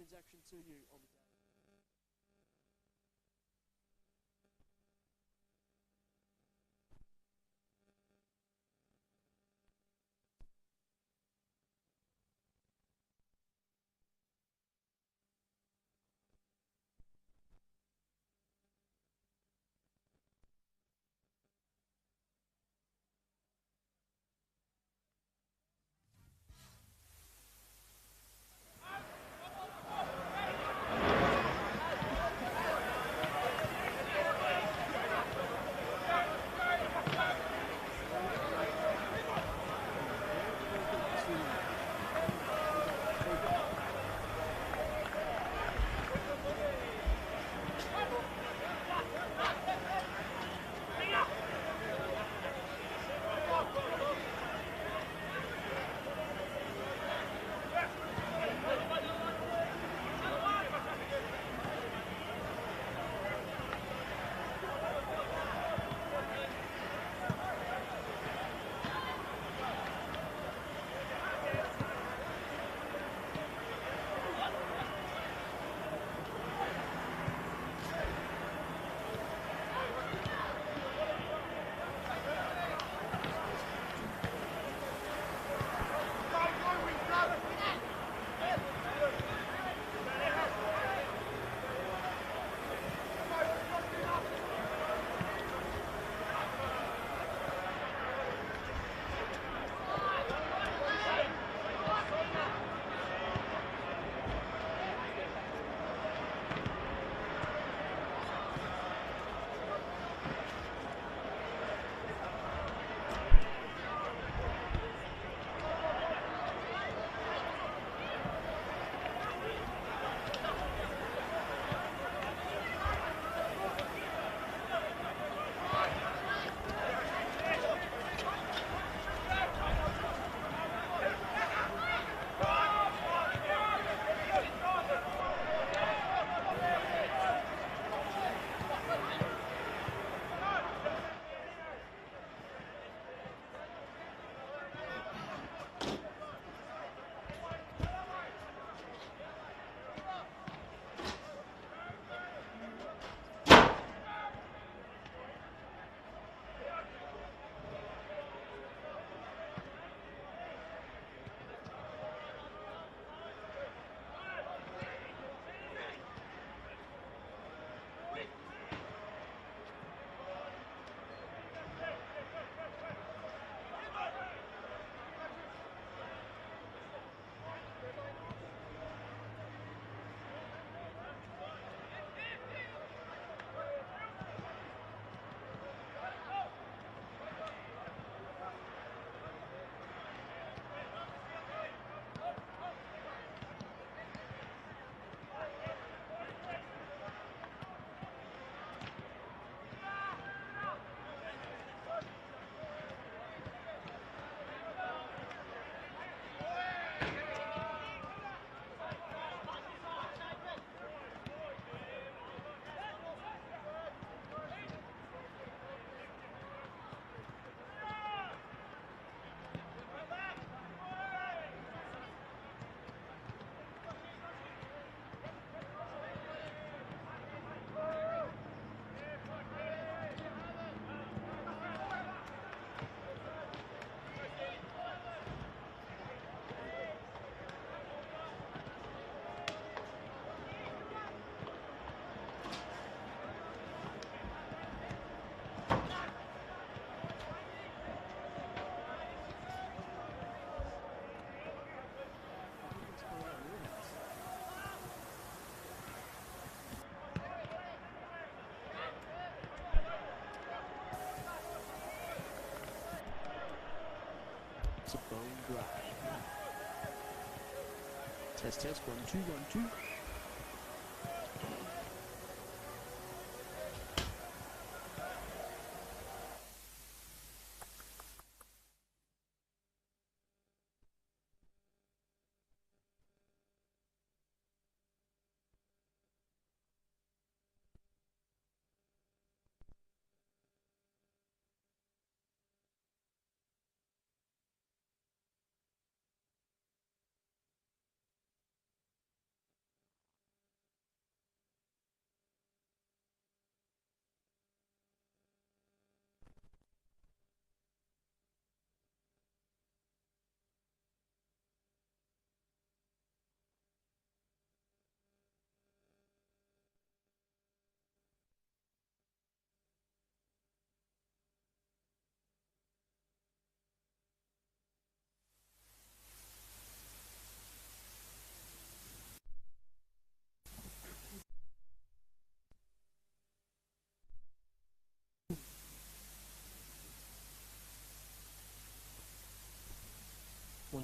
transaction to you on the It's a bone dry. Test, test, 1, 2, 1, 2.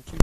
2.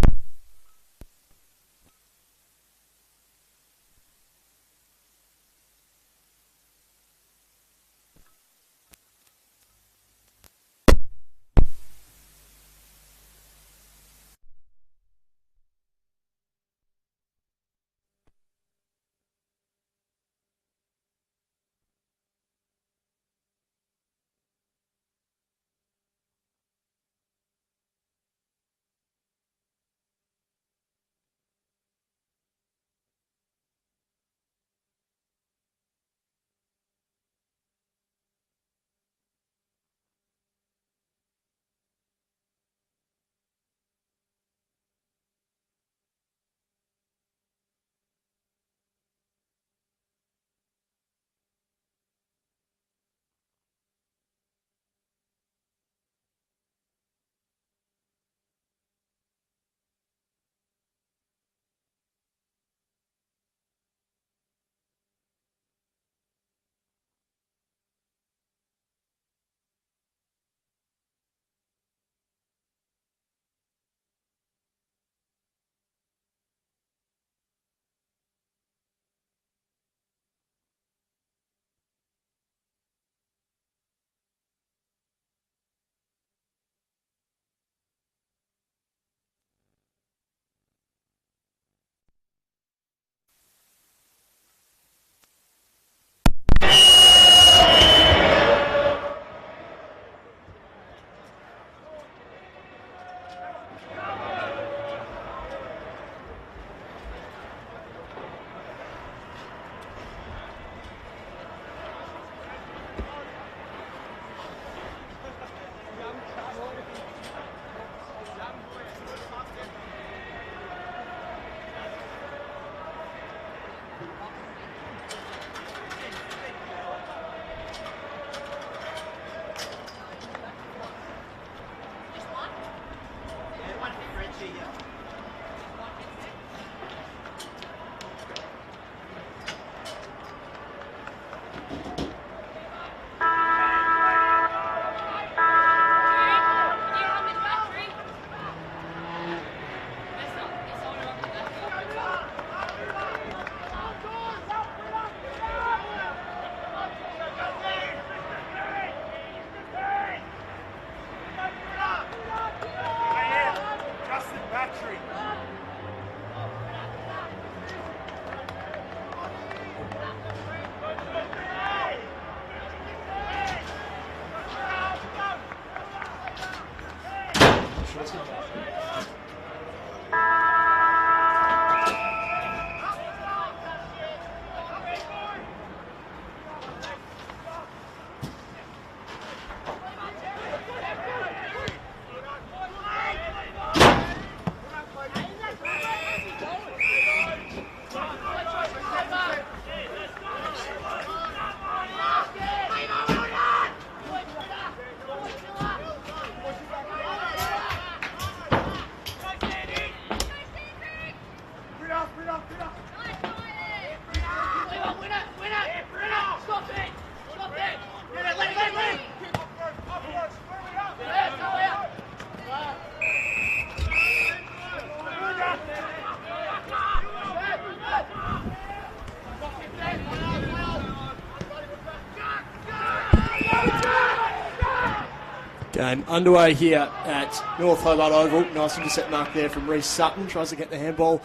Game underway here at North Hobart Oval. Nice intercept mark there from Reece Sutton. Tries to get the handball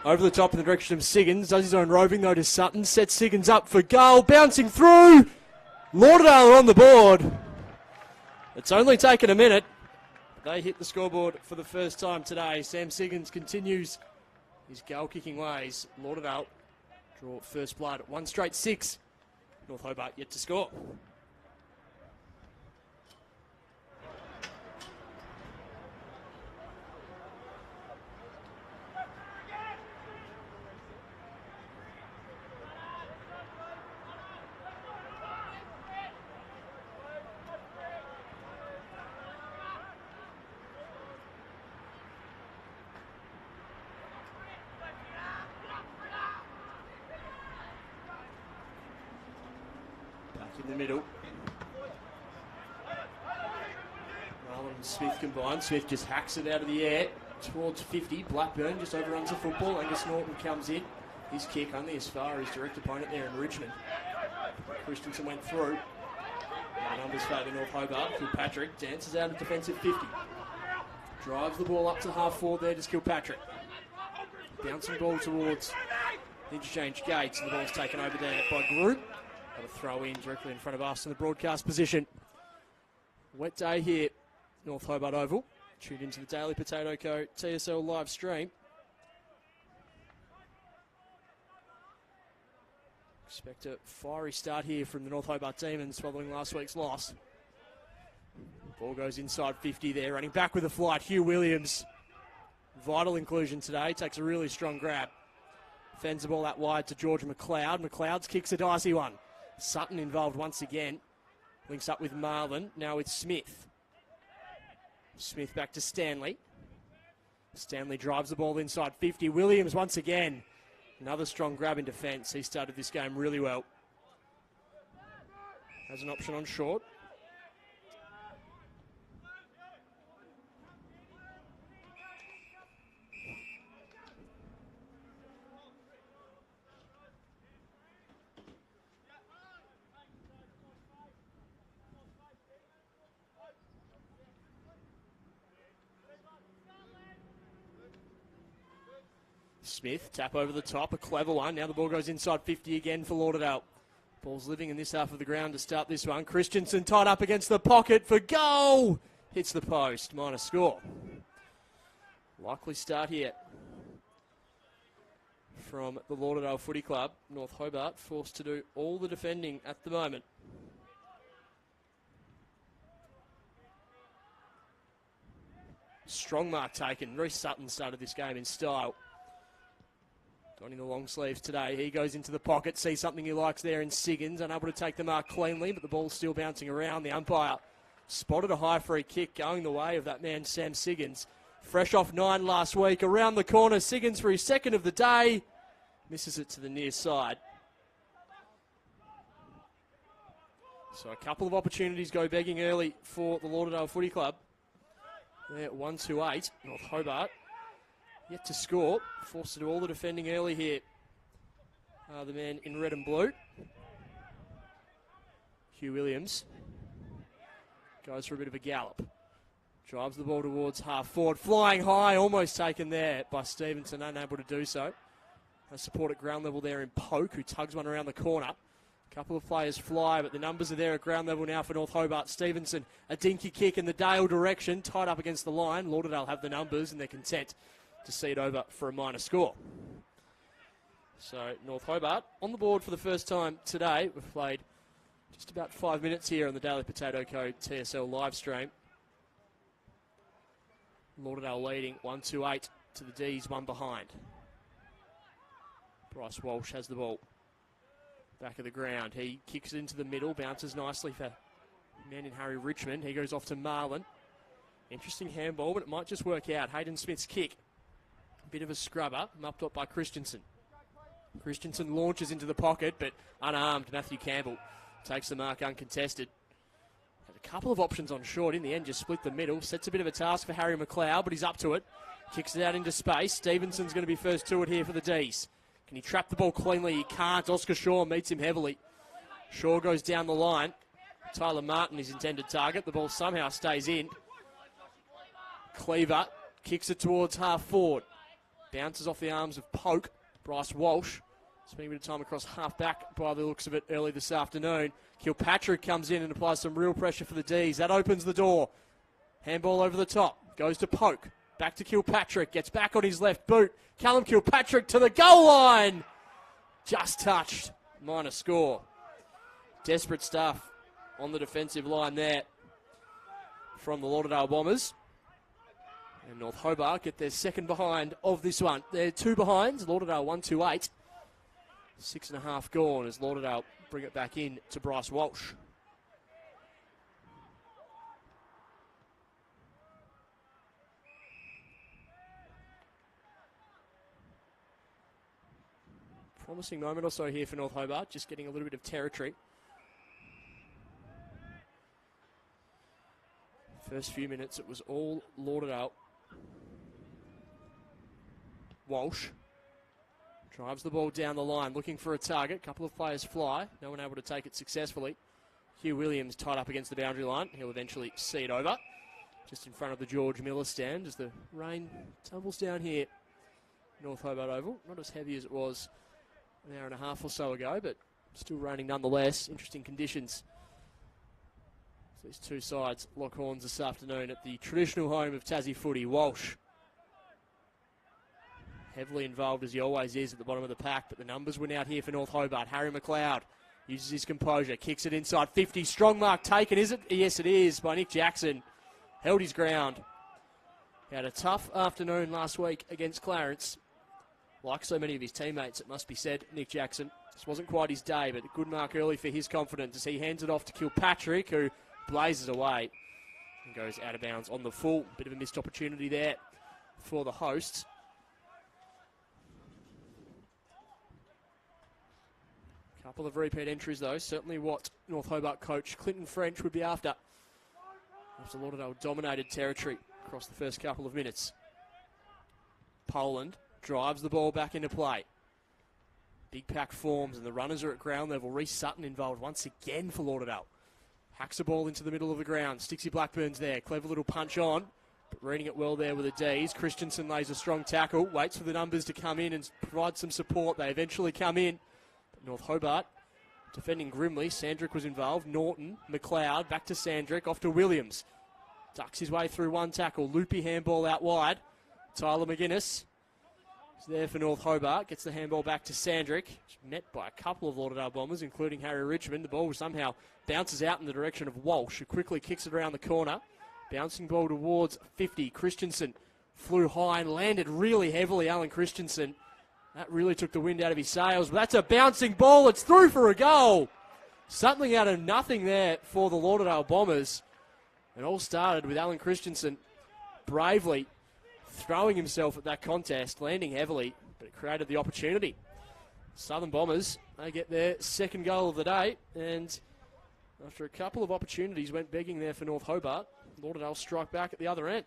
over the top in the direction of Siggins. Does his own roving though to Sutton. Sets Siggins up for goal. Bouncing through. Lauderdale on the board. It's only taken a minute. They hit the scoreboard for the first time today. Sam Siggins continues his goal kicking ways. Lauderdale draw first blood. 1 straight 6. North Hobart yet to score. In the middle. Marlon and Smith combined. Smith just hacks it out of the air. towards 50. Blackburn just overruns the football. Angus Norton comes in. His kick only as far as direct opponent there in Richmond. Christensen went through. And the numbers favour North Hobart. Kilpatrick dances out of defensive 50. Drives the ball up to half forward there, just Kilpatrick. Bouncing ball towards the interchange gates, and the ball's taken over there by Group. Got a throw in directly in front of us in the broadcast position. Wet day here, North Hobart Oval. Tuned into the Daily Potato Co. TSL live stream. Expect a fiery start here from the North Hobart Demons following last week's loss. Ball goes inside 50 there, running back with a flight. Hugh Williams, vital inclusion today, takes a really strong grab. Fends the ball out wide to George McLeod. McLeod's kick's a dicey one. Sutton involved once again. Links up with Marlin, now with Smith. Smith back to Stanley. Stanley drives the ball inside 50. Williams once again. Another strong grab in defence. He started this game really well. Has an option on short. Smith, tap over the top, a clever one. Now the ball goes inside 50 again for Lauderdale. Ball's living in this half of the ground to start this one. Christensen tied up against the pocket for goal. Hits the post, minus score. Likely start here from the Lauderdale Footy Club. North Hobart forced to do all the defending at the moment. Strong mark taken. Reece Sutton started this game in style. Got in the long sleeves today. He goes into the pocket, sees something he likes there in Siggins. Unable to take the mark cleanly, but the ball's still bouncing around. The umpire spotted a high free kick going the way of that man, Sam Siggins. Fresh off 9 last week. Around the corner, Siggins for his second of the day. Misses it to the near side. So a couple of opportunities go begging early for the Lauderdale Footy Club. They're 1-2-8. North Hobart yet to score. Forced to do all the defending early here. The man in red and blue. Hugh Williams goes for a bit of a gallop. Drives the ball towards half forward. Flying high, almost taken there by Stevenson, unable to do so. Has support at ground level there in Poke, who tugs one around the corner. A couple of players fly, but the numbers are there at ground level now for North Hobart. Stevenson, a dinky kick in the Dale direction, tied up against the line. Lauderdale have the numbers and they're content to see it over for a minor score. So North Hobart on the board for the first time today. We've played just about 5 minutes here on the Daily Potato Co. TSL live stream. Lauderdale leading 1-2-8 to the D's, one behind. Bryce Walsh has the ball. Back of the ground. He kicks it into the middle, bounces nicely for man in Harry Richmond. He goes off to Marlin. Interesting handball, but it might just work out. Hayden Smith's kick. Bit of a scrubber, mopped up by Christensen. Christensen launches into the pocket, but unarmed. Matthew Campbell takes the mark uncontested. Had a couple of options on short. In the end, just split the middle. Sets a bit of a task for Harry McLeod, but he's up to it. Kicks it out into space. Stevenson's going to be first to it here for the D's. Can he trap the ball cleanly? He can't. Oscar Shaw meets him heavily. Shaw goes down the line. Tyler Martin, his intended target. The ball somehow stays in. Cleaver kicks it towards half forward. Bounces off the arms of Poke. Bryce Walsh spending a bit of time across half back by the looks of it early this afternoon. Kilpatrick comes in and applies some real pressure for the D's. That opens the door. Handball over the top. Goes to Poke. Back to Kilpatrick. Gets back on his left boot. Callum Kilpatrick to the goal line. Just touched. Minor score. Desperate stuff on the defensive line there from the Lauderdale Bombers. And North Hobart get their second behind of this one. They're two behinds. Lauderdale 1-2-8. 6.5 gone as Lauderdale bring it back in to Bryce Walsh. Promising moment or so here for North Hobart, just getting a little bit of territory. First few minutes, it was all Lauderdale. Walsh drives the ball down the line, looking for a target. Couple of players fly. No one able to take it successfully. Hugh Williams tied up against the boundary line. He'll eventually see it over. Just in front of the George Miller stand as the rain tumbles down here. North Hobart Oval. Not as heavy as it was an hour and a half or so ago, but still raining nonetheless. Interesting conditions. So these two sides lock horns this afternoon at the traditional home of Tassie footy. Walsh, heavily involved as he always is at the bottom of the pack, but the numbers went out here for North Hobart. Harry McLeod uses his composure, kicks it inside 50. Strong mark taken, is it? Yes, it is, by Nick Jackson. Held his ground. He had a tough afternoon last week against Clarence. Like so many of his teammates, it must be said, Nick Jackson. This wasn't quite his day, but a good mark early for his confidence as he hands it off to Kilpatrick, who blazes away and goes out of bounds on the full. Bit of a missed opportunity there for the hosts. Couple of repeat entries, though. Certainly what North Hobart coach Clinton French would be after. After Lauderdale dominated territory across the first couple of minutes. Poland drives the ball back into play. Big pack forms and the runners are at ground level. Reece Sutton involved once again for Lauderdale. Hacks the ball into the middle of the ground. Stixie Blackburn's there. Clever little punch on. But reading it well there with the D's. Christensen lays a strong tackle. Waits for the numbers to come in and provide some support. They eventually come in. But North Hobart defending grimly. Sandrick was involved. Norton, McLeod, back to Sandrick. Off to Williams. Ducks his way through one tackle. Loopy handball out wide. Tyler McGuinness is there for North Hobart. Gets the handball back to Sandrick. Met by a couple of Lauderdale Bombers, including Harry Richmond. The ball somehow bounces out in the direction of Walsh, who quickly kicks it around the corner. Bouncing ball towards 50. Christensen flew high and landed really heavily. Alan Christensen. That really took the wind out of his sails. But that's a bouncing ball. It's through for a goal. Something out of nothing there for the Lauderdale Bombers. It all started with Alan Christensen bravely throwing himself at that contest, landing heavily, but it created the opportunity. Southern Bombers, they get their second goal of the day, and after a couple of opportunities went begging there for North Hobart, Lauderdale strike back at the other end.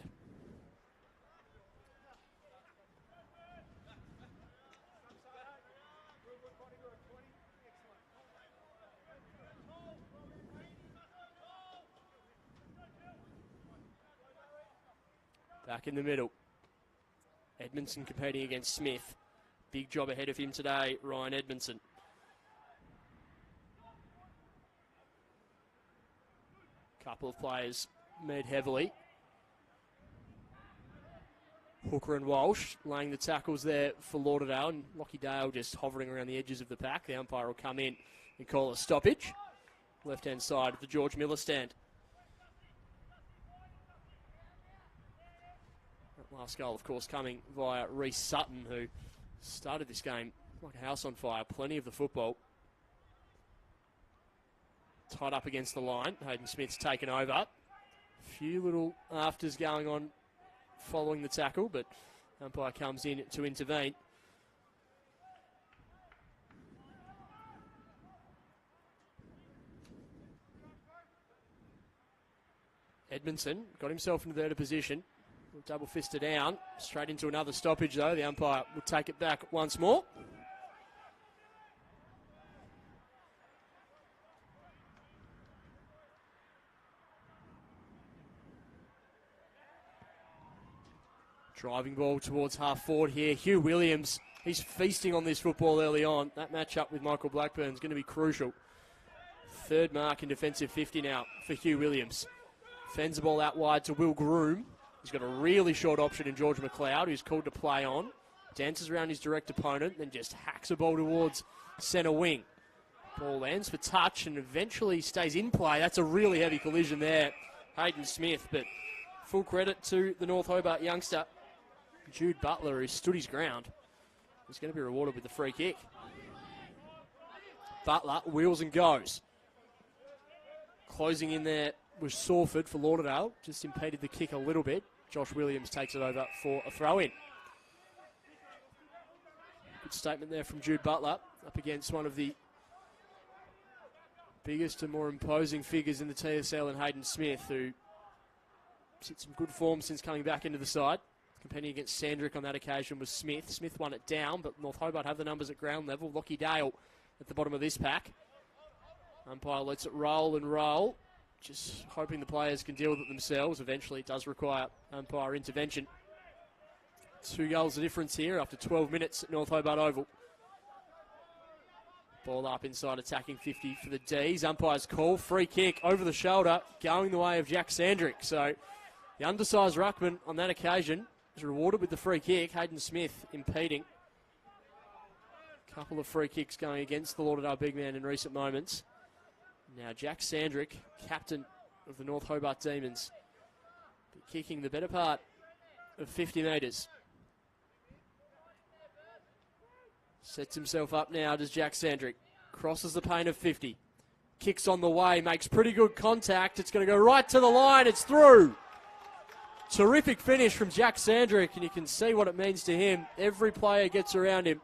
Back in the middle. Edmondson competing against Smith. Big job ahead of him today, Ryan Edmondson. Couple of players made heavily. Hooker and Walsh laying the tackles there for Lauderdale, and Lockie Dale just hovering around the edges of the pack. The umpire will come in and call a stoppage. Left-hand side of the George Miller stand. Last goal, of course, coming via Reece Sutton, who started this game like a house on fire. Plenty of the football. Tied up against the line. Hayden Smith's taken over. A few little afters going on following the tackle, but umpire comes in to intervene. Edmondson got himself into third position. Double fister down, straight into another stoppage though. The umpire will take it back once more. Driving ball towards half forward here. Hugh Williams, he's feasting on this football early on. That matchup with Michael Blackburn is going to be crucial. Third mark in defensive 50 now for Hugh Williams. Fends the ball out wide to Will Groom. He's got a really short option in George McLeod, who's called to play on. Dances around his direct opponent, then just hacks a ball towards centre wing. Ball lands for touch and eventually stays in play. That's a really heavy collision there. Hayden Smith, but full credit to the North Hobart youngster, Jude Butler, who stood his ground. He's going to be rewarded with the free kick. Butler wheels and goes. Closing in there was Sawford for Lauderdale. Just impeded the kick a little bit. Josh Williams takes it over for a throw-in. Good statement there from Jude Butler, up against one of the biggest and more imposing figures in the TSL, and Hayden Smith, who hit some good form since coming back into the side. Competing against Sandrick on that occasion was Smith. Smith won it down, but North Hobart have the numbers at ground level. Lockie Dale at the bottom of this pack. Umpire lets it roll and roll, just hoping the players can deal with it themselves. Eventually it does require umpire intervention. 2 goals the difference here after 12 minutes at North Hobart Oval. Ball up inside attacking 50 for the D's. Umpire's call, free kick over the shoulder, going the way of Jack Sandrick. So the undersized ruckman on that occasion is rewarded with the free kick. Hayden Smith impeding. Couple of free kicks going against the Lauderdale big man in recent moments. Now Jack Sandrick, captain of the North Hobart Demons, kicking the better part of 50 metres. Sets himself up now, does Jack Sandrick. Crosses the paint of 50. Kicks on the way, makes pretty good contact. It's going to go right to the line. It's through. Terrific finish from Jack Sandrick, and you can see what it means to him. Every player gets around him.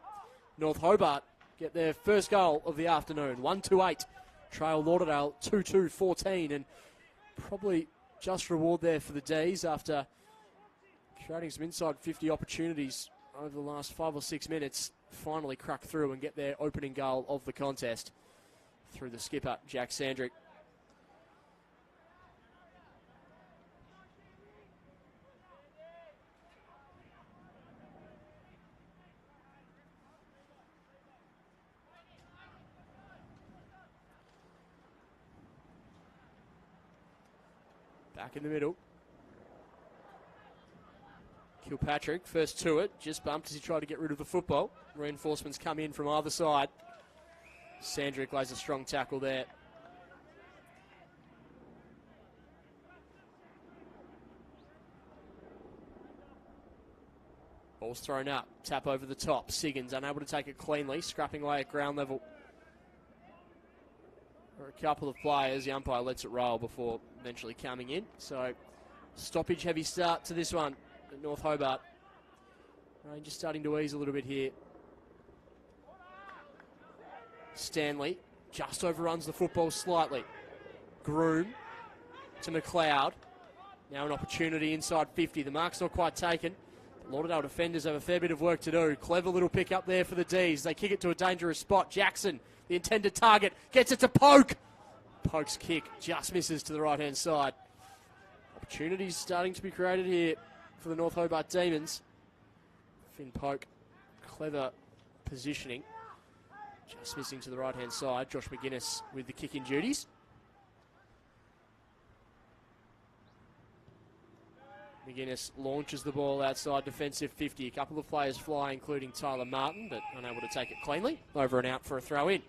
North Hobart get their first goal of the afternoon. 1-8. Trail Lauderdale 2-2-14, and probably just reward there for the D's after creating some inside 50 opportunities over the last 5 or 6 minutes. Finally crack through and get their opening goal of the contest through the skipper, Jack Sandrick. Back in the middle. Kilpatrick, first to it, just bumped as he tried to get rid of the football. Reinforcements come in from either side. Sandrick lays a strong tackle there. Ball's thrown up, tap over the top. Siggins unable to take it cleanly, scrapping away at ground level. For a couple of players, the umpire lets it roll before eventually coming in. So, stoppage heavy start to this one at North Hobart. Rain just starting to ease a little bit here. Stanley just overruns the football slightly. Groom to McLeod. Now an opportunity inside 50. The mark's not quite taken. Lauderdale defenders have a fair bit of work to do. Clever little pick up there for the D's. They kick it to a dangerous spot. Jackson, the intended target, gets it to Poke. Poke's kick just misses to the right-hand side. Opportunities starting to be created here for the North Hobart Demons. Finn Poke, clever positioning. Just missing to the right-hand side. Josh McGuinness with the kick-in duties. McGuinness launches the ball outside defensive 50. A couple of players fly, including Tyler Martin, but unable to take it cleanly. Over and out for a throw-in.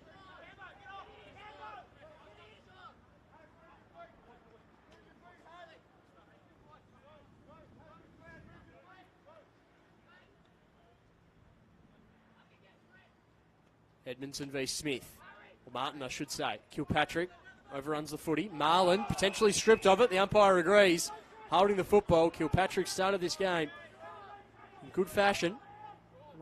Edmondson v Smith. Or Martin, I should say. Kilpatrick overruns the footy. Marlin potentially stripped of it. The umpire agrees. Holding the football. Kilpatrick started this game in good fashion.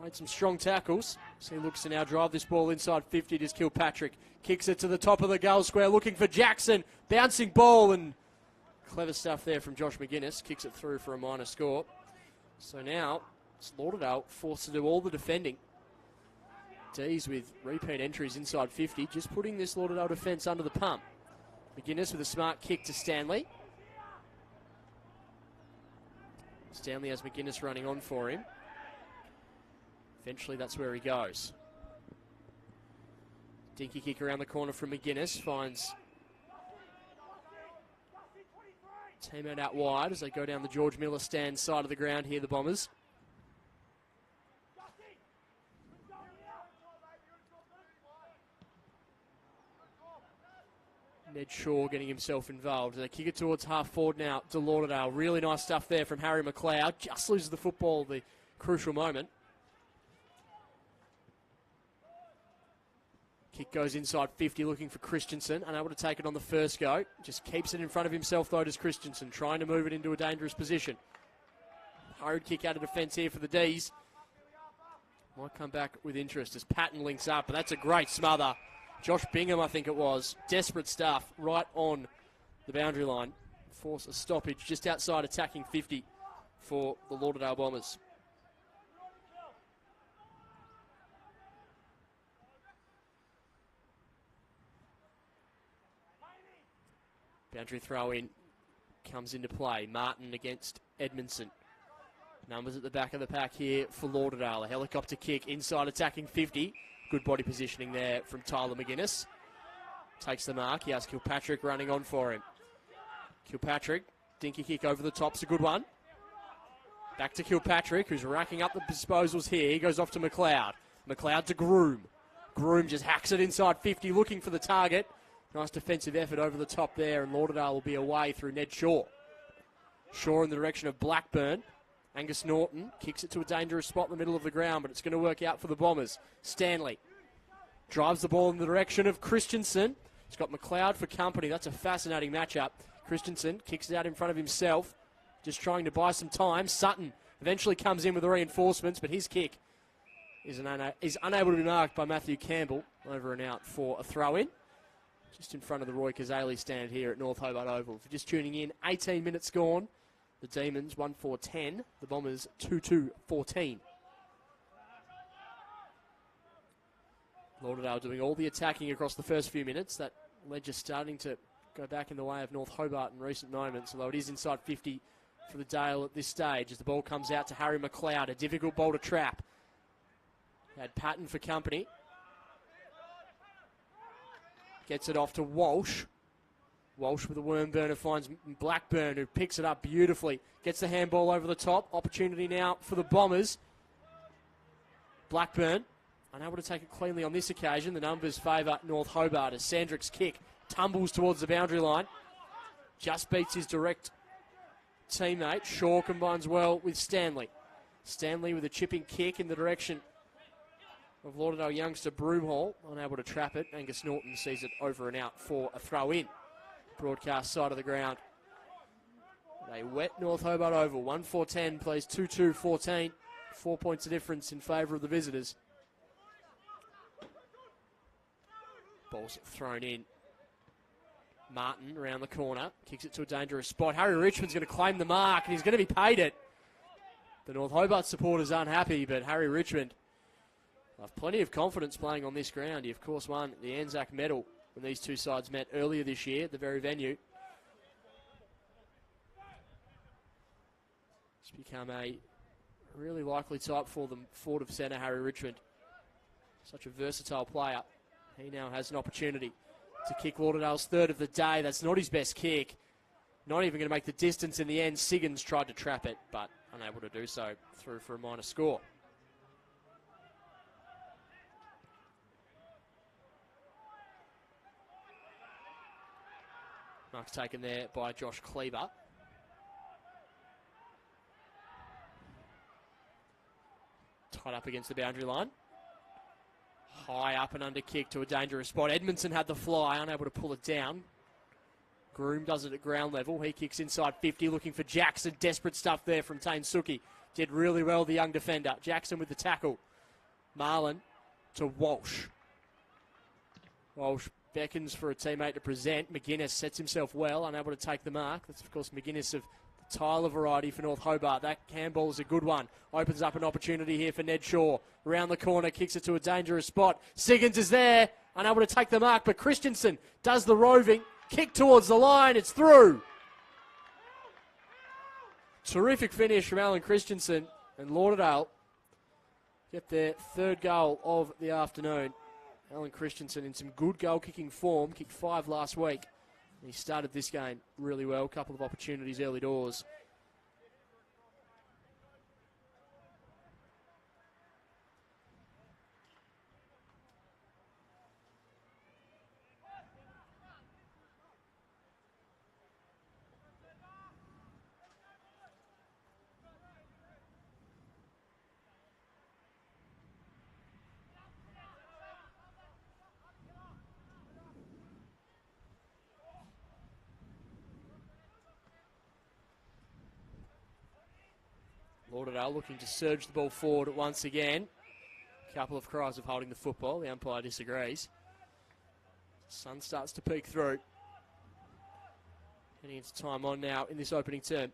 Made some strong tackles. So he looks to now drive this ball inside 50. Does Kilpatrick. Kicks it to the top of the goal square. Looking for Jackson. Bouncing ball, and clever stuff there from Josh McGuinness. Kicks it through for a minor score. So now it's Lauderdale forced to do all the defending. D's with repeat entries inside 50, just putting this Lauderdale defence under the pump. McGuinness with a smart kick to Stanley. Stanley has McGuinness running on for him. Eventually that's where he goes. Dinky kick around the corner from McGuinness, finds teammate out wide as they go down the George Miller stand side of the ground here, the Bombers. Ned Shaw getting himself involved. They kick it towards half forward now to Lauderdale. Really nice stuff there from Harry McLeod. Just loses the football at the crucial moment. Kick goes inside 50, looking for Christensen. Unable to take it on the first go. Just keeps it in front of himself, though, does Christensen. Trying to move it into a dangerous position. Hurried kick out of defence here for the D's. Might come back with interest as Patton links up, but that's a great smother. Josh Bingham, I think it was. Desperate stuff right on the boundary line. Force a stoppage just outside attacking 50 for the Lauderdale Bombers. Boundary throw in comes into play. Martin against Edmondson. Numbers at the back of the pack here for Lauderdale. A helicopter kick inside attacking 50. Good body positioning there from Tyler McGuinness. Takes the mark. He has Kilpatrick running on for him. Kilpatrick, dinky kick over the top's a good one. Back to Kilpatrick, who's racking up the disposals here. He goes off to McLeod. McLeod to Groom. Groom just hacks it inside 50, looking for the target. Nice defensive effort over the top there, and Lauderdale will be away through Ned Shaw. Shaw in the direction of Blackburn. Angus Norton kicks it to a dangerous spot in the middle of the ground, but it's going to work out for the Bombers. Stanley drives the ball in the direction of Christensen. He's got McLeod for company. That's a fascinating matchup. Christensen kicks it out in front of himself, just trying to buy some time. Sutton eventually comes in with the reinforcements, but his kick is unable to be marked by Matthew Campbell. Over and out for a throw-in. Just in front of the Roy Kazali stand here at North Hobart Oval. If you're just tuning in, 18 minutes gone. The Demons 1-4-10. The Bombers 2-2-14. Lauderdale doing all the attacking across the first few minutes. That ledger starting to go back in the way of North Hobart in recent moments, although it is inside 50 for the Dale at this stage as the ball comes out to Harry McLeod. A difficult ball to trap. Had Patton for company. Gets it off to Walsh. Walsh with a worm burner finds Blackburn, who picks it up beautifully. Gets the handball over the top. Opportunity now for the Bombers. Blackburn unable to take it cleanly on this occasion. The numbers favour North Hobart as Sandrick's kick tumbles towards the boundary line. Just beats his direct teammate. Shaw combines well with Stanley. Stanley with a chipping kick in the direction of Lauderdale youngster Broomhall. Unable to trap it. Angus Norton sees it over and out for a throw-in. Broadcast side of the ground. They wet North Hobart Oval. 1-4-10 plays 2-2-14. 4 points of difference in favour of the visitors. Ball's thrown in. Martin around the corner. Kicks it to a dangerous spot. Harry Richmond's going to claim the mark, and he's going to be paid it. The North Hobart supporters aren't happy, but Harry Richmond have plenty of confidence playing on this ground. He, of course, won the Anzac medal when these two sides met earlier this year at the very venue. It's become a really likely type for them, forward of centre, Harry Richmond. Such a versatile player. He now has an opportunity to kick Lauderdale's third of the day. That's not his best kick. Not even going to make the distance in the end. Siggins tried to trap it, but unable to do so. Through for a minor score. Mark's taken there by Josh Kleber. Tied up against the boundary line. High up and under kick to a dangerous spot. Edmondson had the fly, unable to pull it down. Groom does it at ground level. He kicks inside 50, looking for Jackson. Desperate stuff there from Tane Suki. Did really well, the young defender. Jackson with the tackle. Marlin to Walsh. Walsh beckons for a teammate to present. McGuinness sets himself well, unable to take the mark. That's, of course, McGuinness of the Tyler variety for North Hobart. That handball is a good one. Opens up an opportunity here for Ned Shaw. Around the corner, kicks it to a dangerous spot. Siggins is there, unable to take the mark, but Christensen does the roving. Kick towards the line, it's through. Terrific finish from Alan Christensen, and Lauderdale get their third goal of the afternoon. Alan Christensen in some good goal-kicking form. Kicked 5 last week. He started this game really well. A couple of opportunities early doors. Lauderdale looking to surge the ball forward once again. A couple of cries of holding the football. The umpire disagrees. Sun starts to peek through. Heading into time on now in this opening term.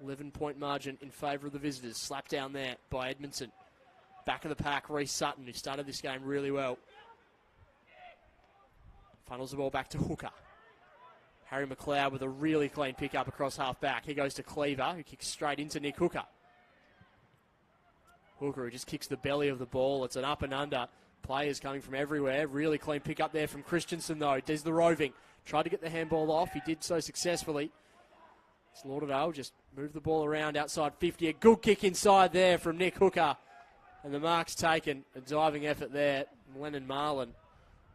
11-point margin in favour of the visitors. Slapped down there by Edmondson. Back of the pack, Reece Sutton, who started this game really well. Funnels the ball back to Hooker. Harry McLeod with a really clean pick-up across half-back. He goes to Cleaver, who kicks straight into Nick Hooker. Hooker, who just kicks the belly of the ball. It's an up and under. Players coming from everywhere. Really clean pick-up there from Christensen, though. Does the roving. Tried to get the handball off. He did so successfully. It's Lauderdale just move the ball around outside 50. A good kick inside there from Nick Hooker. And the mark's taken. A diving effort there. Lennon Marlin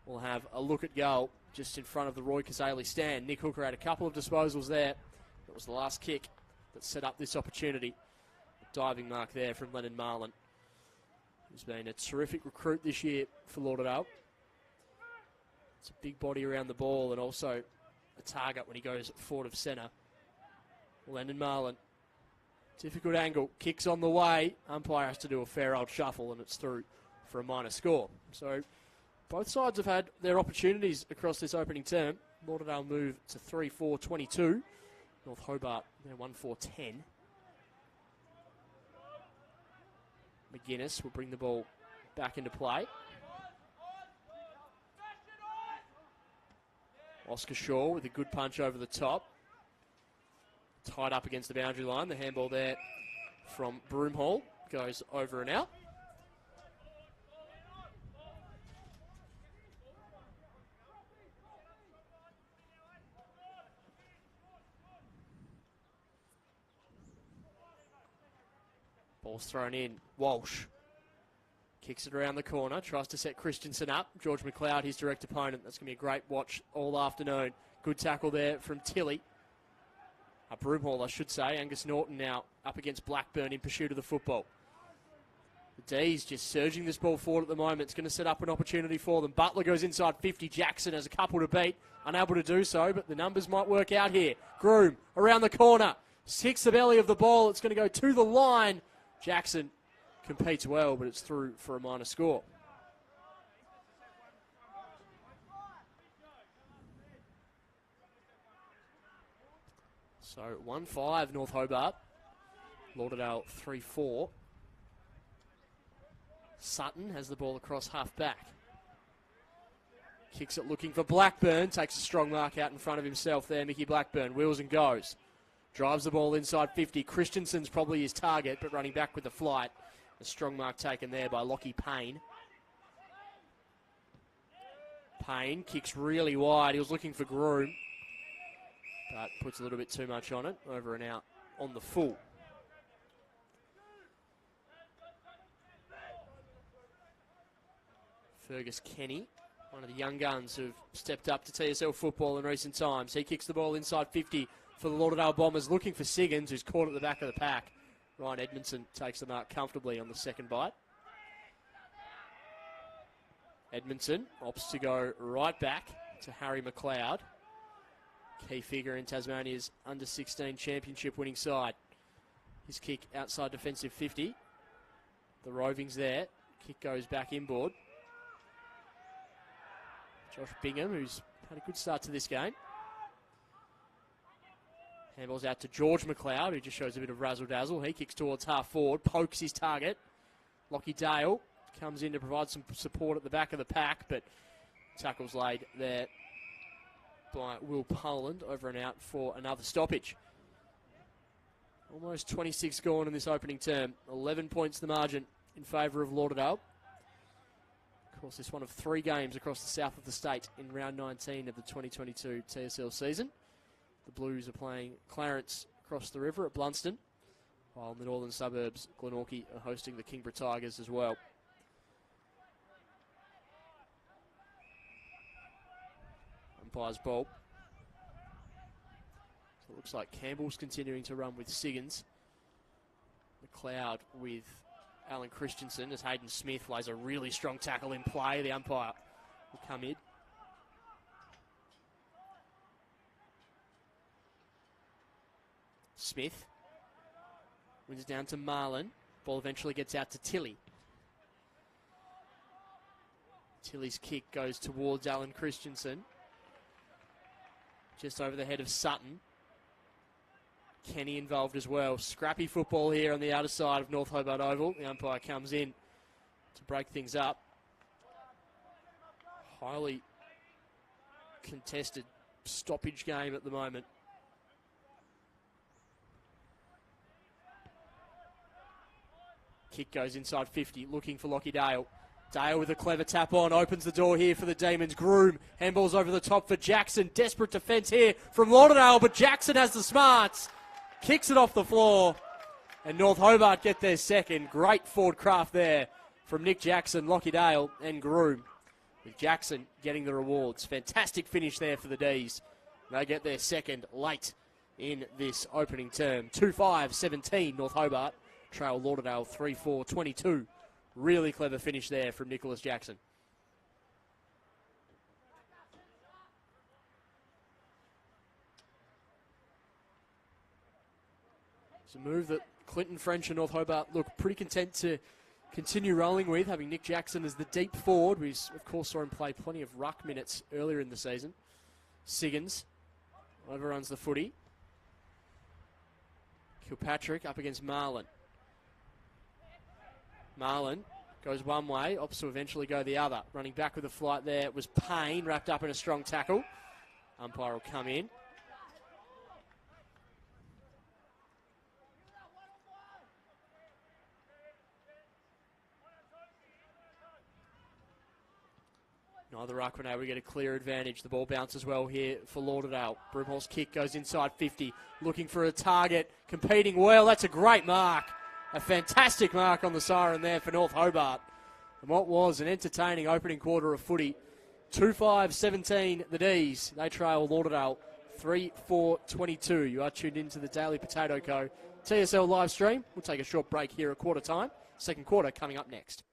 will have a look at goal just in front of the Roy Cazaly stand. Nick Hooker had a couple of disposals there. That was the last kick that set up this opportunity. A diving mark there from Lennon Marlin, who's been a terrific recruit this year for Lauderdale. It's a big body around the ball and also a target when he goes forward of centre. Lennon Marlin, difficult angle, kicks on the way. Umpire has to do a fair old shuffle and it's through for a minor score. So both sides have had their opportunities across this opening term. Lauderdale move to 3-4-22. North Hobart, they're 1-4-10. McGuinness will bring the ball back into play. Oscar Shaw with a good punch over the top. Tied up against the boundary line. The handball there from Broomhall goes over and out. Ball's thrown in. Walsh kicks it around the corner, tries to set Christensen up. George McLeod, his direct opponent. That's going to be a great watch all afternoon. Good tackle there from Tilly. Broomhall, I should say. Angus Norton now up against Blackburn in pursuit of the football. The D's just surging this ball forward at the moment. It's going to set up an opportunity for them. Butler goes inside 50. Jackson has a couple to beat. Unable to do so, but the numbers might work out here. Groom around the corner. Kicks the belly of the ball. It's going to go to the line. Jackson competes well, but it's through for a minor score. So 1-5 North Hobart. Lauderdale 3-4. Sutton has the ball across half back. Kicks it looking for Blackburn. Takes a strong mark out in front of himself there. Mickey Blackburn wheels and goes. Drives the ball inside 50. Christensen's probably his target, but running back with the flight. A strong mark taken there by Lockie Payne. Payne kicks really wide. He was looking for Groom, but puts a little bit too much on it. Over and out on the full. Fergus Kenny, one of the young guns who've stepped up to TSL football in recent times. He kicks the ball inside 50 for the Lauderdale Bombers, looking for Siggins, who's caught at the back of the pack. Ryan Edmondson takes the mark comfortably on the second bite. Edmondson opts to go right back to Harry McLeod, key figure in Tasmania's under-16 championship winning side. His kick outside defensive 50. The roving's there. Kick goes back inboard. Josh Bingham, who's had a good start to this game. Handballs out to George McLeod, who just shows a bit of razzle-dazzle. He kicks towards half forward, pokes his target. Lockie Dale comes in to provide some support at the back of the pack, but tackle's laid there by Will Poland, over and out for another stoppage. Almost 26 gone in this opening term. 11 points the margin in favour of Lauderdale. Of course, this one of 3 games across the south of the state in round 19 of the 2022 TSL season. The Blues are playing Clarence across the river at Blunston, while in the northern suburbs, Glenorchy are hosting the Kingborough Tigers as well. Umpire's ball. So it looks like Campbell's continuing to run with Siggins. McLeod with Alan Christensen as Hayden Smith lays a really strong tackle in play. The umpire will come in. Smith wins down to Marlin. Ball eventually gets out to Tilly. Tilly's kick goes towards Alan Christensen. Just over the head of Sutton. Kenny involved as well. Scrappy football here on the outer side of North Hobart Oval. The umpire comes in to break things up. Highly contested stoppage game at the moment. Kick goes inside 50, looking for Lockie Dale. Dale with a clever tap on, opens the door here for the Demons. Groom, handballs over the top for Jackson. Desperate defence here from Lauderdale, but Jackson has the smarts. Kicks it off the floor, and North Hobart get their second. Great forward craft there from Nick Jackson, Lockie Dale, and Groom. With Jackson getting the rewards. Fantastic finish there for the D's. They get their second late in this opening term. 2-5-17 North Hobart. Trail Lauderdale 3-4-22. Really clever finish there from Nicholas Jackson. It's a move that Clinton French and North Hobart look pretty content to continue rolling with, having Nick Jackson as the deep forward. We, of course, saw him play plenty of ruck minutes earlier in the season. Siggins overruns the footy. Kilpatrick up against Marlin. Marlin goes one way, opts to eventually go the other. Running back with a flight there was Payne, wrapped up in a strong tackle. Umpire will come in. Neither ruckman able to get a clear advantage. The ball bounces well here for Lauderdale. Broomhall's kick goes inside 50, looking for a target, competing well. That's a great mark. A fantastic mark on the siren there for North Hobart. And what was an entertaining opening quarter of footy. 2-5-17 the D's. They trail Lauderdale 3-4-22. You are tuned into the Daily Potato Co. TSL live stream. We'll take a short break here at quarter time. Second quarter coming up next.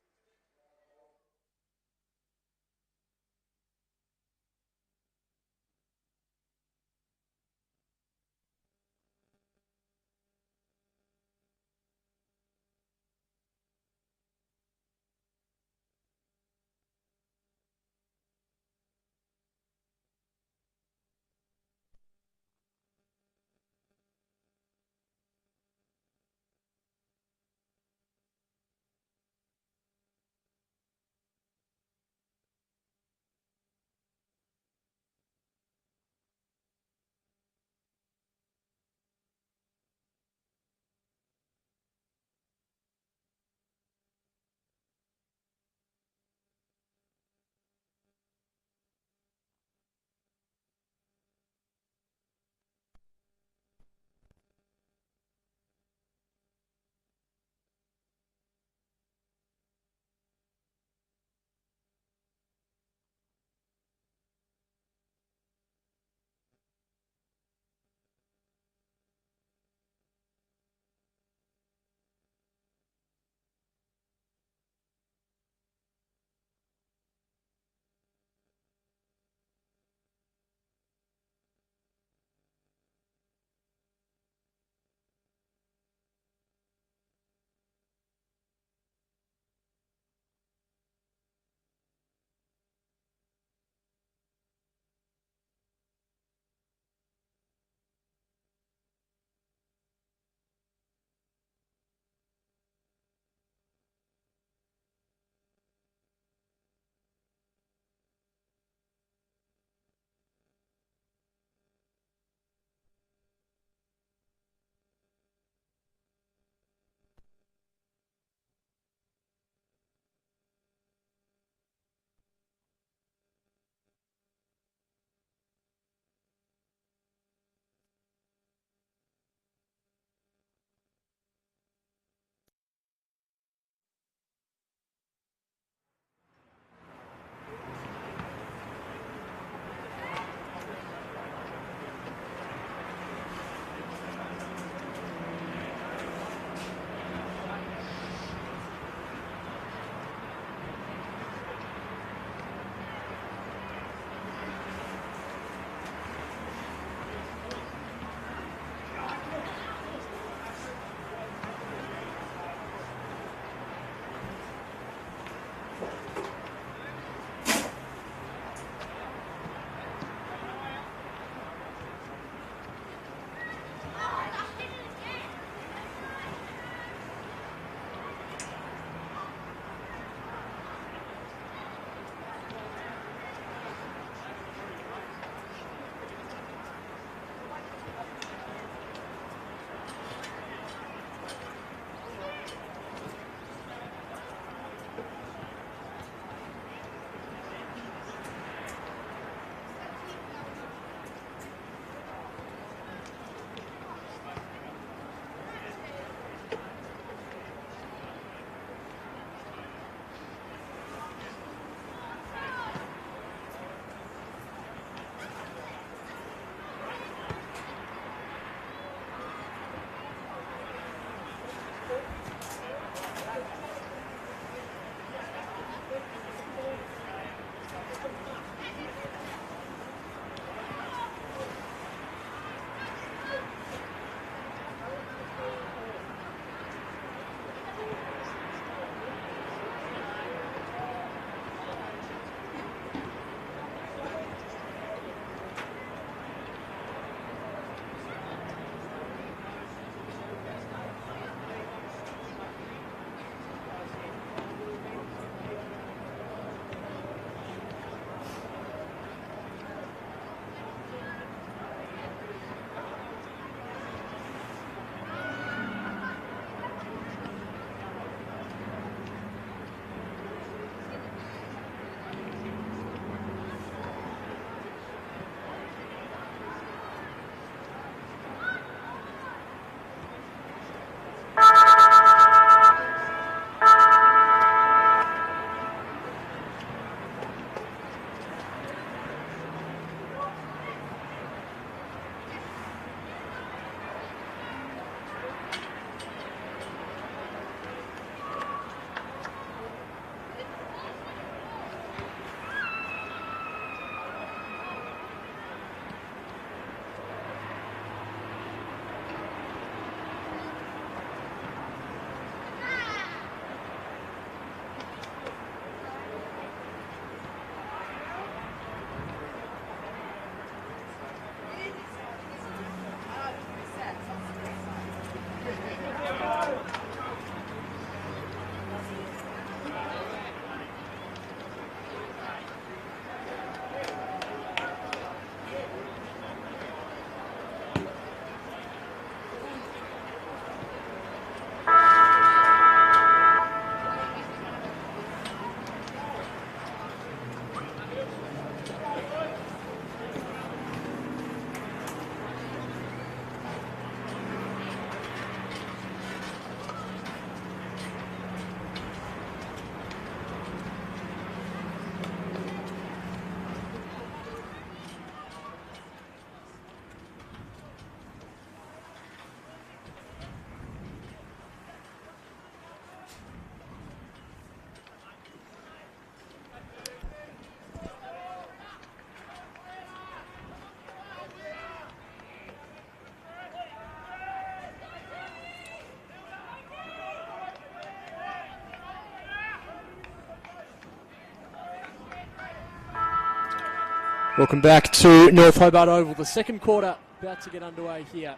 Welcome back to North Hobart Oval. The second quarter about to get underway here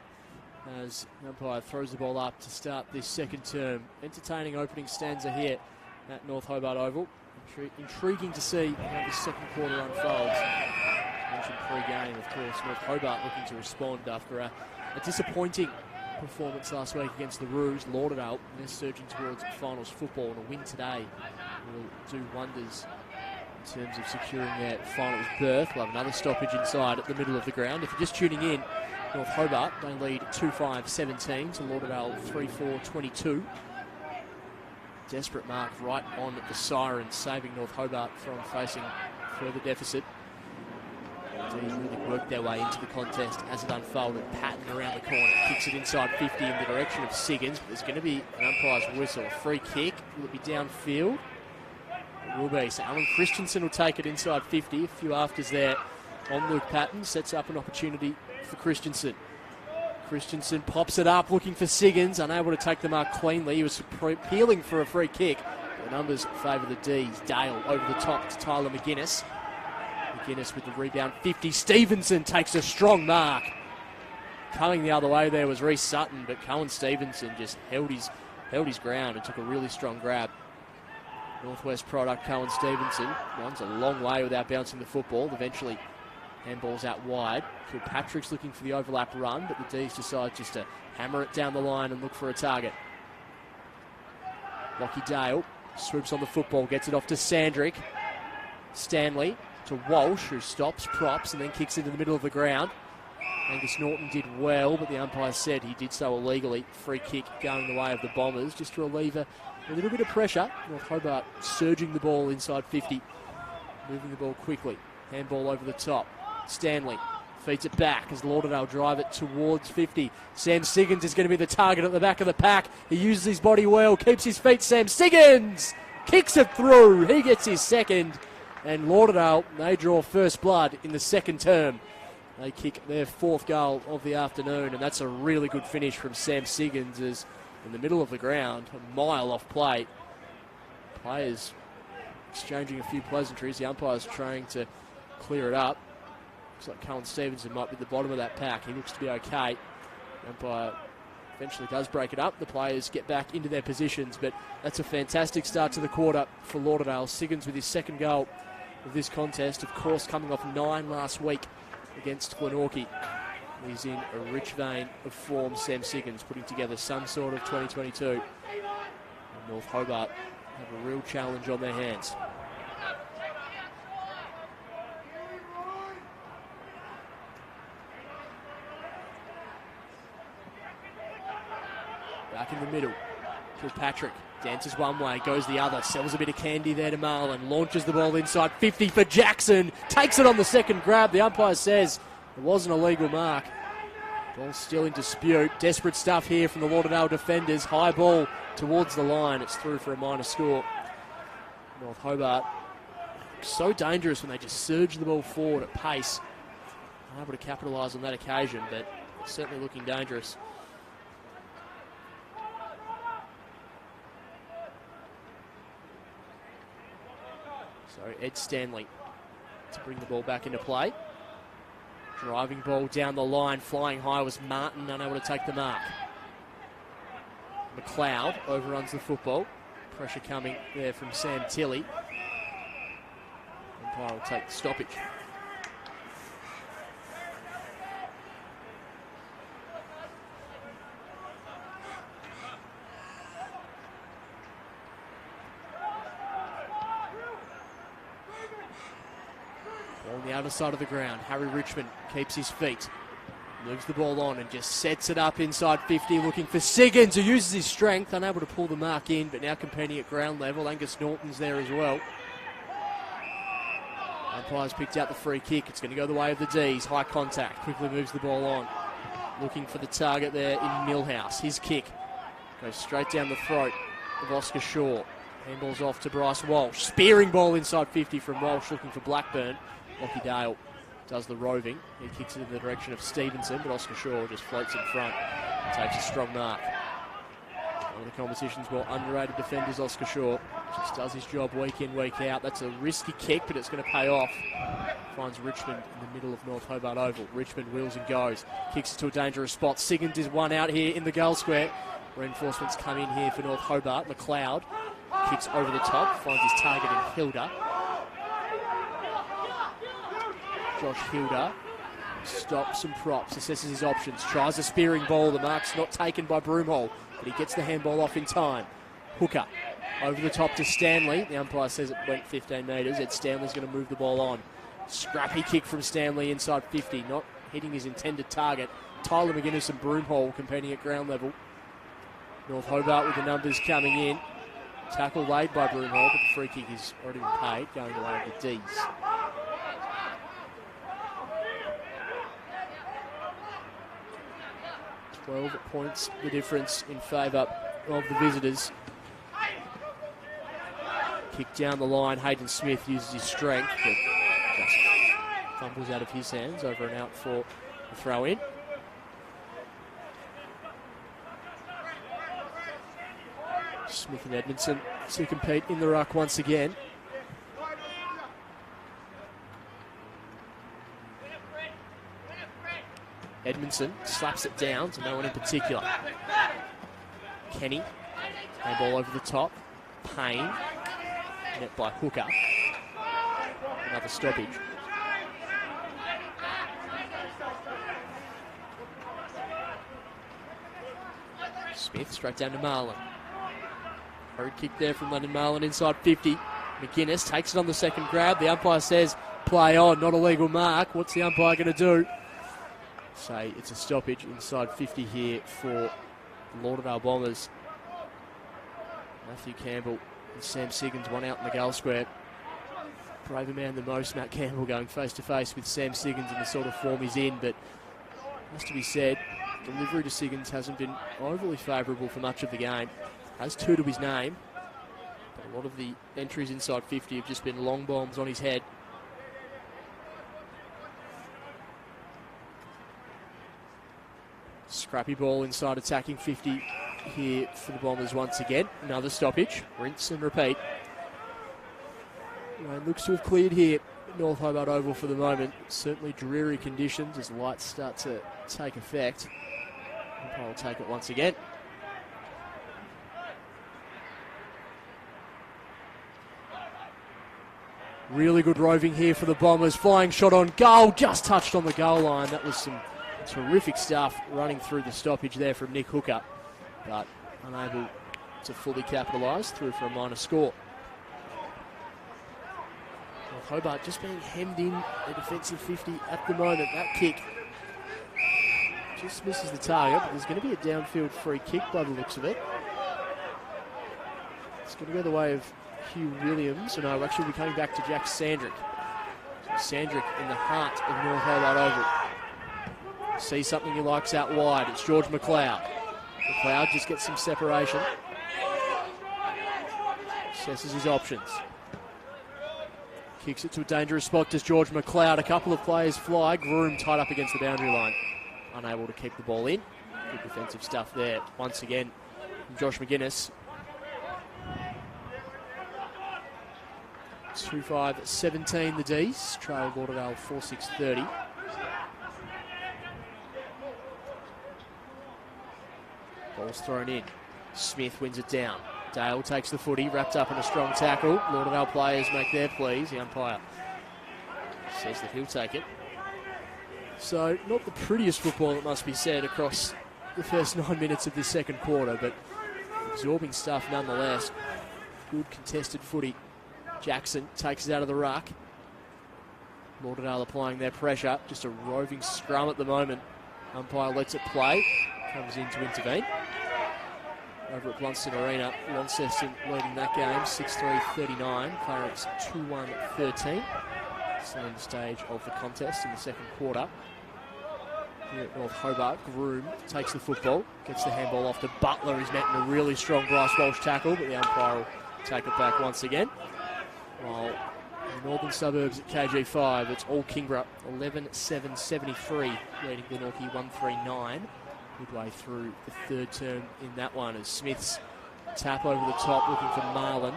as the umpire throws the ball up to start this second term. Entertaining opening stanza here at North Hobart Oval. Intriguing to see how the second quarter unfolds. As mentioned pre-game, of course, North Hobart looking to respond after a disappointing performance last week against the Roos. Lauderdale, they're surging towards finals football, and a win today will do wonders in terms of securing their finals berth. We'll have another stoppage inside at the middle of the ground. If you're just tuning in, North Hobart, they lead 2-5-17 to Lauderdale 3-4-22. Desperate mark right on the siren, saving North Hobart from facing further deficit. These really worked their way into the contest as it unfolded. Patton around the corner, kicks it inside 50 in the direction of Siggins, but there's going to be an umpire's whistle. A free kick, will it be downfield? It will be. So Alan Christensen will take it inside 50. A few afters there on Luke Patton. Sets up an opportunity for Christensen. Christensen pops it up, looking for Siggins. Unable to take the mark cleanly. He was appealing for a free kick. The numbers favour the D's. Dale over the top to Tyler McGuinness. McGuinness with the rebound. 50. Stevenson takes a strong mark. Coming the other way there was Reece Sutton, but Cohen Stevenson just held his ground and took a really strong grab. Northwest product, Cohen Stevenson, runs a long way without bouncing the football. Eventually, handballs out wide. Kilpatrick's looking for the overlap run, but the D's decide just to hammer it down the line and look for a target. Lockie Dale swoops on the football, gets it off to Sandrick. Stanley to Walsh, who stops, props, and then kicks into the middle of the ground. Angus Norton did well, but the umpire said he did so illegally. Free kick going the way of the Bombers, just to relieve a little bit of pressure. North Hobart surging the ball inside 50, moving the ball quickly. Handball over the top. Stanley feeds it back as Lauderdale drive it towards 50. Sam Siggins is going to be the target at the back of the pack. He uses his body well, keeps his feet. Sam Siggins kicks it through. He gets his second. And Lauderdale, they draw first blood in the second term. They kick their fourth goal of the afternoon, and that's a really good finish from Sam Siggins as in the middle of the ground, a mile off play. Players exchanging a few pleasantries. The umpire's trying to clear it up. Looks like Cohen Stevenson might be at the bottom of that pack. He looks to be okay. The umpire eventually does break it up. The players get back into their positions, but that's a fantastic start to the quarter for Lauderdale. Siggins with his second goal of this contest, of course coming off 9 last week against Glenorchy. He's in a rich vein of form, Sam Siggins, putting together some sort of 2022. And North Hobart have a real challenge on their hands. Back in the middle, Kilpatrick dances one way, goes the other, sells a bit of candy there to Marlon, launches the ball inside 50 for Jackson, takes it on the second grab. The umpire says it wasn't a legal mark. Ball still in dispute. Desperate stuff here from the Lauderdale defenders. High ball towards the line. It's through for a minor score. North Hobart, so dangerous when they just surge the ball forward at pace. Unable to capitalise on that occasion, but certainly looking dangerous. So Ed Stanley to bring the ball back into play. Driving ball down the line, flying high was Martin, unable to take the mark. McLeod overruns the football. Pressure coming there from Sam Tilley. Umpire will take the stoppage. On the other side of the ground, Harry Richmond keeps his feet, moves the ball on and just sets it up inside 50, looking for Siggins, who uses his strength, unable to pull the mark in, but now competing at ground level. Angus Norton's there as well. Umpire's picked out the free kick. It's going to go the way of the D's. High contact, quickly moves the ball on, looking for the target there in Millhouse. His kick goes straight down the throat of Oscar Shaw. Handball's off to Bryce Walsh. Spearing ball inside 50 from Walsh, looking for Blackburn. Lockie Dale does the roving. He kicks it in the direction of Stevenson, but Oscar Shaw just floats in front and takes a strong mark. One of the competition's more underrated defenders, Oscar Shaw, just does his job week in, week out. That's a risky kick, but it's going to pay off finds Richmond in the middle of North Hobart Oval. Richmond wheels and goes, kicks it to a dangerous spot. Siggins is one out here in the goal square. Reinforcements come in here for North Hobart. McLeod kicks over the top, finds his target in Hilda. Josh Hilda stops and props, assesses his options, tries a spearing ball. The mark's not taken by Broomhall, but he gets the handball off in time. Hooker over the top to Stanley. The umpire says it went 15 metres. Ed Stanley's going to move the ball on. Scrappy kick from Stanley inside 50, not hitting his intended target. Tyler McGuinness and Broomhall competing at ground level. North Hobart with the numbers coming in. Tackle laid by Broomhall, but the free kick is already been paid, going away with the D's. $12 points the difference in favour of the visitors. Kick down the line. Hayden Smith uses his strength, but just fumbles out of his hands. Over and out for the throw in. Smith and Edmondson to compete in the ruck once again. Edmondson slaps it down to no one in particular. Kenny, handball over the top. Payne, net by Hooker. Another stoppage. Smith straight down to Marlin. Hurried kick there from Lennon Marlin inside 50. McGuinness takes it on the second grab. The umpire says play on, not a legal mark. What's the umpire going to do? Say it's a stoppage inside 50 here for the Lauderdale Bombers. Matthew Campbell and Sam Siggins, one out in the goal square. Braver man than most, Matt Campbell, going face to face with Sam Siggins in the sort of form he's in, but has to be said, delivery to Siggins hasn't been overly favourable for much of the game. Has two to his name, but a lot of the entries inside 50 have just been long bombs on his head. Scrappy ball inside attacking 50 here for the Bombers once again. Another stoppage, rinse and repeat. Rain looks to have cleared here at North Hobart Oval for the moment. Certainly dreary conditions as lights start to take effect. Umpire will take it once again. Really good roving here for the Bombers. Flying shot on goal, just touched on the goal line. That was some terrific stuff running through the stoppage there from Nick Hooker, but unable to fully capitalise, through for a minor score. North Hobart just being hemmed in a defensive 50 at the moment. That kick just misses the target, but there's going to be a downfield free kick by the looks of it. It's going to go the way of Hugh Williams, and I'll actually be coming back to Jack Sandrick. So Sandrick in the heart of North Hobart Oval. See something he likes out wide. It's George McLeod. McLeod just gets some separation. Assesses his options. Kicks it to a dangerous spot. Does George McLeod. A couple of players fly. Groom tied up against the boundary line. Unable to keep the ball in. Good defensive stuff there once again from Josh McGuinness. 2-5-17 the D's. Trail Lauderdale 4-6-30. Ball's thrown in. Smith wins it down. Dale takes the footy, wrapped up in a strong tackle. Lauderdale players make their pleas. The umpire says that he'll take it. So, not the prettiest football, it must be said, across the first 9 minutes of this second quarter, but absorbing stuff nonetheless. Good contested footy. Jackson takes it out of the ruck. Lauderdale applying their pressure. Just a roving scrum at the moment. Umpire lets it play. Comes in to intervene. Over at Blunston Arena, Launceston leading that game 6-3-39. Clarence 2-1-13. Same stage of the contest in the second quarter. Here at North Hobart, Groom takes the football, gets the handball off to Butler. He's met in a really strong Bryce Walsh tackle, but the umpire will take it back once again. While in the northern suburbs at KG5, it's all Kingborough, 11-7-73, leading Glenorchy 1-3-9. Midway through the third term in that one as Smith's tap over the top looking for Marlin.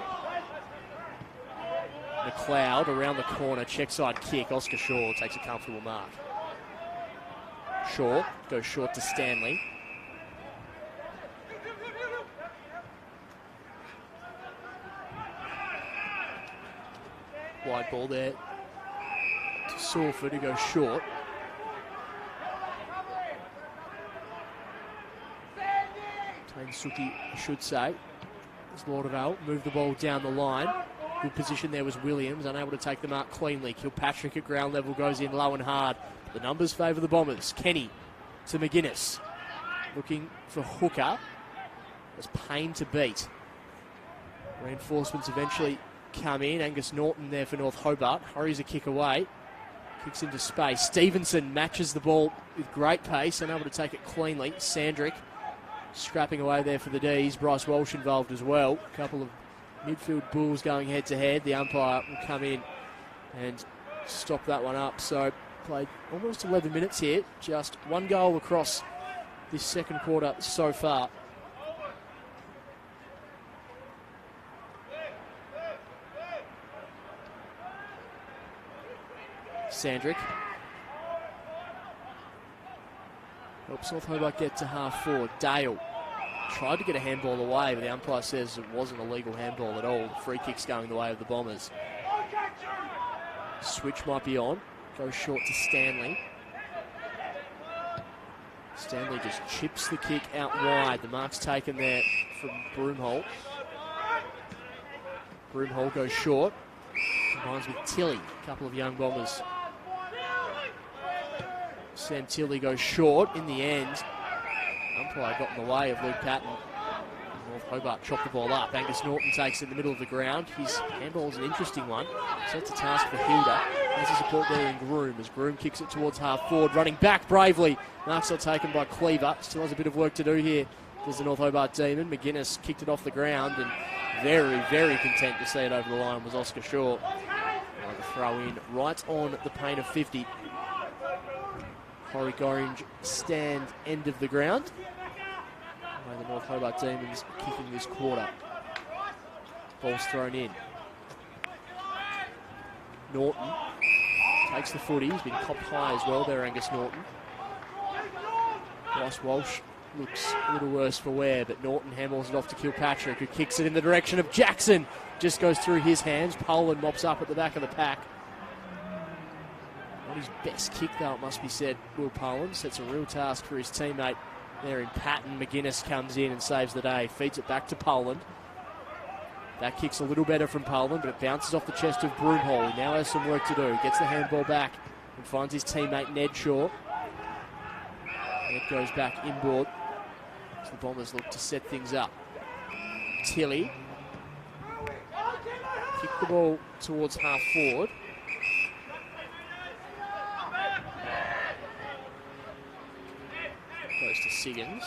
McLeod around the corner, check side kick. Oscar Shaw takes a comfortable mark. Shaw goes short to Stanley. Wide ball there to Salford, who goes short. Suki, I should say. As Lauderdale move the ball down the line. Good position there was Williams, unable to take the mark cleanly. Kilpatrick at ground level goes in low and hard. The numbers favour the Bombers. Kenny to McGuinness. Looking for Hooker. It's Payne to beat. Reinforcements eventually come in. Angus Norton there for North Hobart. Hurries a kick away. Kicks into space. Stevenson matches the ball with great pace, unable to take it cleanly. Sandrick scrapping away there for the D's. Bryce Walsh involved as well. A couple of midfield bulls going head to head. The umpire will come in and stop that one up. So played almost 11 minutes here. Just one goal across this second quarter so far. Sandrick helps North Hobart get to half forward. Dale tried to get a handball away, but the umpire says it wasn't a legal handball at all. Free kick's going the way of the Bombers. Switch might be on. Goes short to Stanley. Stanley just chips the kick out wide. The mark's taken there from Broomholt. Broomholt goes short. Combines with Tilly. A couple of young Bombers. Sam Tilly goes short in the end. Umpire got in the way of Luke Patton. North Hobart chopped the ball up. Angus Norton takes it in the middle of the ground. His handball is an interesting one. Sets a task for Hilda. Has a support there in Groom as Groom kicks it towards half forward. Running back bravely. Mark's not taken by Cleaver. Still has a bit of work to do here. There's the North Hobart Demon. McGuinness kicked it off the ground and very, very content to see it over the line was Oscar Shaw. The throw in right on the Payne of 50. Horrick Orange stand end of the ground. And the North Hobart Demons kicking this quarter. Ball's thrown in. Norton takes the footy. He's been copped high as well there, Angus Norton. Bryce Walsh looks a little worse for wear, but Norton handballs it off to Kilpatrick, who kicks it in the direction of Jackson. Just goes through his hands. Poland mops up at the back of the pack. Not his best kick, though, it must be said. Will Poland sets a real task for his teammate there in Patton. McGuinness comes in and saves the day. Feeds it back to Poland. That kick's a little better from Poland, but it bounces off the chest of Broomhall. He now has some work to do. Gets the handball back and finds his teammate Ned Shaw. Ned goes back inboard as the Bombers look to set things up. Tilly. Kick the ball towards half forward. Goes to Siggins.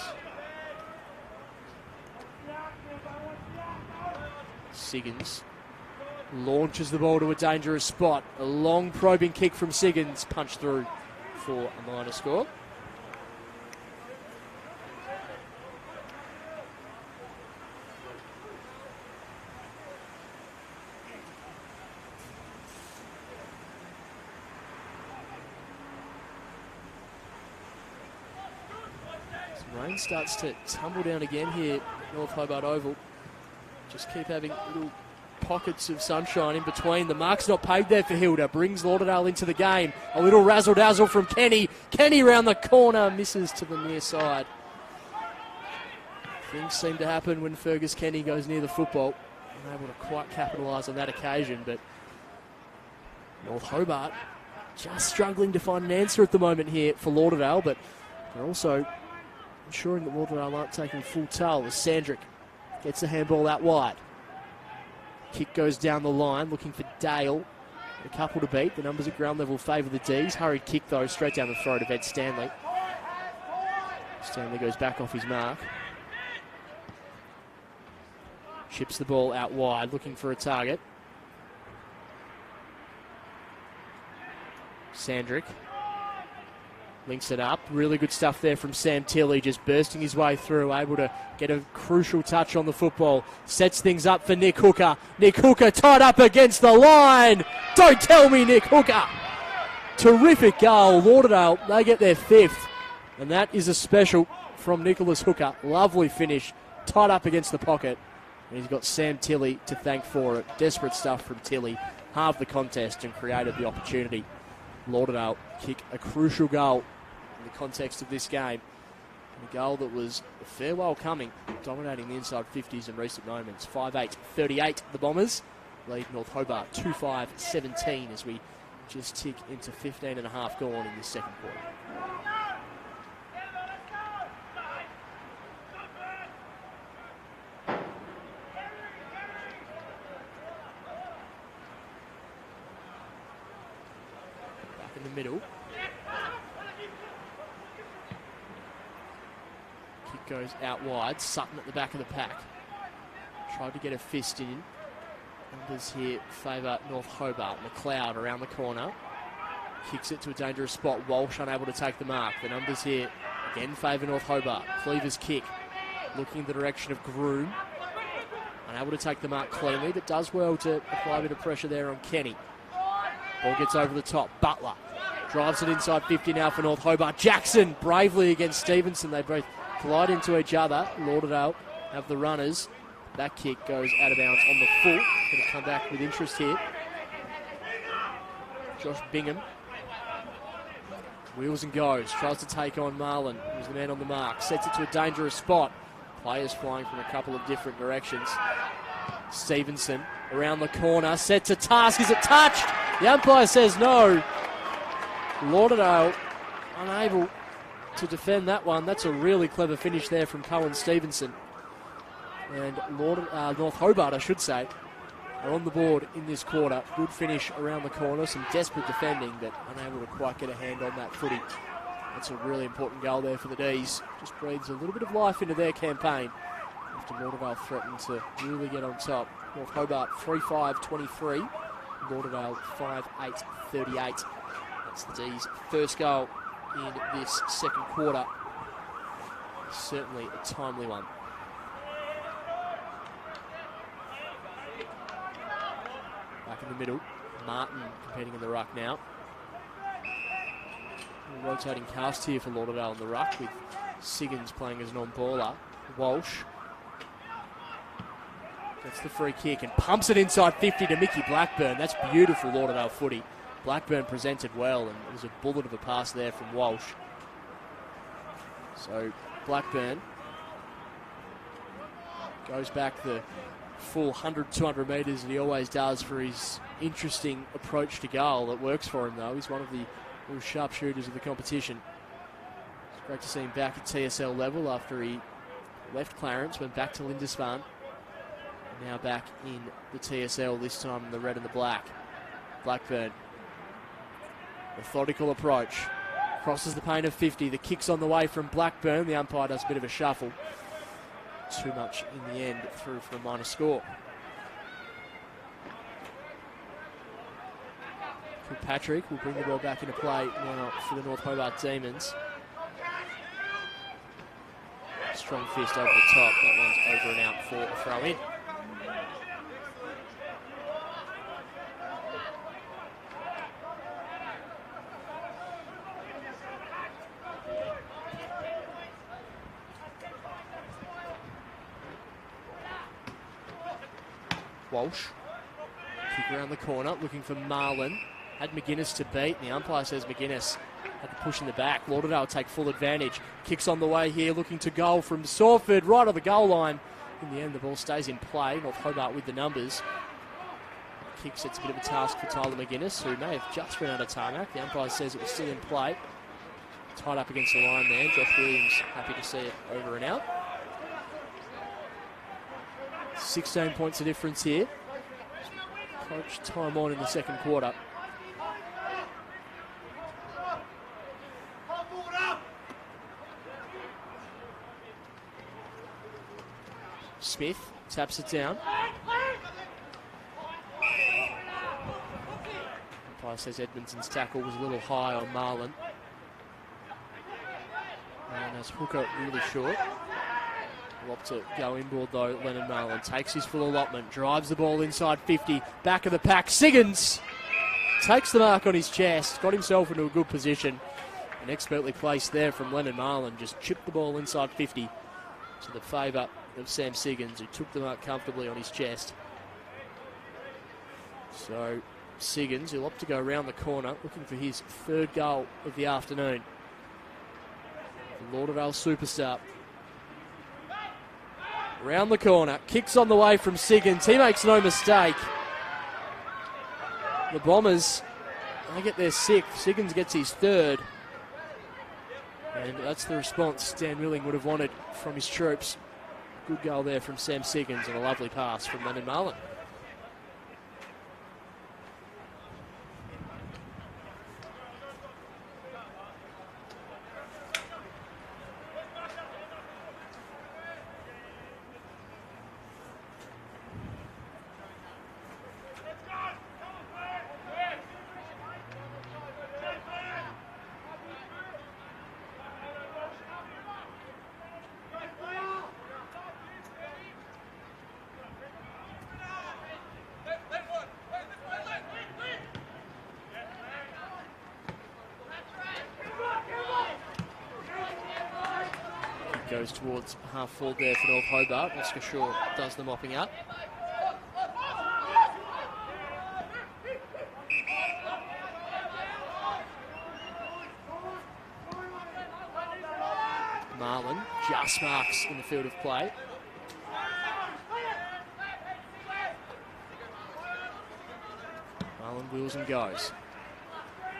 Siggins launches the ball to a dangerous spot. A long probing kick from Siggins. Punched through for a minor score. Rain starts to tumble down again here, North Hobart Oval. Just keep having little pockets of sunshine in between. The mark's not paid there for Hilda. Brings Lauderdale into the game. A little razzle-dazzle from Kenny. Kenny round the corner, misses to the near side. Things seem to happen when Fergus Kenny goes near the football. Unable to quite capitalise on that occasion, but North Hobart just struggling to find an answer at the moment here for Lauderdale, but they're also ensuring that Lauderdale aren't taking full toll as Sandrick gets the handball out wide. Kick goes down the line, looking for Dale. A couple to beat. The numbers at ground level favour the D's. Hurried kick, though, straight down the throat of Ed Stanley. Stanley goes back off his mark. Chips the ball out wide, looking for a target. Sandrick. Links it up. Really good stuff there from Sam Tilley, just bursting his way through, able to get a crucial touch on the football. Sets things up for Nick Hooker. Nick Hooker tied up against the line. Don't tell me Nick Hooker. Terrific goal. Lauderdale, they get their 5th. And that is a special from Nicholas Hooker. Lovely finish. Tied up against the pocket. And he's got Sam Tilley to thank for it. Desperate stuff from Tilley. Halved the contest and created the opportunity. Lauderdale kick a crucial goal in the context of this game. A goal that was a fair while coming, dominating the inside 50s in recent moments. 5-8-38, the Bombers lead North Hobart 2-5-17 as we just tick into 15 and a half gone in this second quarter. Back in the middle. Kick goes out wide. Sutton at the back of the pack. Tried to get a fist in. Numbers here favour North Hobart. McLeod around the corner. Kicks it to a dangerous spot. Walsh unable to take the mark. The numbers here again favour North Hobart. Cleaver's kick. Looking in the direction of Groom. Unable to take the mark cleanly, but does well to apply a bit of pressure there on Kenny. Ball gets over the top. Butler drives it inside 50 now for North Hobart. Jackson bravely against Stevenson. They both collide into each other. Lauderdale have the runners. That kick goes out of bounds on the full. Going to come back with interest here. Josh Bingham wheels and goes. Tries to take on Marlin, who's the man on the mark. Sets it to a dangerous spot. Players flying from a couple of different directions. Stevenson around the corner. Sets a task. Is it touched? The umpire says no. Lauderdale unable to defend that one. That's a really clever finish there from Cohen Stevenson. And North Hobart, I should say, are on the board in this quarter. Good finish around the corner. Some desperate defending, but unable to quite get a hand on that footy. That's a really important goal there for the D's. Just breathes a little bit of life into their campaign after Lauderdale threatened to really get on top. North Hobart 3-5-23. Lauderdale 5-8-38. That's the D's first goal in this second quarter. Certainly a timely one. Back in the middle, Martin competing in the ruck now. Rotating cast here for Lauderdale in the ruck with Siggins playing as an on-baller. Walsh gets the free kick and pumps it inside 50 to Mickey Blackburn. That's beautiful Lauderdale footy. Blackburn presented well, and it was a bullet of a pass there from Walsh. So Blackburn goes back the full 100, 200 metres that he always does for his interesting approach to goal. It works for him though. He's one of the sharpshooters of the competition. It's great to see him back at TSL level after he left Clarence, went back to Lindisfarne. Now back in the TSL, this time in the red and the black. Blackburn, methodical approach. Crosses the paint of 50. The kick's on the way from Blackburn. The umpire does a bit of a shuffle. Too much in the end, through for a minor score. Patrick will bring the ball back into play now for the North Hobart Demons. Strong fist over the top. That one's over and out for a throw in. Walsh. Kick around the corner, looking for Marlin. Had McGuinness to beat, and the umpire says McGuinness had to push in the back. Lauderdale take full advantage. Kicks on the way here, looking to goal from Sawford, right on the goal line. In the end, the ball stays in play. North Hobart with the numbers. The kick sets a bit of a task for Tyler McGuinness, who may have just run out of tarmac. The umpire says it was still in play. Tied up against the line there. Josh Williams happy to see it over and out. 16 points of difference here. Approach time on in the second quarter. Smith taps it down. Umpire says Edmondson's tackle was a little high on Marlin. And as hooker really short. Will opt to go inboard though. Lennon Marlin takes his full allotment, drives the ball inside 50, back of the pack. Siggins takes the mark on his chest, got himself into a good position. And expertly placed there from Lennon Marlin, just chipped the ball inside 50 to the favour of Sam Siggins, who took the mark comfortably on his chest. So Siggins, who'll opt to go around the corner, looking for his third goal of the afternoon. The Lauderdale superstar. Round the corner, kicks on the way from Siggins. He makes no mistake. The Bombers, they get their sixth. Siggins gets his third. And that's the response Dan Willing would have wanted from his troops. Good goal there from Sam Siggins and a lovely pass from Lennon Marlin. Goes towards half forward there for North Hobart. Oscar Shaw does the mopping up. Marlin just marks in the field of play. Marlin wheels and goes.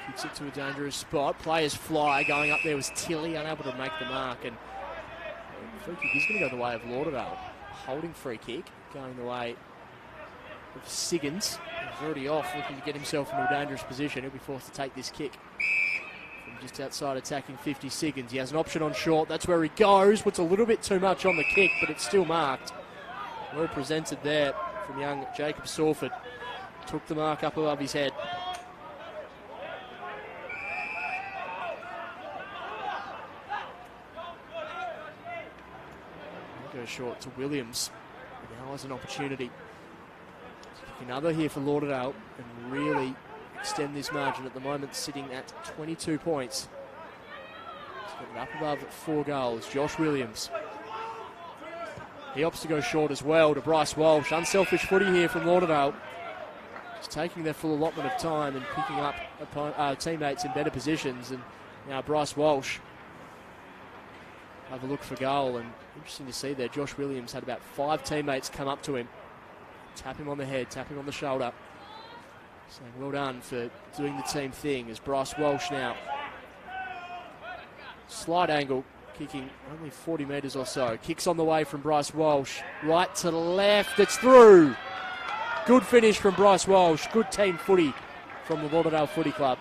Kicks it to a dangerous spot. Players fly. Going up there was Tilly, unable to make the mark. And free kick is going to go the way of Lauderdale. Holding free kick, going the way of Siggins. He's already off, looking to get himself into a dangerous position. He'll be forced to take this kick from just outside attacking 50 Siggins. He has an option on short. That's where he goes. Puts a little bit too much on the kick, but it's still marked. Well presented there from young Jacob Sawford. Took the mark up above his head. Goes short to Williams. Now has an opportunity to kick another here for Lauderdale and really extend this margin at the moment, sitting at 22 points. He's got it up above 4 goals. Josh Williams. He opts to go short as well to Bryce Walsh. Unselfish footy here from Lauderdale. Just taking their full allotment of time and picking up teammates in better positions. And now Bryce Walsh have a look for goal, and interesting to see there. Josh Williams had about 5 teammates come up to him, tap him on the head, tap him on the shoulder, saying well done for doing the team thing. As Bryce Walsh now, slight angle, kicking only 40 metres or so. Kicks on the way from Bryce Walsh, right to left, it's through. Good finish from Bryce Walsh, good team footy from the Lauderdale Footy Club.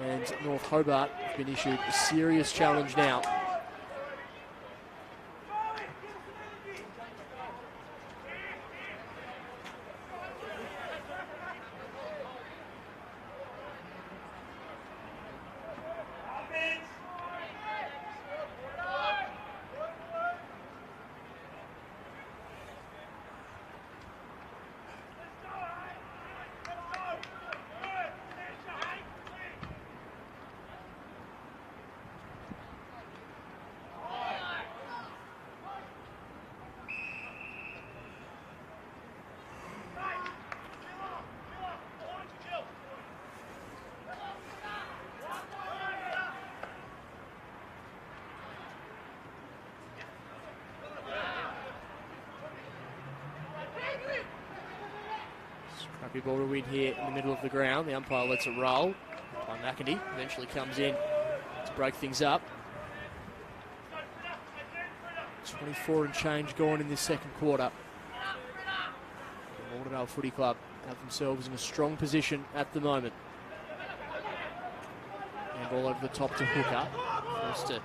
And North Hobart have been issued a serious challenge now. Scrappy ball to win here in the middle of the ground. The umpire lets it roll. McInty eventually comes in to break things up. 24 and change gone in this second quarter. The Lauderdale Footy Club have themselves in a strong position at the moment. And ball over the top to Hooker. Forced to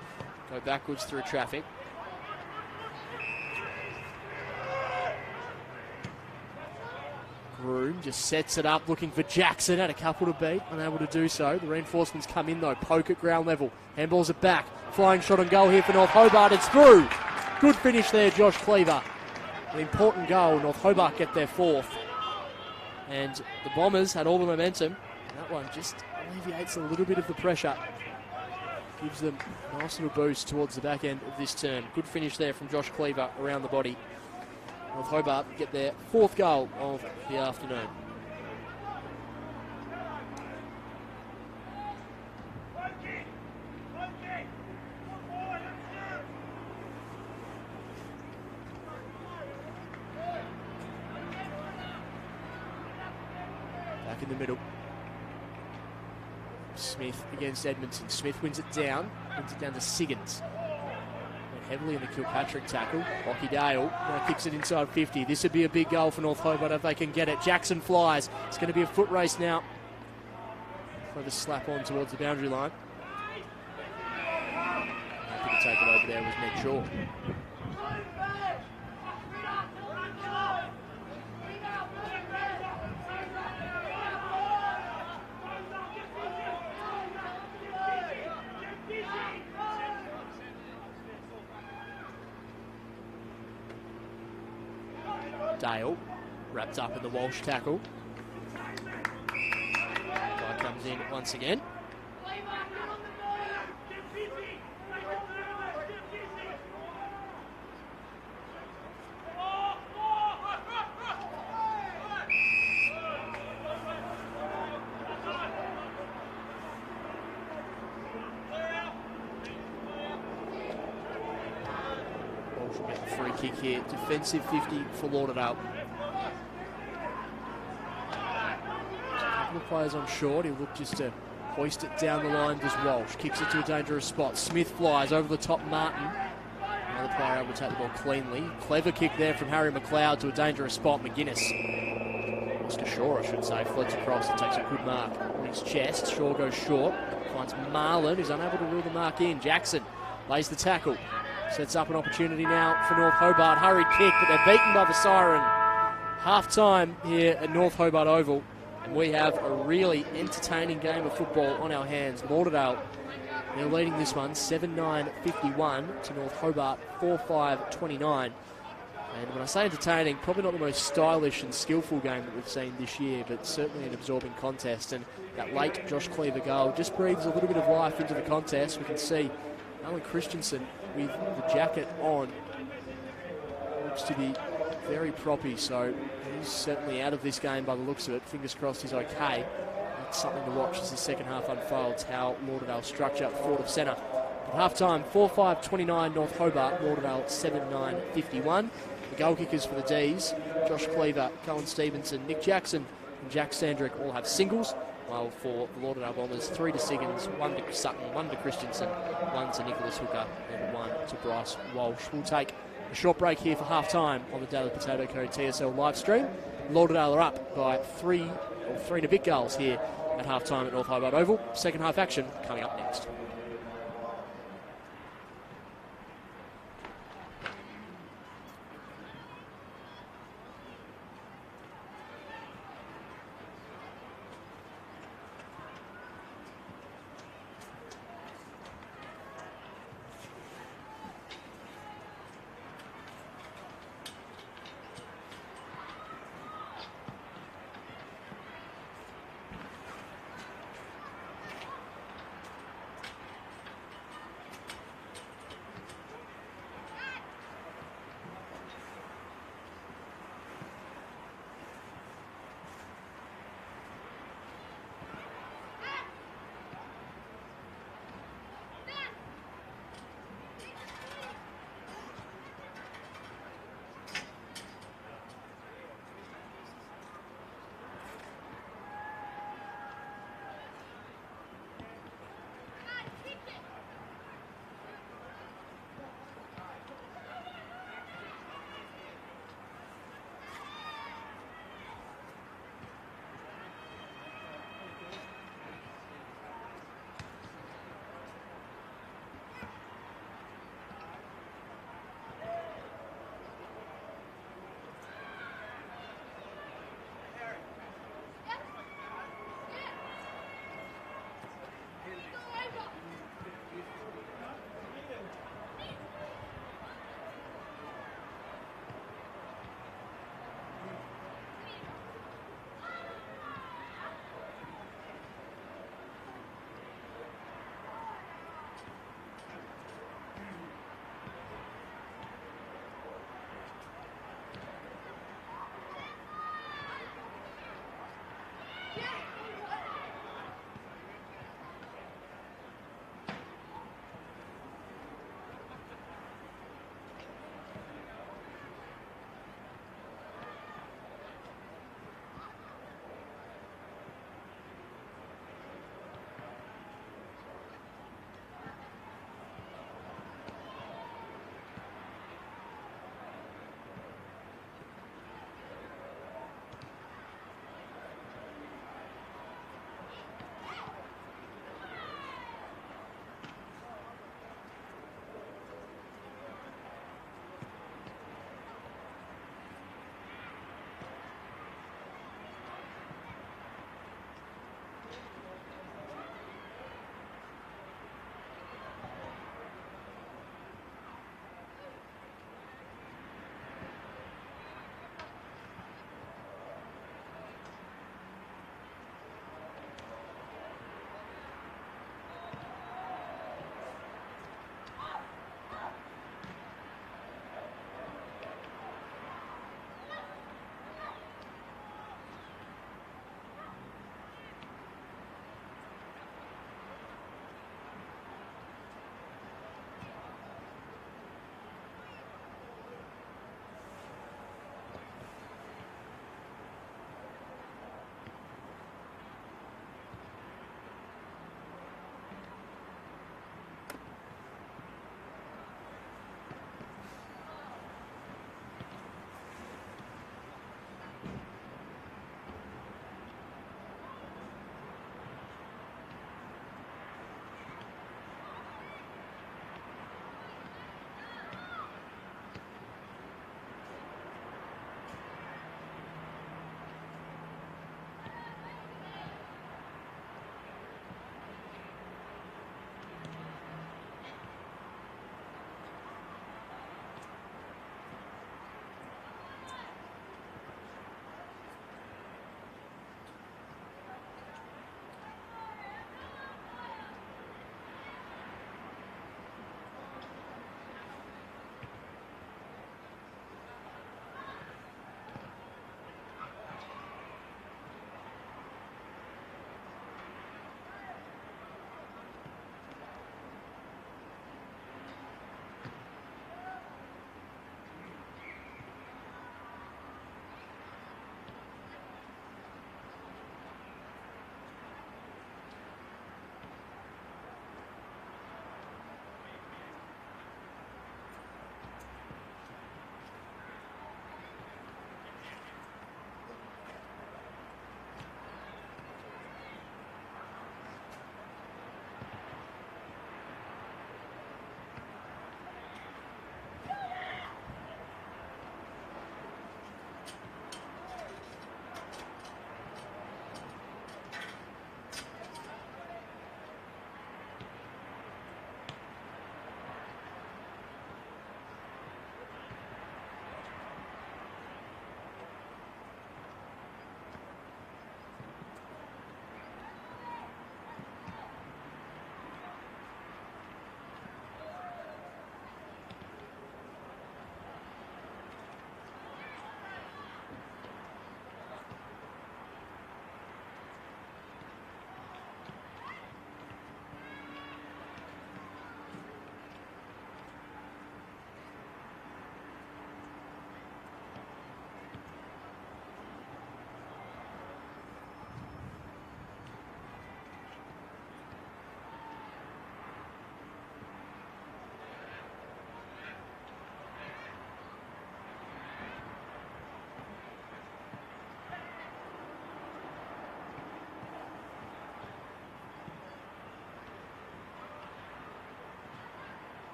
go backwards through traffic. room, just sets it up, looking for Jackson. Had a couple to beat, unable to do so. The reinforcements come in though, poke at ground level. Handballs it back. Flying shot on goal here for North Hobart. It's through. Good finish there, Josh Cleaver. An important goal. North Hobart get their fourth. And the Bombers had all the momentum. That one just alleviates a little bit of the pressure. Gives them a nice little boost towards the back end of this term. Good finish there from Josh Cleaver around the body. North Hobart get their fourth goal of the afternoon. Back in the middle. Smith against Edmondson. Smith wins it down to Siggins. Went heavily in the Kilpatrick tackle. Dale now kicks it inside 50. This would be a big goal for North Hobart if they can get it. Jackson flies. It's going to be a foot race now. Throw the slap on towards the boundary line. Happy to take it over there was Ned Shaw. Dale wrapped up in the Walsh tackle. Guy comes in once again. Walsh will get the free kick here. Defensive 50 for Lauderdale. A couple of players on short. He'll look just to hoist it down the line. Does Walsh. Kicks it to a dangerous spot. Smith flies over the top. Martin. Another player able to take the ball cleanly. Clever kick there from Harry McLeod to a dangerous spot. McGuinness. Mr. Shaw, I should say, floats across and takes a good mark on his chest. Shaw goes short. Finds Marlon, who's unable to rule the mark in. Jackson lays the tackle. Sets up an opportunity now for North Hobart. Hurried kick, but they're beaten by the siren. Half time here at North Hobart Oval. And we have a really entertaining game of football on our hands. Lauderdale, they're leading this one 7-9-51 to North Hobart 4-5-29. And when I say entertaining, probably not the most stylish and skillful game that we've seen this year, but certainly an absorbing contest. And that late Josh Cleaver goal just breathes a little bit of life into the contest. We can see Alan Christensen with the jacket on. Looks to be very proppy, so he's certainly out of this game by the looks of it. Fingers crossed he's okay. That's something to watch as the second half unfolds, how Lauderdale structure forward of centre. At half-time, 4-5-29 North Hobart, Lauderdale 7-9-51. The goal kickers for the D's, Josh Cleaver, Cohen Stevenson, Nick Jackson and Jack Sandrick all have singles, while for the Lauderdale Bombers, 3 to Siggins, 1 to Sutton, 1 to Christensen, 1 to Nicholas Hooker and 1 to Bryce Walsh. We'll take a short break here for half-time on the Daily Potato Co TSL live stream. Lauderdale are up by 3 and a bit goals here at half-time at North Hobart Oval. Second half action coming up next.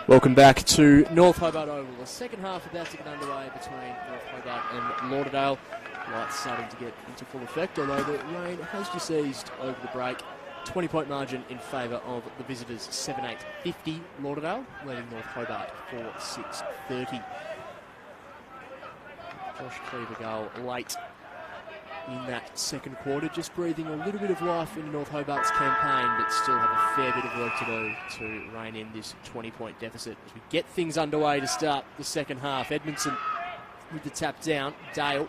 Welcome back to North Hobart Oval. The second half about to get underway between North Hobart and Lauderdale. Lights starting to get into full effect, although the rain has just eased over the break. 20-point margin in favour of the visitors, 7-8-50 Lauderdale, leading North Hobart for 6-30. Josh Cleaver goal late in that second quarter, just breathing a little bit of life into North Hobart's campaign, but still have a fair bit of work to do to rein in this 20-point deficit. As we get things underway to start the second half, Edmondson with the tap down, Dale,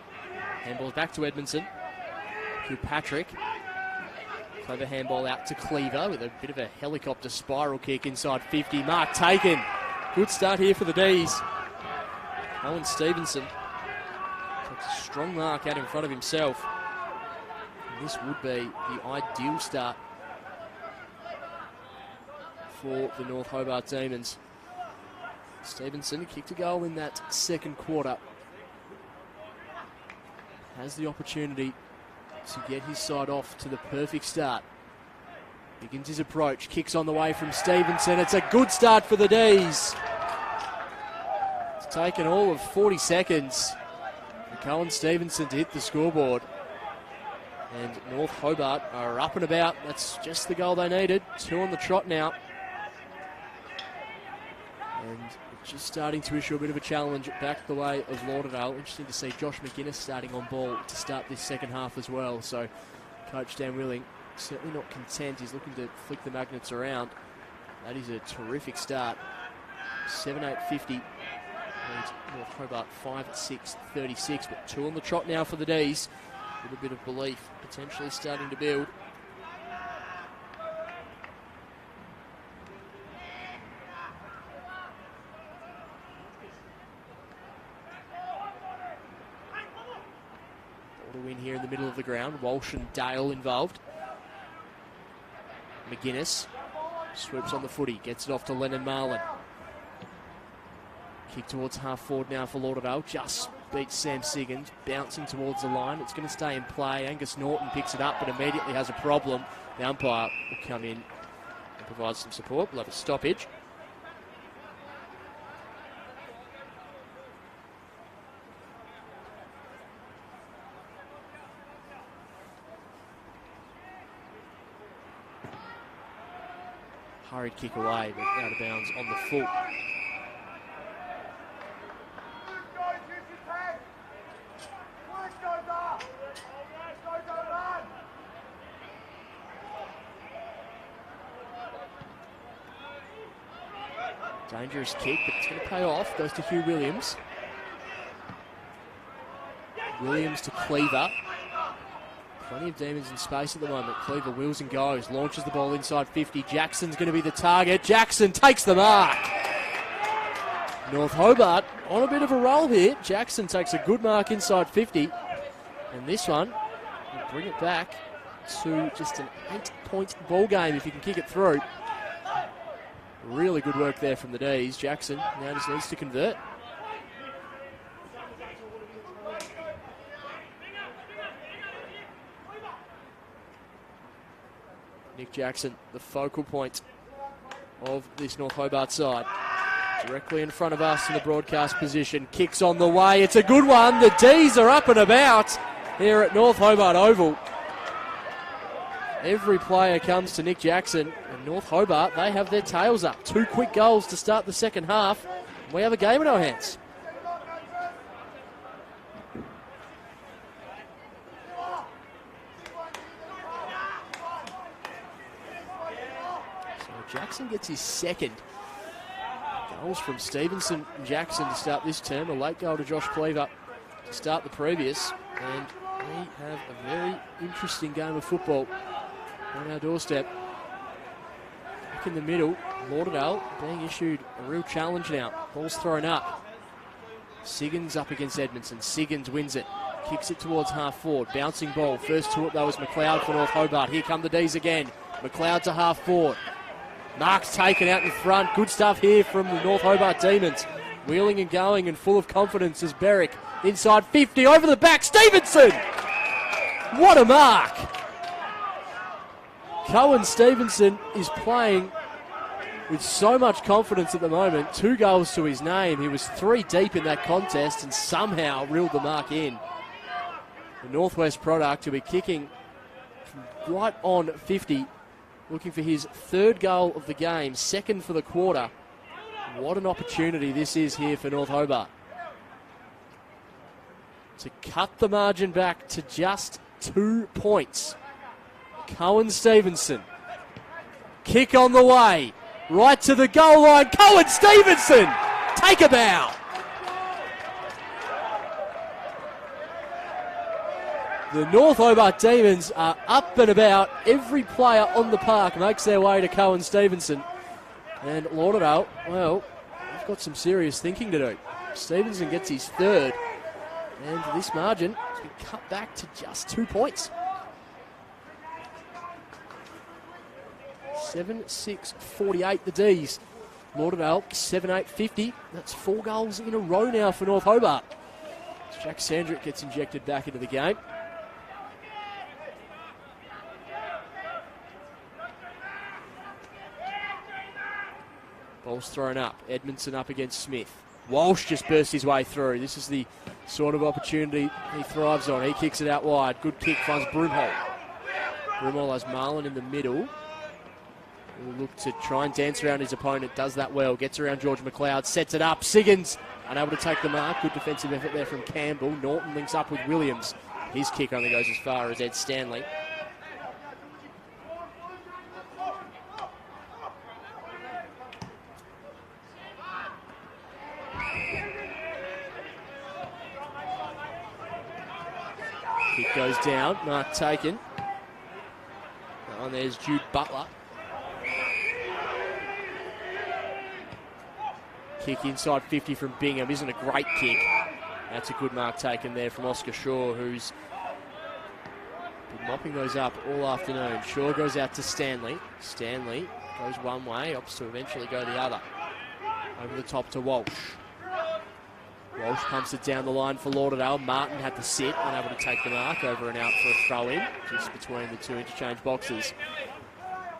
handball back to Edmondson, Patrick, clever handball out to Cleaver with a bit of a helicopter spiral kick inside 50, mark taken. Good start here for the D's. Owen Stevenson takes a strong mark out in front of himself. And this would be the ideal start for the North Hobart Demons. Stevenson kicked a goal in that second quarter. Has the opportunity to get his side off to the perfect start. Begins his approach, kicks on the way from Stevenson. It's a good start for the D's. It's taken all of 40 seconds for Cohen Stevenson to hit the scoreboard. And North Hobart are up and about. That's just the goal they needed. 2 on the trot now. And just starting to issue a bit of a challenge back the way of Lauderdale. Interesting to see Josh McGuinness starting on ball to start this second half as well. So Coach Dan Willing certainly not content. He's looking to flick the magnets around. That is a terrific start. 7-8-50. North Hobart 5-6-36, but 2 on the trot now for the D's. A little bit of belief potentially starting to build. Ball to win here in the middle of the ground. Walsh and Dale involved. McGuinness swoops on the footy, gets it off to Lennon Marlin. Kick towards half forward now for Lauderdale. Just beats Sam Siggins, bouncing towards the line. It's going to stay in play. Angus Norton picks it up, but immediately has a problem. The umpire will come in and provide some support. We'll have a stoppage. Hurried kick away, but out of bounds on the full. Dangerous kick, but it's going to pay off. Goes to Hugh Williams. Williams to Cleaver. Plenty of Demons in space at the moment. Cleaver wheels and goes. Launches the ball inside 50. Jackson's going to be the target. Jackson takes the mark. North Hobart on a bit of a roll here. Jackson takes a good mark inside 50. And this one will bring it back to just an 8-point ball game if you can kick it through. Really good work there from the D's. Jackson now just needs to convert. Nick Jackson, the focal point of this North Hobart side. Directly in front of us in the broadcast position. Kicks on the way. It's a good one. The D's are up and about here at North Hobart Oval. Every player comes to Nick Jackson, and North Hobart, they have their tails up. 2 quick goals to start the second half. We have a game in our hands. So Jackson gets his second. Goals from Stevenson and Jackson to start this term. A late goal to Josh Cleaver to start the previous. And we have a very interesting game of football on our doorstep. Back in the middle, Lauderdale being issued a real challenge now. Ball's thrown up. Siggins up against Edmondson. Siggins wins it. Kicks it towards half forward. Bouncing ball. First to it though is McLeod for North Hobart. Here come the D's again. McLeod to half forward. Mark's taken out in front. Good stuff here from the North Hobart Demons. Wheeling and going and full of confidence as Berwick inside 50. Over the back. Stevenson! What a mark! Cohen Stevenson is playing with so much confidence at the moment. 2 goals to his name. He was 3 deep in that contest and somehow reeled the mark in. The Northwest product will be kicking right on 50, looking for his 3rd goal of the game, 2nd for the quarter. What an opportunity this is here for North Hobart to cut the margin back to just 2 points. Cohen Stevenson. Kick on the way. Right to the goal line. Cohen Stevenson! Take a bow. The North Hobart Demons are up and about. Every player on the park makes their way to Cohen Stevenson. And Lauderdale, well, they've got some serious thinking to do. Stevenson gets his 3rd. And this margin has been cut back to just 2 points. 7-6-48 the D's. Lauderdale 7-8-50. That's 4 goals in a row now for North Hobart. Jack Sandrick gets injected back into the game. Ball's thrown up. Edmondson up against Smith. Walsh just burst his way through. This is the sort of opportunity he thrives on. He kicks it out wide. Good kick finds Broomhall. Broomhall has Marlin in the middle. He'll look to try and dance around his opponent. Does that well. Gets around George McLeod. Sets it up. Siggins unable to take the mark. Good defensive effort there from Campbell. Norton links up with Williams. His kick only goes as far as Ed Stanley. Kick goes down. Mark taken. And there's Jude Butler. Kick inside 50 from Bingham. Isn't a great kick. That's a good mark taken there from Oscar Shaw, who's been mopping those up all afternoon. Shaw goes out to Stanley. Stanley goes one way, opts to eventually go the other. Over the top to Walsh. Walsh pumps it down the line for Lauderdale. Martin had to sit, unable to take the mark. Over and out for a throw-in, just between the 2 interchange boxes.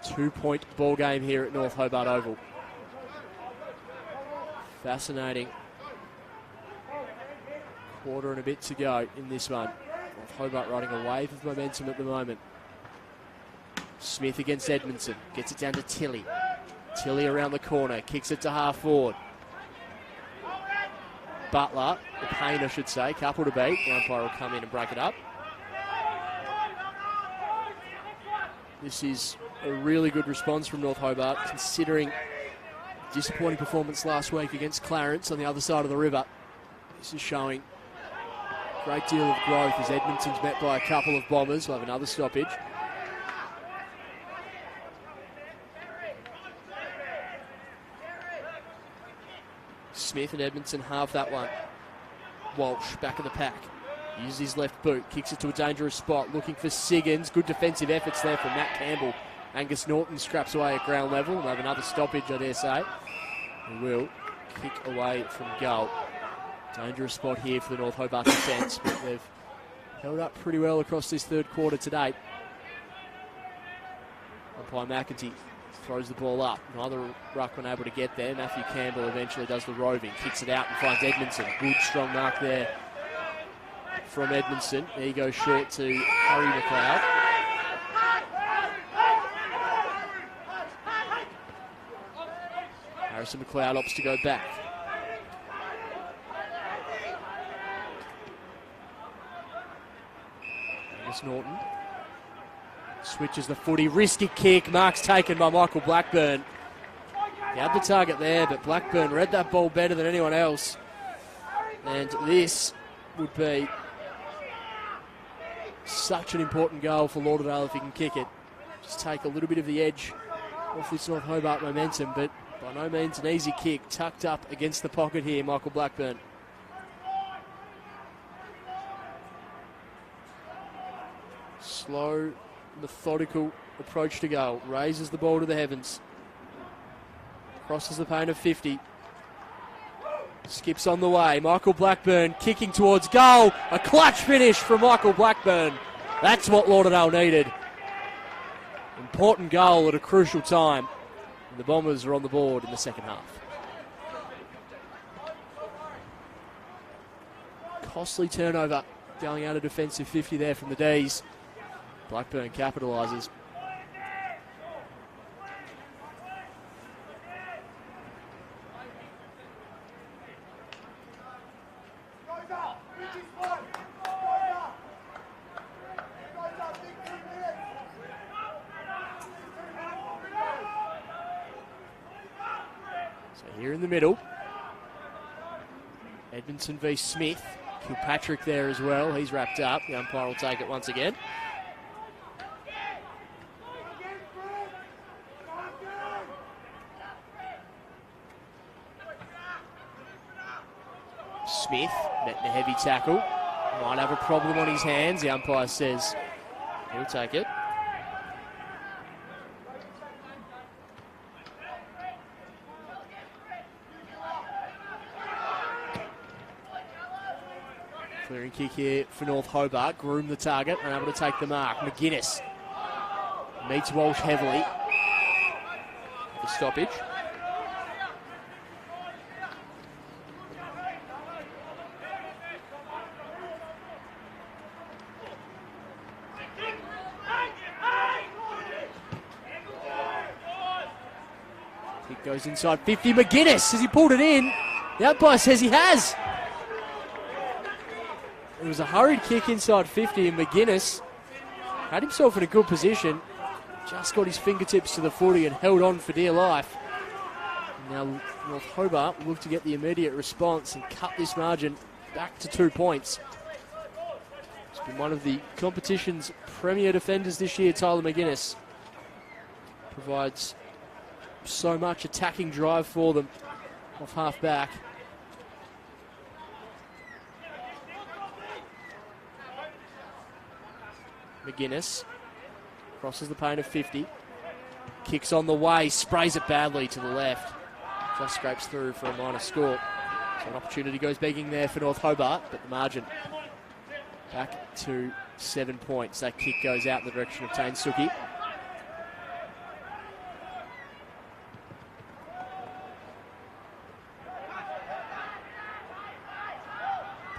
2-point ball game here at North Hobart Oval. Fascinating. Quarter and a bit to go in this one. North Hobart riding a wave of momentum at the moment. Smith against Edmondson. Gets it down to Tilly. Tilly around the corner. Kicks it to half forward. Butler, the Payne I should say, couple to beat. The umpire will come in and break it up. This is a really good response from North Hobart, considering disappointing performance last week against Clarence on the other side of the river. This is showing a great deal of growth as Edmonton's met by a couple of Bombers. We'll have another stoppage. Smith and Edmondson halve that one. Walsh back of the pack. Uses his left boot. Kicks it to a dangerous spot. Looking for Siggins. Good defensive efforts there from Matt Campbell. Angus Norton scraps away at ground level. We'll have another stoppage, I dare say. He will kick away from goal. Dangerous spot here for the North Hobart defence, but they've held up pretty well across this 3rd quarter to date. Umpire McEntee throws the ball up. Neither ruckman able to get there. Matthew Campbell eventually does the roving. Kicks it out and finds Edmondson. Good strong mark there from Edmondson. There he goes short to Harry McLeod. Harrison McLeod opts to go back. Angus Norton switches the footy. Risky kick. Mark's taken by Michael Blackburn. He had the target there, but Blackburn read that ball better than anyone else. And this would be such an important goal for Lauderdale if he can kick it. Just take a little bit of the edge off this North Hobart momentum, but by no means an easy kick. Tucked up against the pocket here, Michael Blackburn. Slow, methodical approach to goal. Raises the ball to the heavens. Crosses the Payne of 50. Skips on the way. Michael Blackburn kicking towards goal. A clutch finish from Michael Blackburn. That's what Lauderdale needed. Important goal at a crucial time. And the Bombers are on the board in the second half. Costly turnover going out of defensive 50 there from the D's. Blackburn capitalises. So here in the middle, Edmondson v Smith. Kilpatrick there as well. He's wrapped up. The umpire will take it once again. Smith met in a heavy tackle. Might have a problem on his hands. The umpire says he'll take it. Clearing kick here for North Hobart. Groom the target, unable to take the mark. McGuinness meets Walsh heavily. The stoppage. Kick goes inside 50. McGuinness, has he pulled it in? The umpire says he has. It was a hurried kick inside 50, and McGuinness had himself in a good position. Just got his fingertips to the footy and held on for dear life. Now North Hobart will look to get the immediate response and cut this margin back to 2 points. He's been one of the competition's premier defenders this year, Tyler McGuinness. Provides so much attacking drive for them off half back. McGuinness crosses the paint of 50. Kicks on the way, sprays it badly to the left. Just scrapes through for a minor score. So an opportunity goes begging there for North Hobart, but the margin back to 7 points. That kick goes out in the direction of Tane Suki.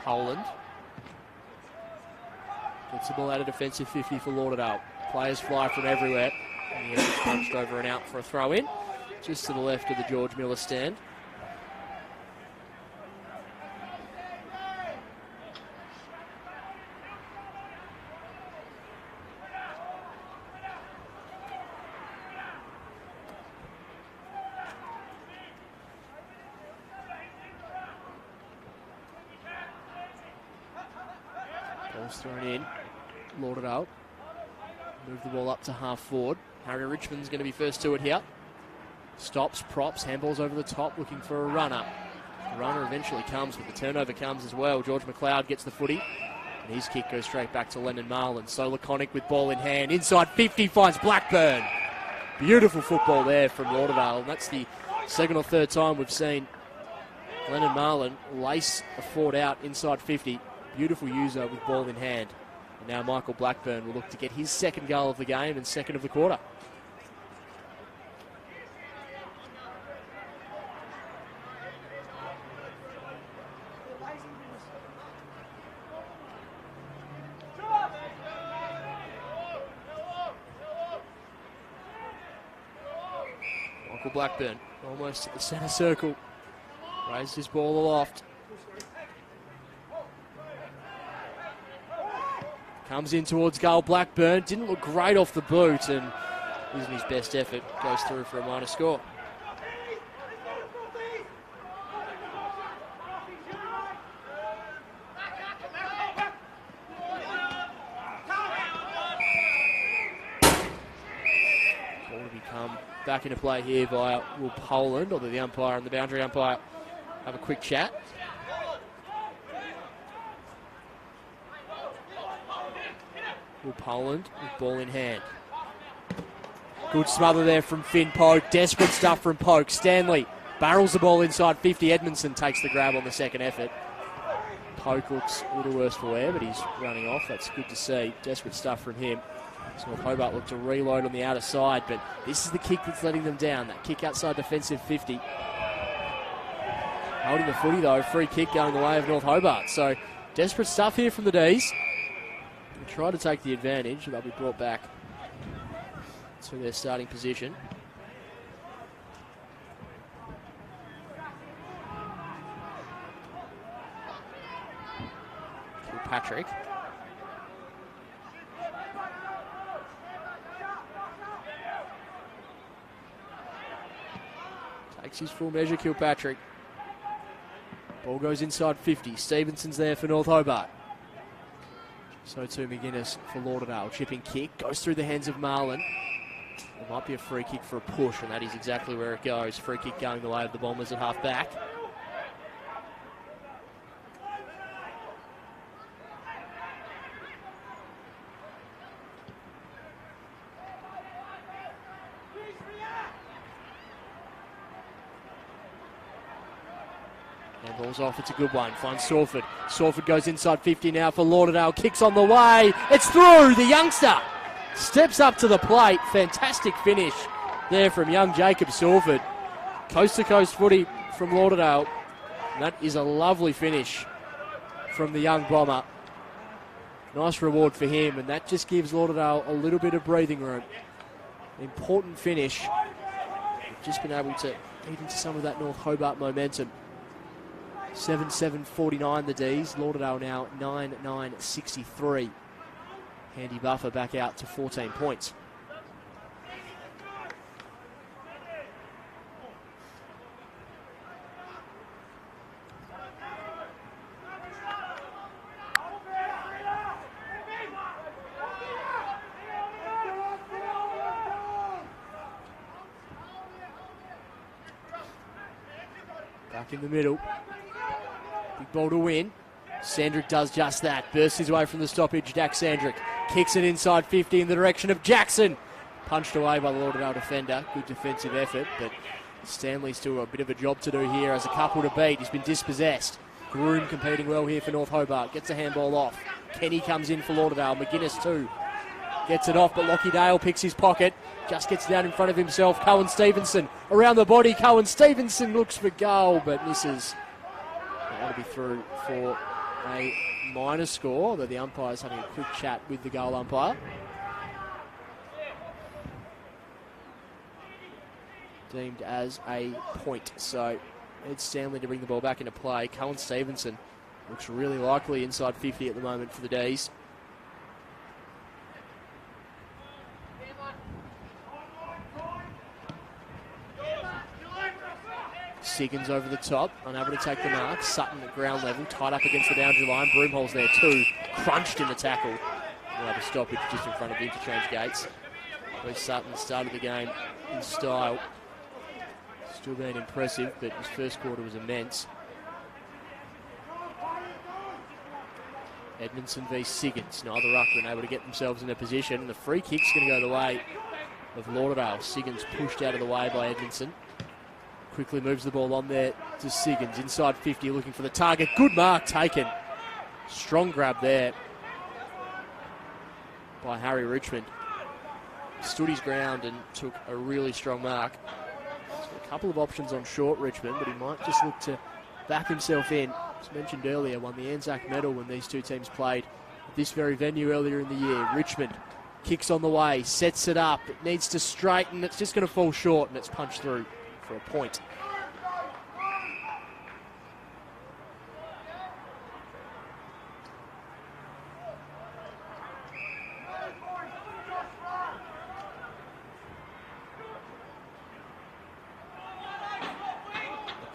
Poland gets the ball out of defensive 50 for Lauderdale. Players fly from everywhere. And he gets punched over and out for a throw in, just to the left of the George Miller stand. Ball's thrown in. Lauderdale move the ball up to half forward. Harry Richmond's going to be first to it here. Stops, props, handballs over the top, looking for a runner. The runner eventually comes, but the turnover comes as well. George McLeod gets the footy, and his kick goes straight back to Lennon Marlin. So laconic with ball in hand. Inside 50, finds Blackburn. Beautiful football there from Lauderdale, and that's the second or third time we've seen Lennon Marlin lace a forward out inside 50. Beautiful user with ball in hand. And now Michael Blackburn will look to get his second goal of the game and second of the quarter. Michael Blackburn almost at the centre circle. Raised his ball aloft. Comes in towards goal. Blackburn didn't look great off the boot, and using his best effort goes through for a minor score. Ball to become back into play here by Will Poland, although the umpire and the boundary umpire have a quick chat. Will Poland with ball in hand. Good smother there from Finn Poke. Desperate stuff from Poke. Stanley barrels the ball inside 50. Edmondson takes the grab on the second effort. Poke looks a little worse for wear, but he's running off. That's good to see. Desperate stuff from him. So North Hobart look to reload on the outer side, but this is the kick that's letting them down. That kick outside defensive 50. Holding the footy though, free kick going the way of North Hobart. So desperate stuff here from the D's. They try to take the advantage. They'll be brought back to their starting position. Patrick. Takes his full measure, Kilpatrick. Ball goes inside 50. Stevenson's there for North Hobart. So too McGuinness for Lauderdale. Chipping kick. Goes through the hands of Marlin. It might be a free kick for a push, and that is exactly where it goes. Free kick going the way of the Bombers at half back. And ball's off, it's a good one. Finds Sawford. Sawford goes inside 50 now for Lauderdale. Kicks on the way. It's through. The youngster steps up to the plate. Fantastic finish there from young Jacob Sawford. Coast to coast footy from Lauderdale. And that is a lovely finish from the young Bomber. Nice reward for him, and that just gives Lauderdale a little bit of breathing room. Important finish. They've just been able to eat into some of that North Hobart momentum. 7-7-49 the D's. Lauderdale now 9-9-63. Handy buffer back out to 14 points. Back in the middle. Big ball to win. Sandrick does just that. Bursts his way from the stoppage. Dak Sandrick kicks it inside 50 in the direction of Jackson. Punched away by the Lauderdale defender. Good defensive effort, but Stanley's still got a bit of a job to do here as a couple to beat. He's been dispossessed. Groom competing well here for North Hobart. Gets a handball off. Kenny comes in for Lauderdale. McGuinness too. Gets it off, but Lockie Dale picks his pocket. Just gets down in front of himself. Cohen Stevenson around the body. Cohen Stevenson looks for goal, but misses. That'll be through for a minor score, although the umpire's having a quick chat with the goal umpire. Deemed as a point. So Ed Stanley to bring the ball back into play. Cohen Stevenson looks really likely inside 50 at the moment for the D's. Siggins over the top, unable to take the mark. Sutton at ground level, tied up against the boundary line. Broomhole's there too, crunched in the tackle. We'll have a stoppage just in front of the interchange gates. Where Sutton started the game in style. Still being impressive, but his first quarter was immense. Edmondson v Siggins. Neither ruckman able to get themselves in a position. And the free kick's going to go the way of Lauderdale. Siggins pushed out of the way by Edmondson. Quickly moves the ball on there to Siggins. Inside 50, looking for the target. Good mark taken. Strong grab there by Harry Richmond. Stood his ground and took a really strong mark. So a couple of options on short Richmond, but he might just look to back himself in. As mentioned earlier, won the Anzac medal when these two teams played at this very venue earlier in the year. Richmond kicks on the way, sets it up. It needs to straighten. It's just going to fall short, and it's punched through for a point.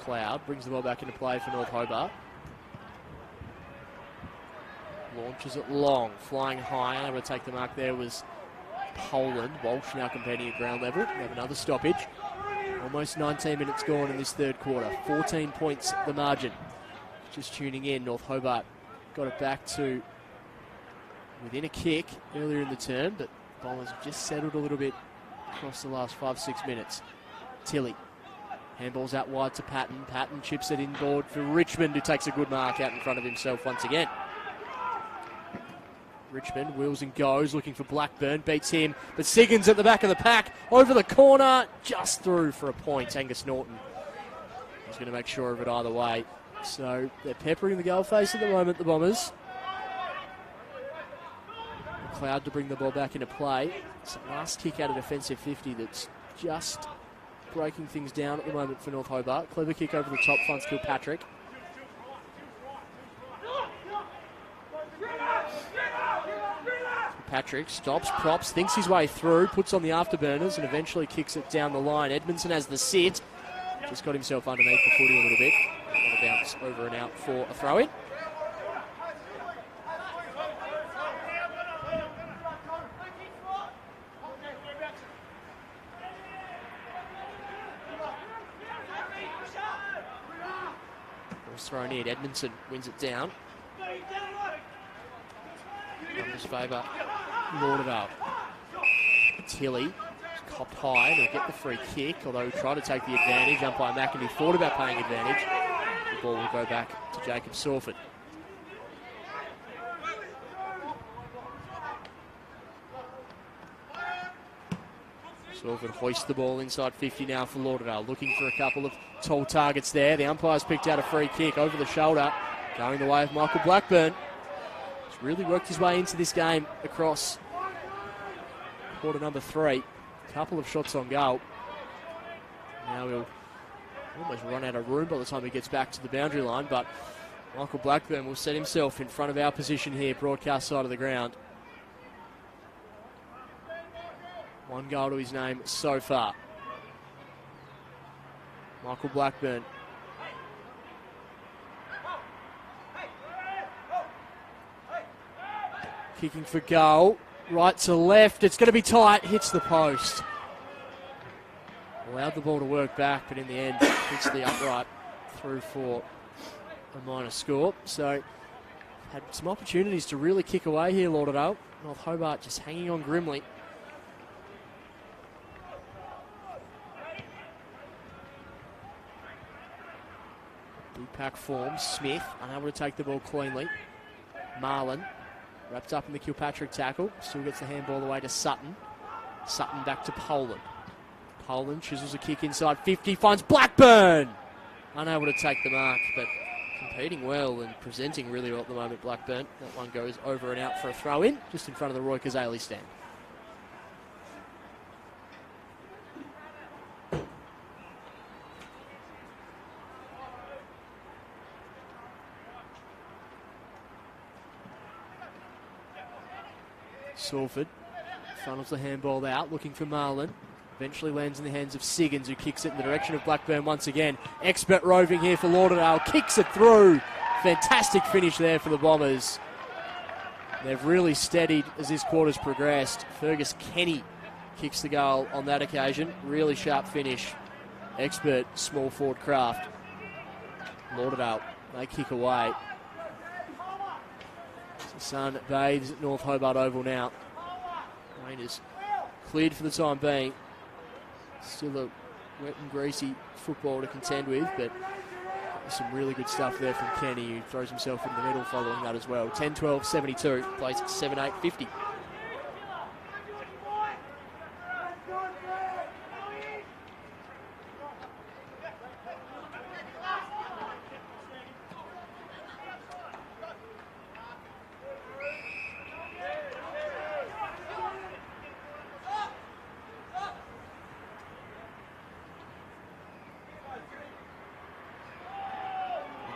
McLeod brings the ball back into play for North Hobart. Launches it long, flying high. Unable to take the mark there was Poland. Walsh now competing at ground level. We have another stoppage. Almost 19 minutes gone in this third quarter. 14 points the margin. Just tuning in, North Hobart got it back to within a kick earlier in the term, but Bombers have just settled a little bit across the last 5-6 minutes. Tilly. Handballs out wide to Patton. Patton chips it inboard for Richmond, who takes a good mark out in front of himself once again. Richmond wheels and goes, looking for Blackburn, beats him, but Siggins at the back of the pack, over the corner, just through for a point. Angus Norton is going to make sure of it either way. So they're peppering the goal face at the moment, the Bombers. McLeod to bring the ball back into play. It's a last kick out of defensive 50 that's just breaking things down at the moment for North Hobart. Clever kick over the top, finds Kilpatrick. Patrick stops, props, thinks his way through, puts on the afterburners and eventually kicks it down the line. Edmondson has the sit. Just got himself underneath the footy a little bit. On a bounce over and out for a throw-in. Ball's thrown in. Edmondson wins it down. Numbers favour Lauderdale. Tilly copped high. They'll get the free kick, although try to take the advantage. Umpire McIntyre thought about paying advantage. The ball will go back to Jacob Sawford. Sawford hoists the ball inside 50 now for Lauderdale. Looking for a couple of tall targets there. The umpire's picked out a free kick over the shoulder. Going the way of Michael Blackburn. He's really worked his way into this game across quarter number 3. Couple of shots on goal. Now he'll almost run out of room by the time he gets back to the boundary line, but Michael Blackburn will set himself in front of our position here, broadcast side of the ground. 1 goal to his name so far. Michael Blackburn. Kicking for goal. Right to left. It's going to be tight. Hits the post. Allowed the ball to work back, but in the end, hits the upright through for a minor score. So, had some opportunities to really kick away here, Lauderdale. North Hobart just hanging on grimly. Deep pack form. Smith unable to take the ball cleanly. Marlin wrapped up in the Kilpatrick tackle. Still gets the handball away to Sutton. Sutton back to Poland. Poland chisels a kick inside 50. Finds Blackburn. Unable to take the mark, but competing well and presenting really well at the moment, Blackburn. That one goes over and out for a throw-in, just in front of the Roy Kazali stand. Sawford funnels the handball out, looking for Marlin. Eventually lands in the hands of Siggins, who kicks it in the direction of Blackburn once again. Expert roving here for Lauderdale, kicks it through. Fantastic finish there for the Bombers. They've really steadied as this quarter's progressed. Fergus Kenny kicks the goal on that occasion. Really sharp finish. Expert small forward craft. Lauderdale, they kick away. The sun bathes at North Hobart Oval now. Rain is cleared for the time being. Still a wet and greasy football to contend with, but some really good stuff there from Kenny, who throws himself in the middle following that as well. 10-12-72, plays at 7-8-50.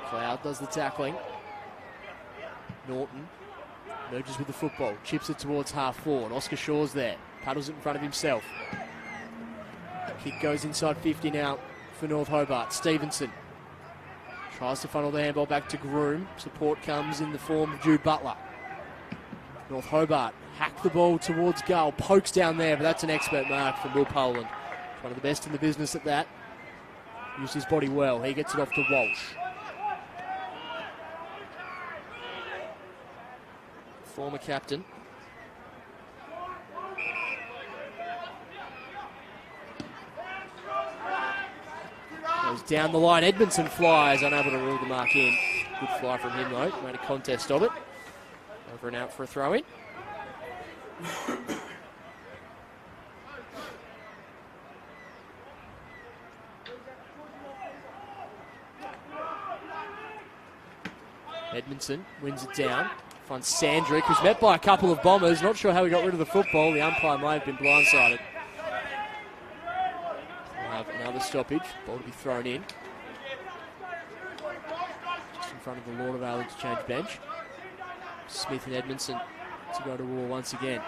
Cloud does the tackling. Norton merges with the football, chips it towards half forward. Oscar Shaw's there, paddles it in front of himself. Kick goes inside 50 now for North Hobart. Stevenson tries to funnel the handball back to Groom. Support comes in the form of Jude Butler. North Hobart hack the ball towards goal, pokes down there, but that's an expert mark from Will Poland. One of the best in the business at that. Used his body well. He gets it off to Walsh. Former captain. Goes down the line. Edmondson flies, unable to rule the mark in. Good fly from him though. Made a contest of it. Over and out for a throw in. Edmondson wins it down. Finds Sandrick, who's met by a couple of Bombers. Not sure how he got rid of the football. The umpire may have been blindsided. We'll have another stoppage. Ball to be thrown in. Just in front of the Lauderdale interchange bench. Smith and Edmondson to go to war once again.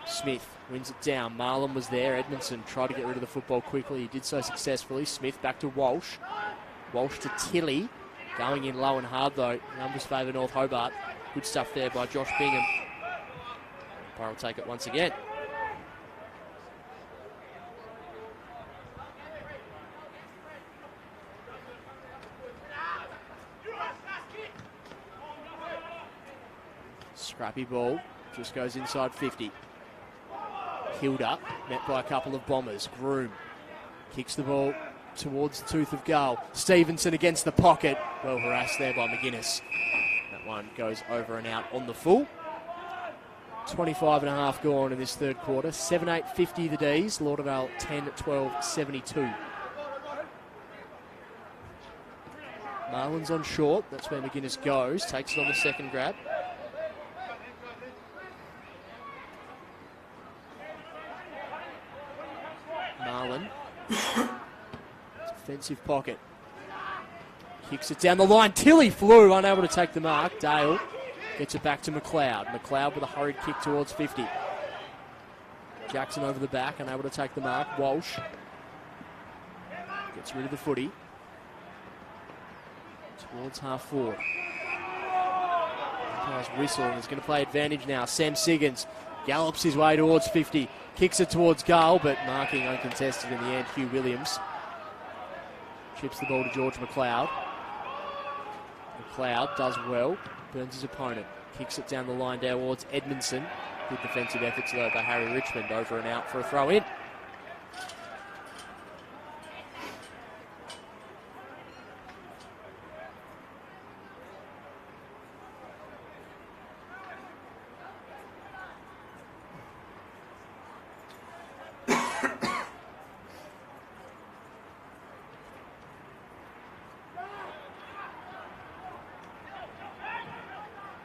Smith wins it down. Marlon was there. Edmondson tried to get rid of the football quickly. He did so successfully. Smith back to Walsh. Walsh to Tilly. Going in low and hard though. Numbers favour North Hobart. Good stuff there by Josh Bingham. Umpire will take it once again. Scrappy ball. Just goes inside 50. Hilda met by a couple of Bombers. Groom kicks the ball towards the tooth of Gull. Stevenson against the pocket. Well harassed there by McGuinness. That one goes over and out on the full. 25 and a half gone in this third quarter. 7-8-50 the D's. Lauderdale 10-12-72. Marlon's on short. That's where McGuinness goes. Takes it on the second grab. Marlon. Defensive pocket. Kicks it down the line. Tilly flew, unable to take the mark. Dale gets it back to McLeod. McLeod with a hurried kick towards 50. Jackson over the back, unable to take the mark. Walsh gets rid of the footy. Towards half forward. Umpire's whistle, and he's going to play advantage now. Sam Siggins gallops his way towards 50. Kicks it towards goal, but marking uncontested in the end. Hugh Williams chips the ball to George McLeod. McLeod does well, burns his opponent. Kicks it down the line towards Edmondson. Good defensive efforts though by Harry Richmond, over and out for a throw in.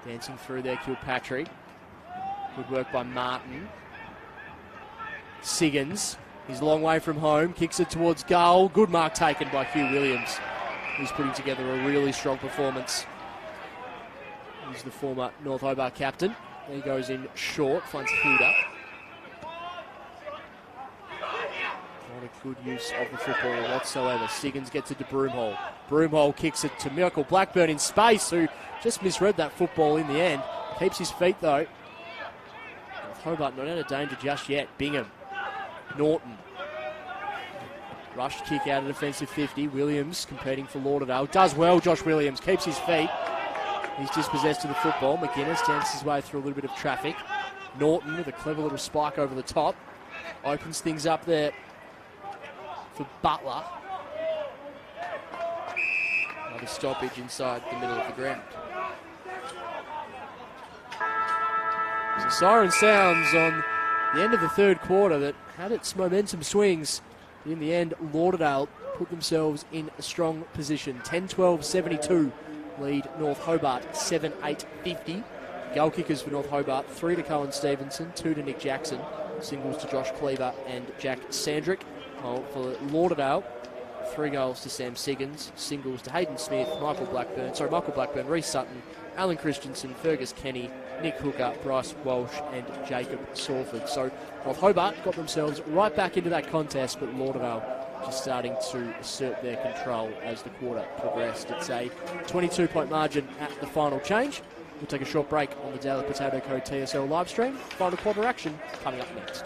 Dancing through there, Kilpatrick. Good work by Martin. Siggins, he's a long way from home, kicks it towards goal. Good mark taken by Hugh Williams. He's putting together a really strong performance. He's the former North Hobart captain. He goes in short, finds Hilda. Not a good use of the football whatsoever. Siggins gets it to Broomhall. Broomhall kicks it to Michael Blackburn in space, who just misread that football in the end. Keeps his feet though. North Hobart not out of danger just yet. Bingham. Norton. Rushed kick out of defensive 50. Williams competing for Lauderdale. Does well, Josh Williams. Keeps his feet. He's dispossessed of the football. McGuinness dances his way through a little bit of traffic. Norton with a clever little spike over the top. Opens things up there for Butler. Another stoppage inside the middle of the ground. So siren sounds on the end of the third quarter that had its momentum swings. In the end, Lauderdale put themselves in a strong position. 10-12-72 lead North Hobart 7-8-50. Goal kickers for North Hobart, 3 to Cohen Stevenson, 2 to Nick Jackson. Singles to Josh Cleaver and Jack Sandrick. For Lauderdale, 3 goals to Sam Siggins, singles to Hayden Smith, Michael Blackburn, Reece Sutton, Alan Christensen, Fergus Kenny, Nick Hooker, Bryce Walsh and Jacob Sawford. So North Hobart got themselves right back into that contest, but Lauderdale just starting to assert their control as the quarter progressed. It's a 22-point margin at the final change. We'll take a short break on the Daily Potato Co TSL live stream. Final quarter action coming up next.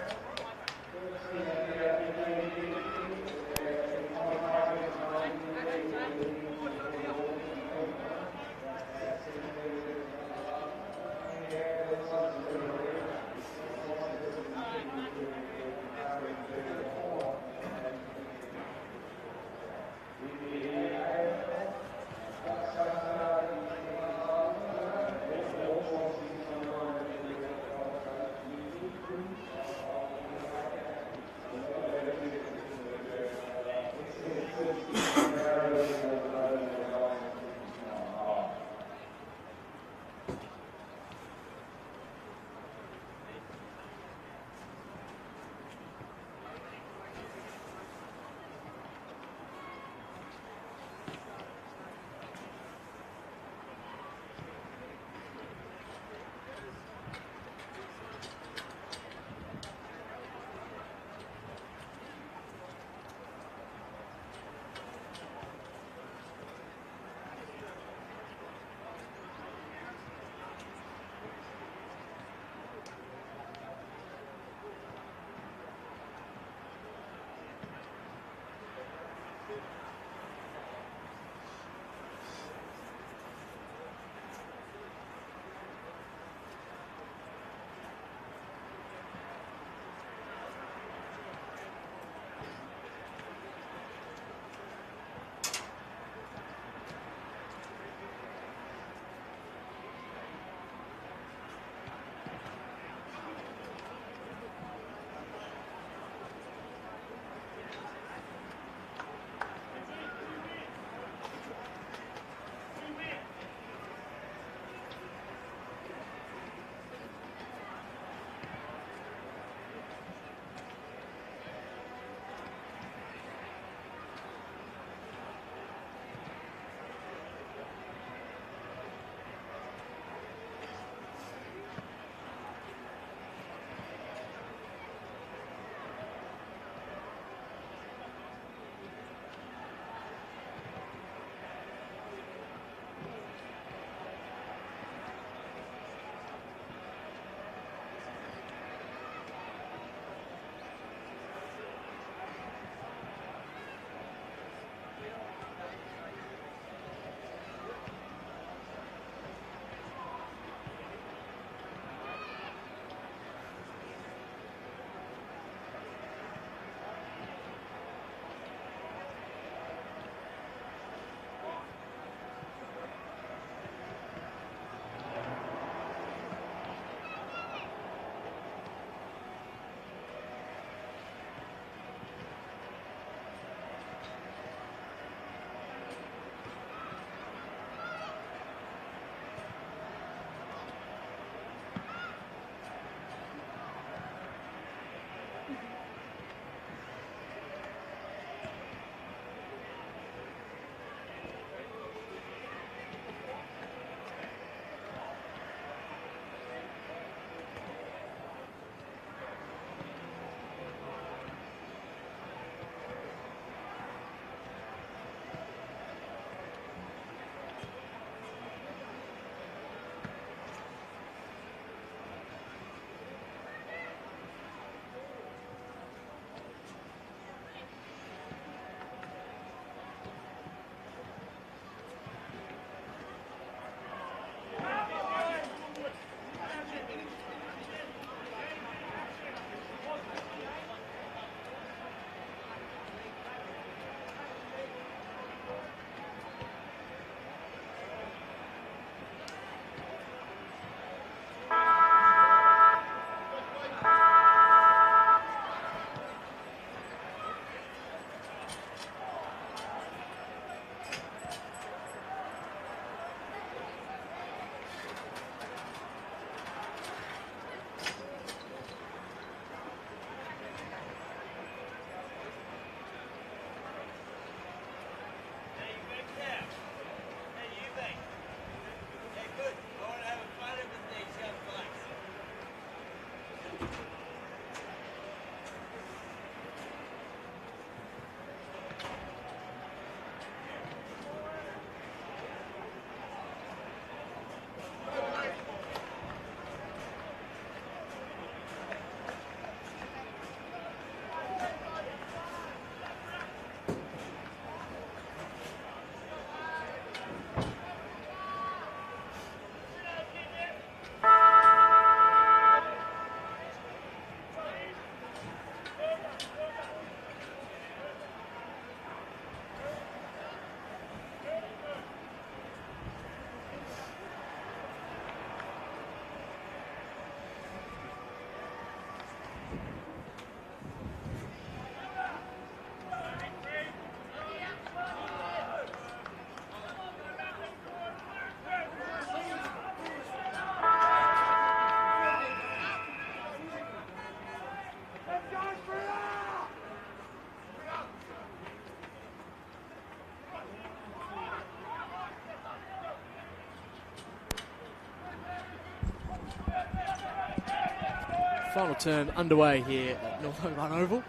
Final term underway here at North Hobart Oval,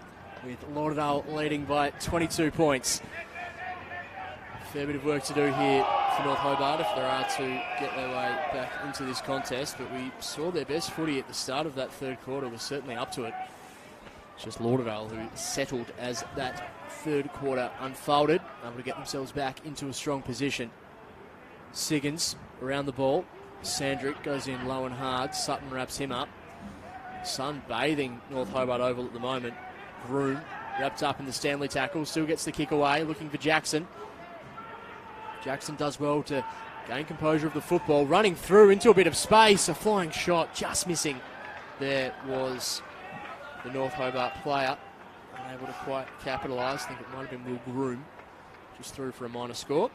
with Lauderdale leading by 22 points. Fair bit of work to do here for North Hobart if there are to get their way back into this contest, but we saw their best footy at the start of that third quarter, was certainly up to it. It's just Lauderdale who settled as that third quarter unfolded, able to get themselves back into a strong position. Siggins around the ball. Sandrick goes in low and hard. Sutton wraps him up. Sun bathing North Hobart Oval at the moment. Groom wrapped up in the Stanley tackle. Still gets the kick away, looking for Jackson. Jackson does well to gain composure of the football. Running through into a bit of space. A flying shot, just missing. There was the North Hobart player. Unable to quite capitalise. I think it might have been Will Groom. Just through for a minor score.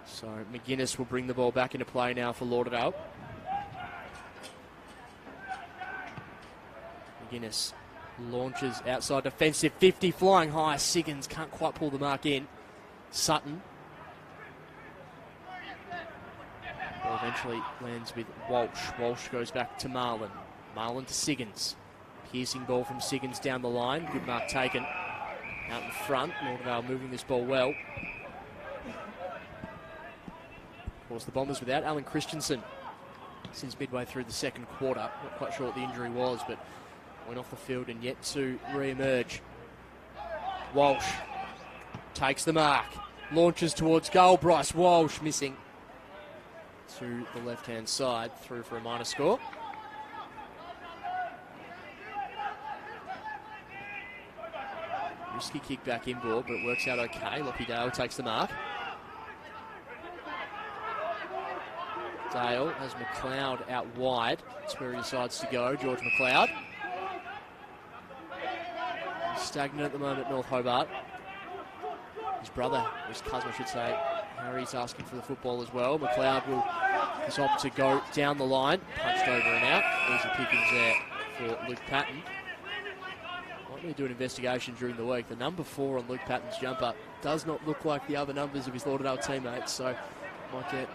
So McGuinness will bring the ball back into play now for Lauderdale. McGuinness launches outside defensive 50, flying high. Siggins can't quite pull the mark in. Sutton. Ball eventually lands with Walsh. Walsh goes back to Marlin. Marlin to Siggins. Piercing ball from Siggins down the line. Good mark taken. Out in front. Lauderdale moving this ball well. Of course, the Bombers without Alan Christensen since midway through the second quarter. Not quite sure what the injury was, but went off the field and yet to re-emerge. Walsh takes the mark. Launches towards goal. Bryce Walsh missing to the left-hand side. Through for a minor score. Risky kick back inboard, but it works out okay. Lockie Dale takes the mark. Dale has McLeod out wide. That's where he decides to go, George McLeod. Stagnant at the moment, North Hobart. His brother, his cousin I should say, Harry's asking for the football as well. McLeod will opt to go down the line. Punched over and out. Easy pickings there for Luke Patton. Might need to do an investigation during the week. The number 4 on Luke Patton's jumper does not look like the other numbers of his Lauderdale teammates, so might get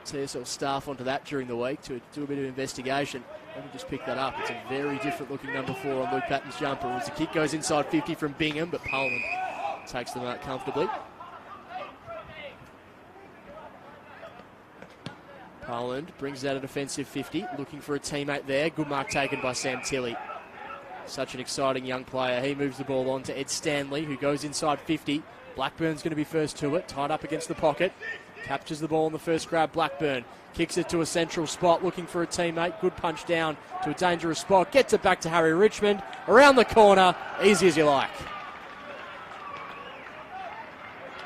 TSL staff onto that during the week to do a bit of investigation. Let me just pick that up. It's a very different looking number 4 on Luke Patton's jumper as the kick goes inside 50 from Bingham, but Poland takes them out comfortably. Poland brings out a defensive 50, looking for a teammate there. Good mark taken by Sam Tilley. Such an exciting young player. He moves the ball on to Ed Stanley, who goes inside 50. Blackburn's going to be first to it, tied up against the pocket. Captures the ball in the first grab. Blackburn kicks it to a central spot, looking for a teammate. Good punch down to a dangerous spot. Gets it back to Harry Richmond. Around the corner. Easy as you like.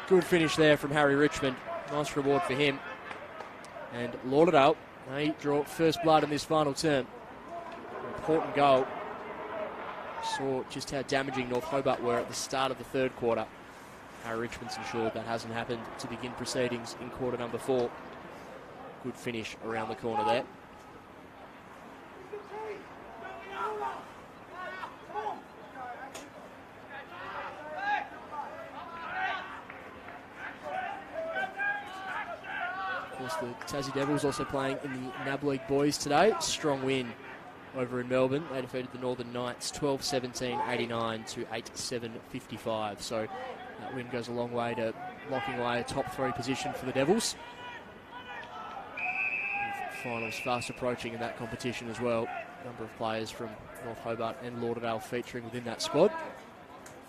Good finish there from Harry Richmond. Nice reward for him. And Lauderdale, they draw first blood in this final term. Important goal. Saw just how damaging North Hobart were at the start of the third quarter. Harry Richmond's ensured that hasn't happened to begin proceedings in quarter number 4. Good finish around the corner there. Of course, the Tassie Devils also playing in the NAB League Boys today. Strong win over in Melbourne. They defeated the Northern Knights 12-17, 89 to 8-7, 55. So that win goes a long way to locking away a top 3 position for the Devils. With finals fast approaching in that competition as well. A number of players from North Hobart and Lauderdale featuring within that squad.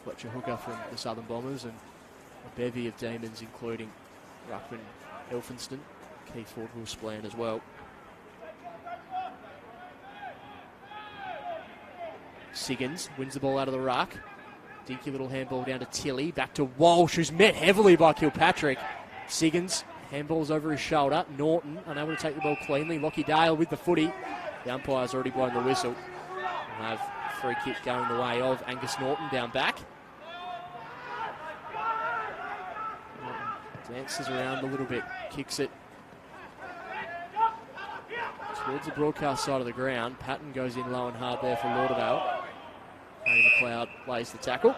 Fletcher Hooker from the Southern Bombers and a bevy of demons including Ruckman Elphinston, Keith Ford will splan as well. Siggins wins the ball out of the ruck. Dinky little handball down to Tilley. Back to Walsh, who's met heavily by Kilpatrick. Siggins, handballs over his shoulder. Norton, unable to take the ball cleanly. Lockie Dale with the footy. The umpire's already blown the whistle. We'll have a free kick going the way of Angus Norton down back. Norton dances around a little bit. Kicks it towards the broadcast side of the ground. Patton goes in low and hard there for Lauderdale. Tony McLeod lays the tackle.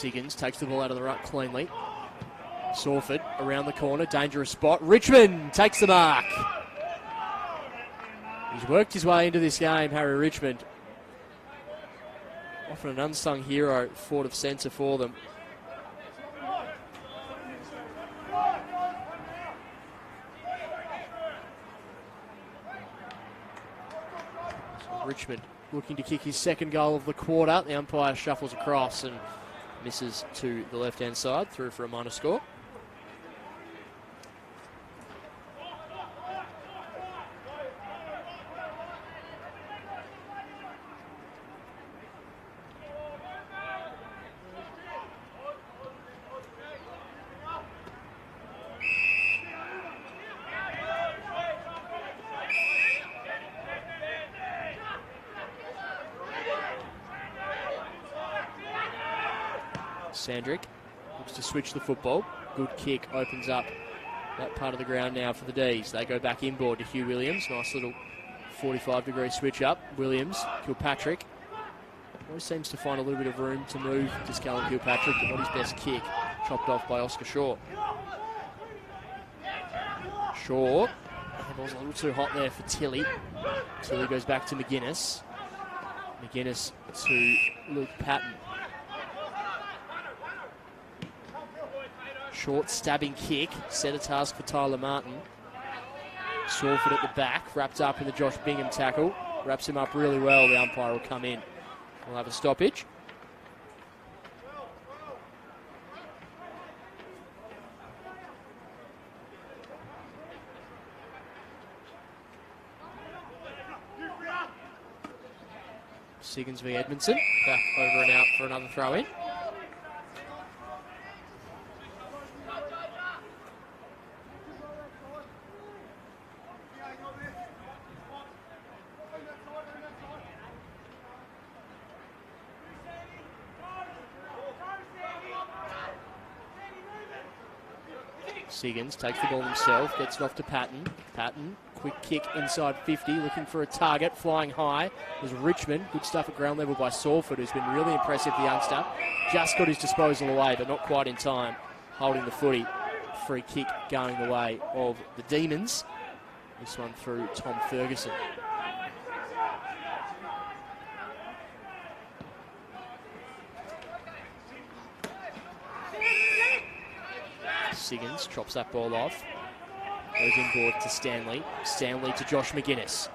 Siggins takes the ball out of the ruck cleanly. Sawford around the corner, dangerous spot. Richmond takes the mark. He's worked his way into this game, Harry Richmond. Often an unsung hero, forward of centre for them. So Richmond looking to kick his second goal of the quarter. The umpire shuffles across and misses to the left-hand side, through for a minor score. Sandrick looks to switch the football. Good kick, opens up that part of the ground now for the D's. They go back inboard to Hugh Williams. Nice little 45-degree switch up. Williams, Kilpatrick. Always seems to find a little bit of room to move to Callum Kilpatrick, but not his best kick. Chopped off by Oscar Shaw. Shaw. The ball's a little too hot there for Tilly. Tilly goes back to McGuinness. McGuinness to Luke Patton. Short stabbing kick, set a task for Tyler Martin. Sawford at the back, wrapped up in the Josh Bingham tackle. Wraps him up really well, the umpire will come in. We'll have a stoppage. Siggins v Edmondson, back over and out for another throw in. Siggins takes the ball himself, gets it off to Patton. Patton, quick kick inside 50, looking for a target, flying high. There's Richmond, good stuff at ground level by Sawford, who's been really impressive, the youngster. Just got his disposal away, but not quite in time, holding the footy. Free kick going the way of the Demons. This one through Tom Ferguson. Siggins chops that ball off. Goes inboard to Stanley. Stanley to Josh McGuinness.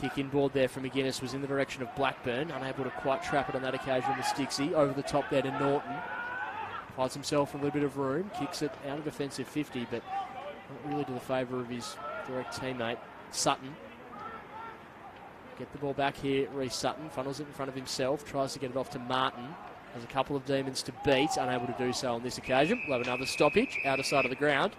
Kick inboard there from McGuinness was in the direction of Blackburn. Unable to quite trap it on that occasion with Stixie. Over the top there to Norton. Finds himself a little bit of room. Kicks it out of defensive 50, but not really to the favour of his direct teammate. Sutton. Get the ball back here. Reece Sutton funnels it in front of himself. Tries to get it off to Martin. There's a couple of Demons to beat, unable to do so on this occasion. We'll have another stoppage, outer side of the ground.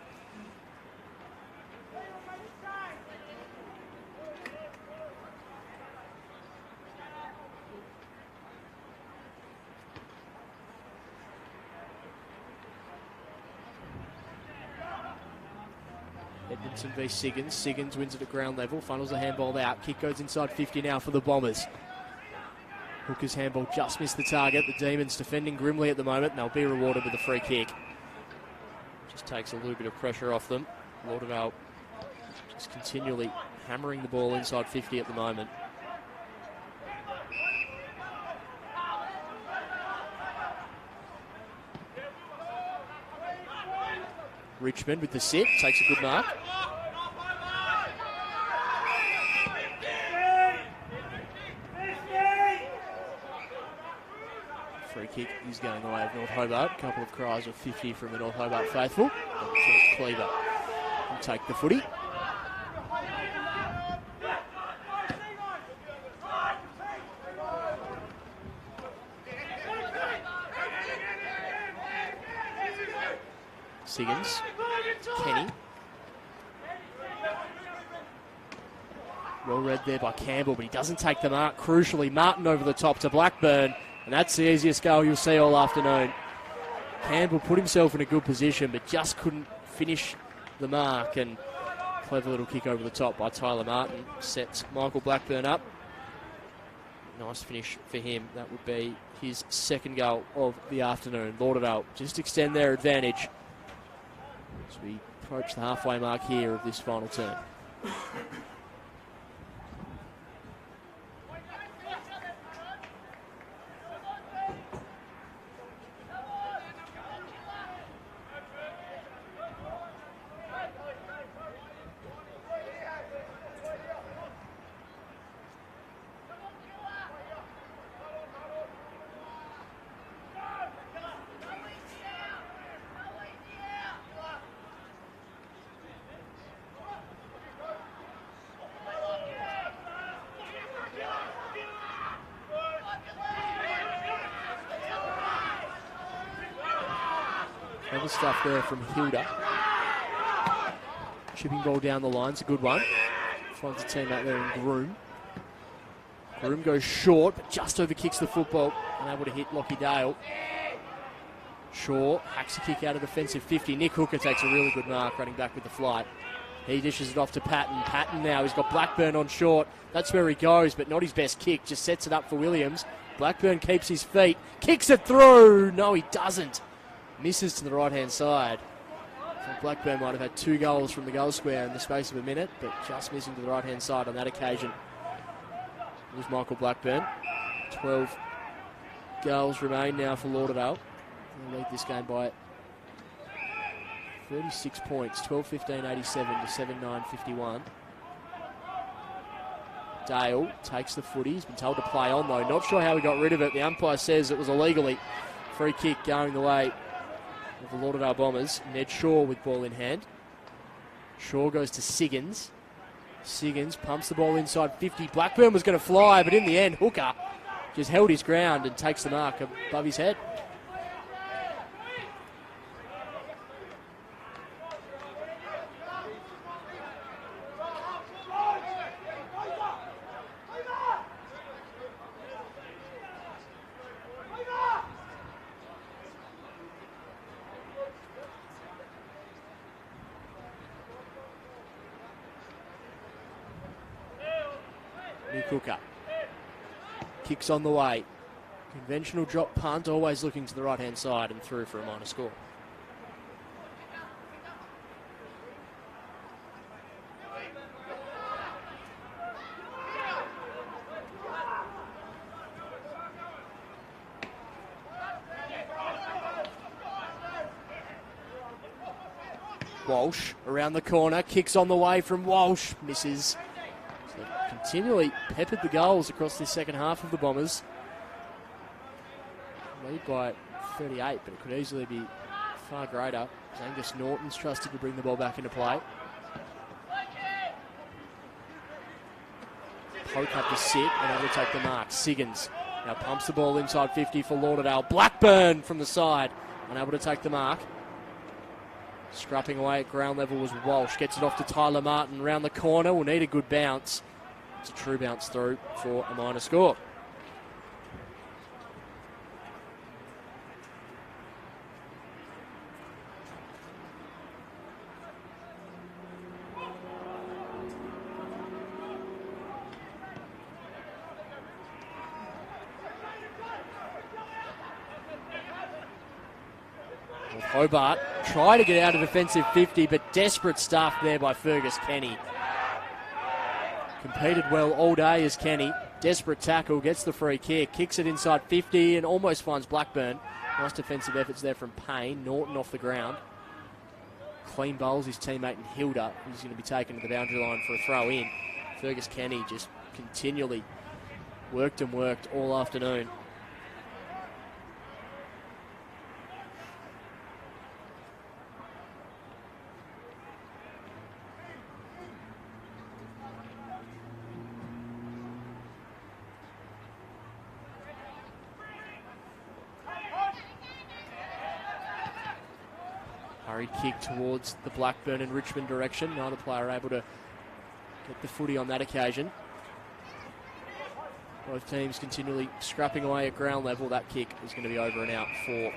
Edmondson v Siggins. Siggins wins it at ground level, funnels the handball out. Kick goes inside 50 now for the Bombers. Hooker's handball just missed the target. The Demons defending grimly at the moment, and they'll be rewarded with a free kick. Just takes a little bit of pressure off them. Lauderdale just continually hammering the ball inside 50 at the moment. Richmond with the sit, takes a good mark. Free kick is going the way of North Hobart. A couple of cries of 50 from the North Hobart faithful. And Cleaver will take the footy. Siggins, Kenny. Well read there by Campbell, but he doesn't take the mark. Crucially, Martin over the top to Blackburn. And that's the easiest goal you'll see all afternoon. Campbell put himself in a good position, but just couldn't finish the mark. And clever little kick over the top by Tyler Martin sets Michael Blackburn up. Nice finish for him. That would be his second goal of the afternoon. Lauderdale just extend their advantage as we approach the halfway mark here of this final term. Other stuff there from Hilda. Chipping ball down the line's a good one. Finds a teammate there in Groom. Groom goes short, but just overkicks the football. Unable to hit Lockie Dale. Shaw hacks a kick out of defensive 50. Nick Hooker takes a really good mark running back with the flight. He dishes it off to Patton. Patton now, he's got Blackburn on short. That's where he goes, but not his best kick. Just sets it up for Williams. Blackburn keeps his feet. Kicks it through. No, he doesn't. Misses to the right-hand side. So Blackburn might have had 2 goals from the goal square in the space of a minute, but just missing to the right-hand side on that occasion. There's Michael Blackburn. 12 goals remain now for Lauderdale. They'll lead this game by 36 points. 12-15-87 to 7-9-51. Dale takes the footy. He's been told to play on, though. Not sure how he got rid of it. The umpire says it was illegally. Free kick going the way of the Lauderdale Bombers. Ned Shaw with ball in hand. Shaw goes to Siggins. Siggins pumps the ball inside 50. Blackburn was going to fly, but in the end, Hooker just held his ground and takes the mark above his head. Hooker kicks on the way. Conventional drop punt, always looking to the right-hand side and through for a minor score. Walsh around the corner, kicks on the way from Walsh, misses. So continually peppered the goals across this second half of the Bombers. Lead by 38, but it could easily be far greater. Angus Norton's trusted to bring the ball back into play. Poke had to sit and able to take the mark. Siggins now pumps the ball inside 50 for Lauderdale. Blackburn from the side, unable to take the mark. Scrapping away at ground level was Walsh. Gets it off to Tyler Martin. Round the corner. Will need a good bounce. It's a true bounce through for a minor score. Hobart try to get out of defensive 50, but desperate stuff there by Fergus Kenny. Competed well all day as Kenny. Desperate tackle, gets the free kick, kicks it inside 50 and almost finds Blackburn. Nice defensive efforts there from Payne. Norton off the ground. Clean bowls his teammate in Hilda, who's going to be taken to the boundary line for a throw in. Fergus Kenny just continually worked and worked all afternoon. Hurried kick towards the Blackburn and Richmond direction. Neither player able to get the footy on that occasion. Both teams continually scrapping away at ground level. That kick is going to be over and out for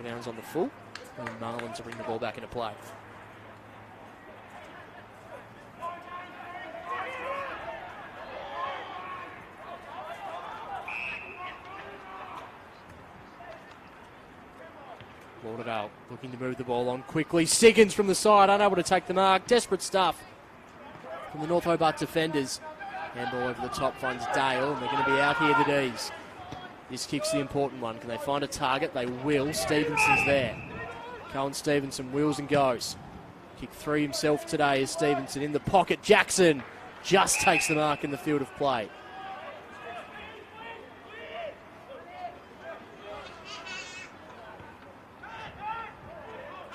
Downs on the full. And Marlins to bring the ball back into play. Lauderdale looking to move the ball on quickly. Siggins from the side, unable to take the mark. Desperate stuff from the North Hobart defenders. Handball over the top finds Dale, and they're going to be out here, the D's. This kick's the important one. Can they find a target? They will. Stevenson's there. Cohen Stevenson wheels and goes. Kick 3 himself today is Stevenson in the pocket. Jackson just takes the mark in the field of play.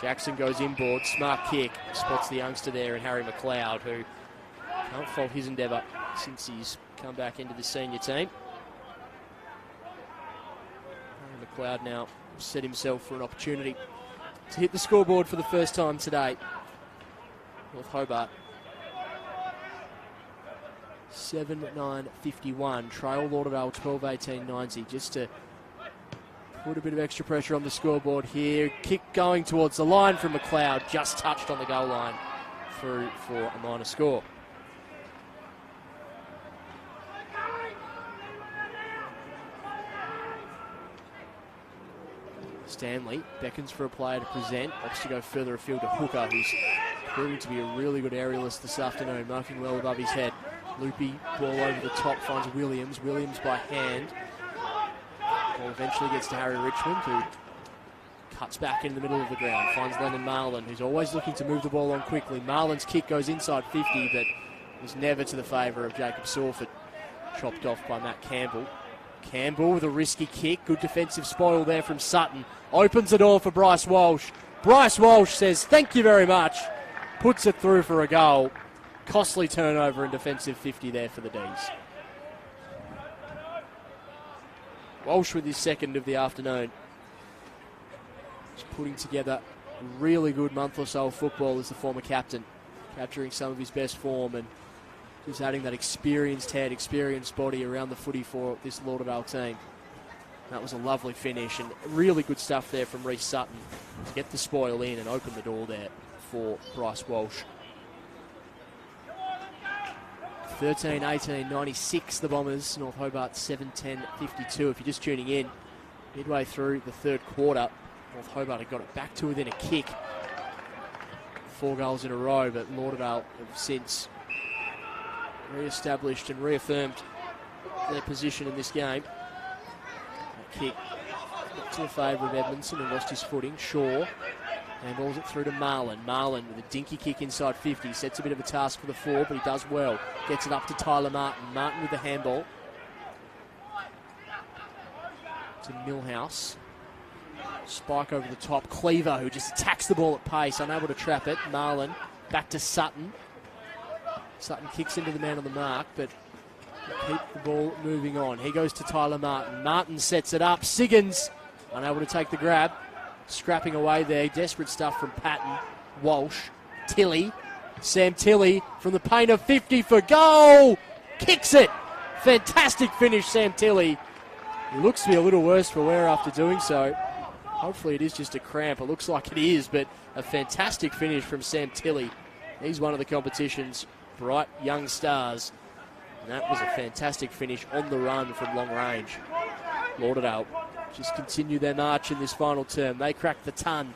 Jackson goes inboard, smart kick, spots the youngster there, and Harry McLeod, who can't fault his endeavour since he's come back into the senior team. Harry McLeod now set himself for an opportunity to hit the scoreboard for the first time today. North Hobart 7-9-51, trail Lauderdale 12-18-90, just to put a bit of extra pressure on the scoreboard here. Kick going towards the line from McLeod, just touched on the goal line, through for a minor score. Stanley beckons for a player to present, opts to go further afield to Hooker, who's proving to be a really good aerialist this afternoon, marking well above his head. Loopy ball over the top finds Williams. Williams by hand. Ball eventually gets to Harry Richmond, who cuts back in the middle of the ground. Finds Lennon Marlin, who's always looking to move the ball on quickly. Marlin's kick goes inside 50, but was never to the favour of Jacob Sawford. Chopped off by Matt Campbell. Campbell with a risky kick. Good defensive spoil there from Sutton. Opens the door for Bryce Walsh. Bryce Walsh says, thank you very much. Puts it through for a goal. Costly turnover and defensive 50 there for the D's. Walsh with his second of the afternoon. Just putting together a really good month or so of football as the former captain. Capturing some of his best form and just adding that experienced head, experienced body around the footy for this Lauderdale team. That was a lovely finish and really good stuff there from Reece Sutton to get the spoil in and open the door there for Bryce Walsh. 13-18-96 the Bombers, North Hobart 7-10-52. If you're just tuning in, midway through the third quarter, North Hobart have got it back to within a kick. 4 goals in a row, but Lauderdale have since re-established and reaffirmed their position in this game. That kick not to the favour of Edmondson, who lost his footing. Shaw handballs it through to Marlin. Marlin with a dinky kick inside 50. Sets a bit of a task for the 4, but he does well. Gets it up to Tyler Martin. Martin with the handball. To Millhouse. Spike over the top. Cleaver, who just attacks the ball at pace, unable to trap it. Marlin back to Sutton. Sutton kicks into the man on the mark, but keep the ball moving on. He goes to Tyler Martin. Martin sets it up. Siggins unable to take the grab. Scrapping away there. Desperate stuff from Patton. Walsh. Tilley. Sam Tilley from the paint of 50 for goal. Kicks it. Fantastic finish, Sam Tilley. He looks to be a little worse for wear after doing so. Hopefully it is just a cramp. It looks like it is, but a fantastic finish from Sam Tilley. He's one of the competition's bright young stars. And that was a fantastic finish on the run from long range. Lauderdale just continue their march in this final term. They crack the ton.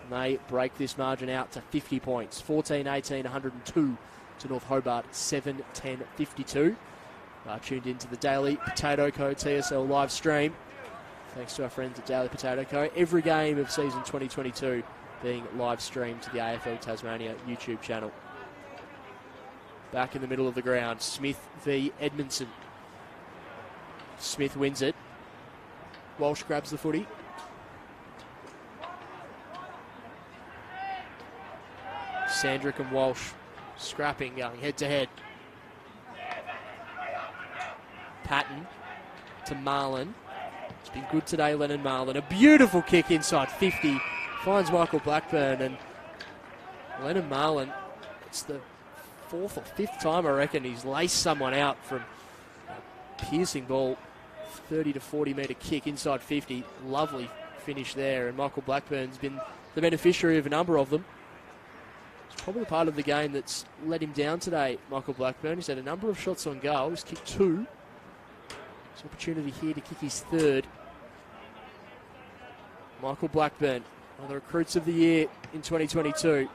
And they break this margin out to 50 points. 14-18, 102 to North Hobart, 7-10-52. Tuned into the Daily Potato Co. TSL live stream. Thanks to our friends at Daily Potato Co. Every game of season 2022 being live streamed to the AFL Tasmania YouTube channel. Back in the middle of the ground, Smith v Edmondson. Smith wins it. Walsh grabs the footy. Sandrick and Walsh scrapping, going head to head. Patton to Marlin. It's been good today, Lennon Marlin. A beautiful kick inside 50. Finds Michael Blackburn, and Lennon Marlin, it's the 4th or 5th time I reckon he's laced someone out from a piercing ball. 30 to 40 metre kick inside 50. Lovely finish there, and Michael Blackburn's been the beneficiary of a number of them. It's probably the part of the game that's let him down today, Michael Blackburn. He's had a number of shots on goal. He's kicked 2. There's an opportunity here to kick his 3rd. Michael Blackburn One of the recruits of the year in 2022.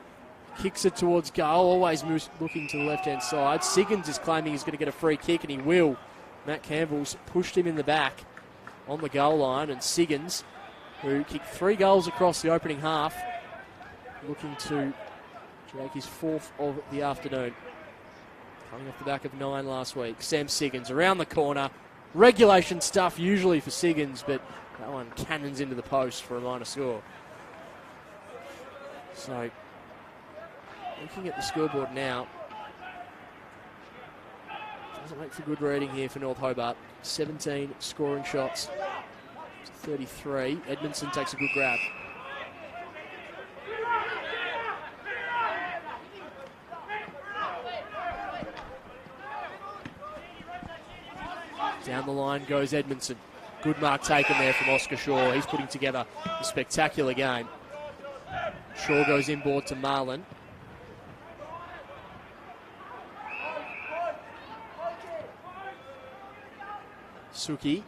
Kicks it towards goal, always moves looking to the left-hand side. Siggins is claiming he's going to get a free kick, and he will. Matt Campbell's pushed him in the back on the goal line, and Siggins, who kicked 3 goals across the opening half, looking to drag his 4th of the afternoon. Coming off the back of 9 last week. Sam Siggins around the corner. Regulation stuff usually for Siggins, but that one cannons into the post for a minor score. So, looking at the scoreboard now, doesn't make for good reading here for North Hobart. 17 scoring shots to 33. Edmondson takes a good grab. Down the line goes Edmondson. Good mark taken there from Oscar Shaw. He's putting together a spectacular game. Shaw goes inboard to Marlin. Suki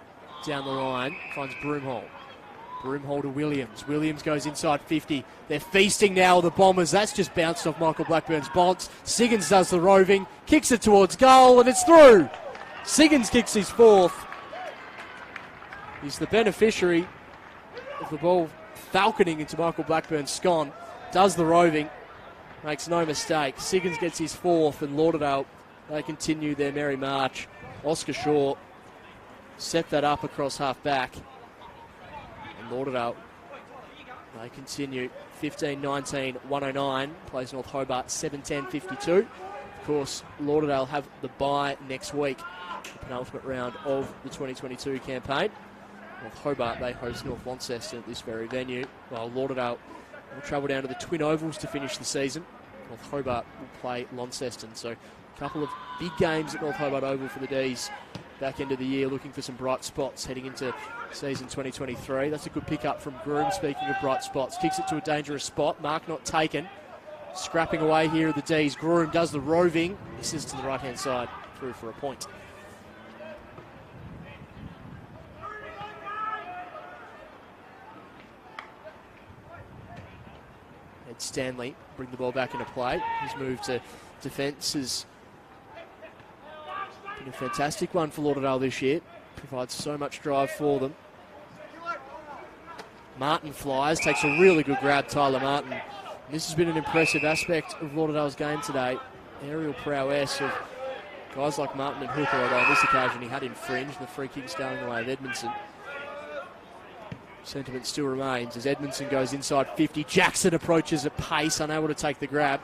down the line, finds Broomhall. Broomhall to Williams. Williams goes inside 50. They're feasting now, the Bombers. That's just bounced off Michael Blackburn's bounce. Siggins does the roving, kicks it towards goal, and it's through. Siggins kicks his 4th. He's the beneficiary of the ball falconing into Michael Blackburn's scon. Does the roving, makes no mistake. Siggins gets his 4th, and Lauderdale, they continue their merry march. Oscar Shaw set that up across half back. And Lauderdale, they continue. 15-19, 109. Plays North Hobart 7-10-52. Of course, Lauderdale have the bye next week. The penultimate round of the 2022 campaign. North Hobart, they host North Launceston at this very venue, while Lauderdale will travel down to the Twin Ovals to finish the season. North Hobart will play Launceston. So a couple of big games at North Hobart Oval for the D's. Back end of the year, looking for some bright spots heading into season 2023. That's a good pick-up from Groom, speaking of bright spots. Kicks it to a dangerous spot. Mark not taken. Scrapping away here at the D's. Groom does the roving. Misses to the right-hand side. Through for a point. Ed Stanley bring the ball back into play. His move to defence is been a fantastic one for Lauderdale this year. Provides so much drive for them. Martin flies, takes a really good grab, Tyler Martin. And this has been an impressive aspect of Lauderdale's game today. Aerial prowess of guys like Martin and Hooper, although on this occasion he had infringed. The free kick's going the way of Edmondson. Sentiment still remains as Edmondson goes inside 50. Jackson approaches at pace, unable to take the grab.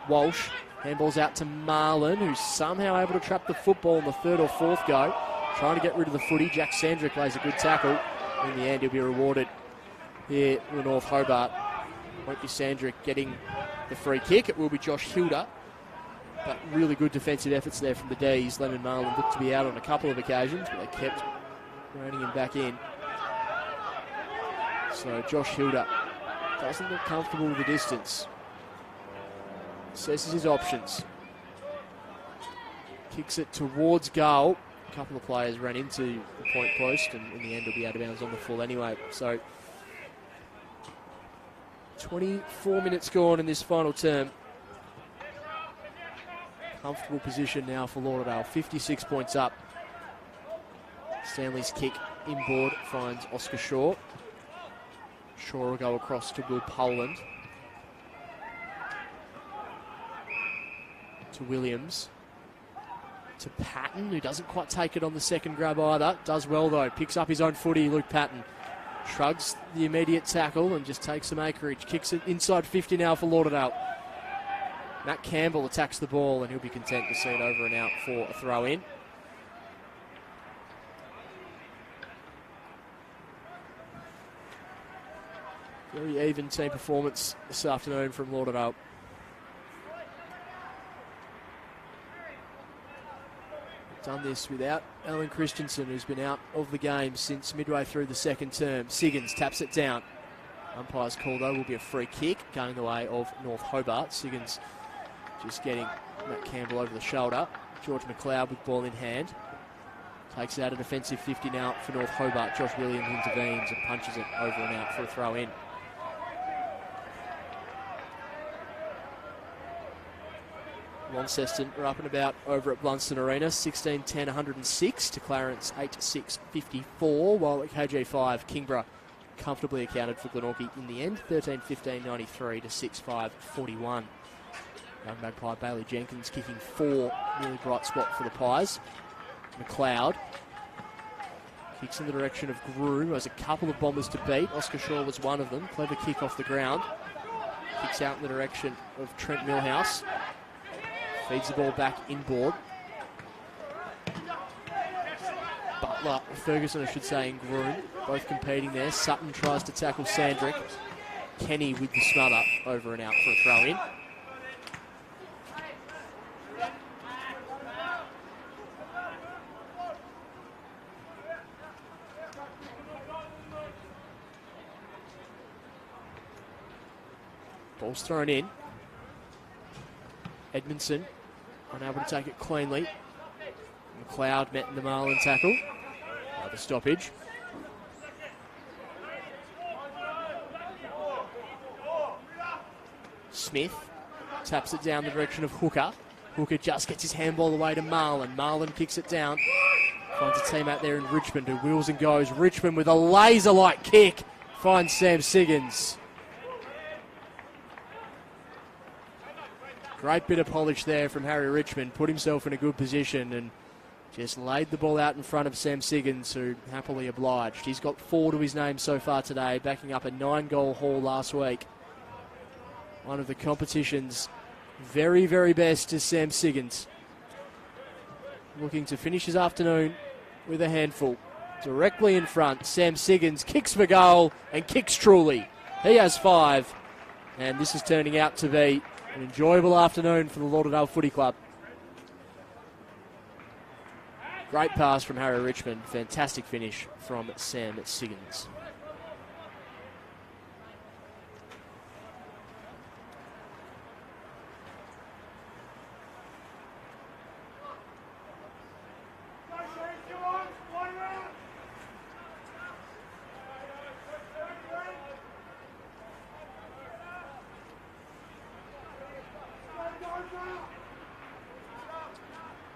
Walsh handballs out to Marlin, who's somehow able to trap the football on the 3rd or 4th go. Trying to get rid of the footy. Jack Sandrick lays a good tackle. In the end, he'll be rewarded here for North Hobart. Won't be Sandrick getting the free kick. It will be Josh Hilda. But really good defensive efforts there from the D's. Lennon Marlin looked to be out on a couple of occasions, but they kept reining him back in. So Josh Hilda doesn't look comfortable with the distance. Assesses his options. Kicks it towards goal. A couple of players ran into the point post, and in the end, he'll be out of bounds on the full anyway. So 24 minutes gone in this final term. Comfortable position now for Lauderdale. 56 points up. Stanley's kick inboard finds Oscar Shaw. Shaw will go across to Will Poland. To Williams. To Patton, who doesn't quite take it on the second grab either. Does well though. Picks up his own footy, Luke Patton. Shrugs the immediate tackle and just takes some acreage. Kicks it inside 50 now for Lauderdale. Matt Campbell attacks the ball and he'll be content to see it over and out for a throw in. Very even team performance this afternoon from Lauderdale. Done this without Alan Christensen, who's been out of the game since midway through the second term. Siggins taps it down. Umpire's call, though, will be a free kick going the way of North Hobart. Siggins just getting Matt Campbell over the shoulder. George McLeod with ball in hand. Takes it out a defensive 50 now for North Hobart. Josh Williams intervenes and punches it over and out for a throw in. Launceston are up and about over at Blunston Arena, 16-10, 106 to Clarence 8-6, 54, while at KG5, Kingborough comfortably accounted for Glenorchy in the end, 13-15, 93 to 6-5, 41. Young Magpie Bailey Jenkins kicking 4, really bright spot for the Pies. McLeod kicks in the direction of Groom, has a couple of bombers to beat. Oscar Shaw was one of them. Clever kick off the ground. Kicks out in the direction of Trent Millhouse. Feeds the ball back inboard. Butler, Ferguson I should say, and Groom, both competing there. Sutton tries to tackle Sandrick. Kenny with the smother, over and out for a throw in. Ball's thrown in. Edmondson unable to take it cleanly. McLeod met in the Marlin tackle. The stoppage. Smith taps it down the direction of Hooker. Hooker just gets his handball away to Marlin. Marlin kicks it down. Finds a teammate there in Richmond who wheels and goes. Richmond with a laser-like kick finds Sam Siggins. Great bit of polish there from Harry Richmond. Put himself in a good position and just laid the ball out in front of Sam Siggins, who happily obliged. He's got 4 to his name so far today, backing up a 9-goal haul last week. One of the competition's very, very best is Sam Siggins. Looking to finish his afternoon with a handful. Directly in front, Sam Siggins kicks for goal and kicks truly. He has 5, and this is turning out to be an enjoyable afternoon for the Lauderdale Footy Club. Great pass from Harry Richmond. Fantastic finish from Sam Siggins.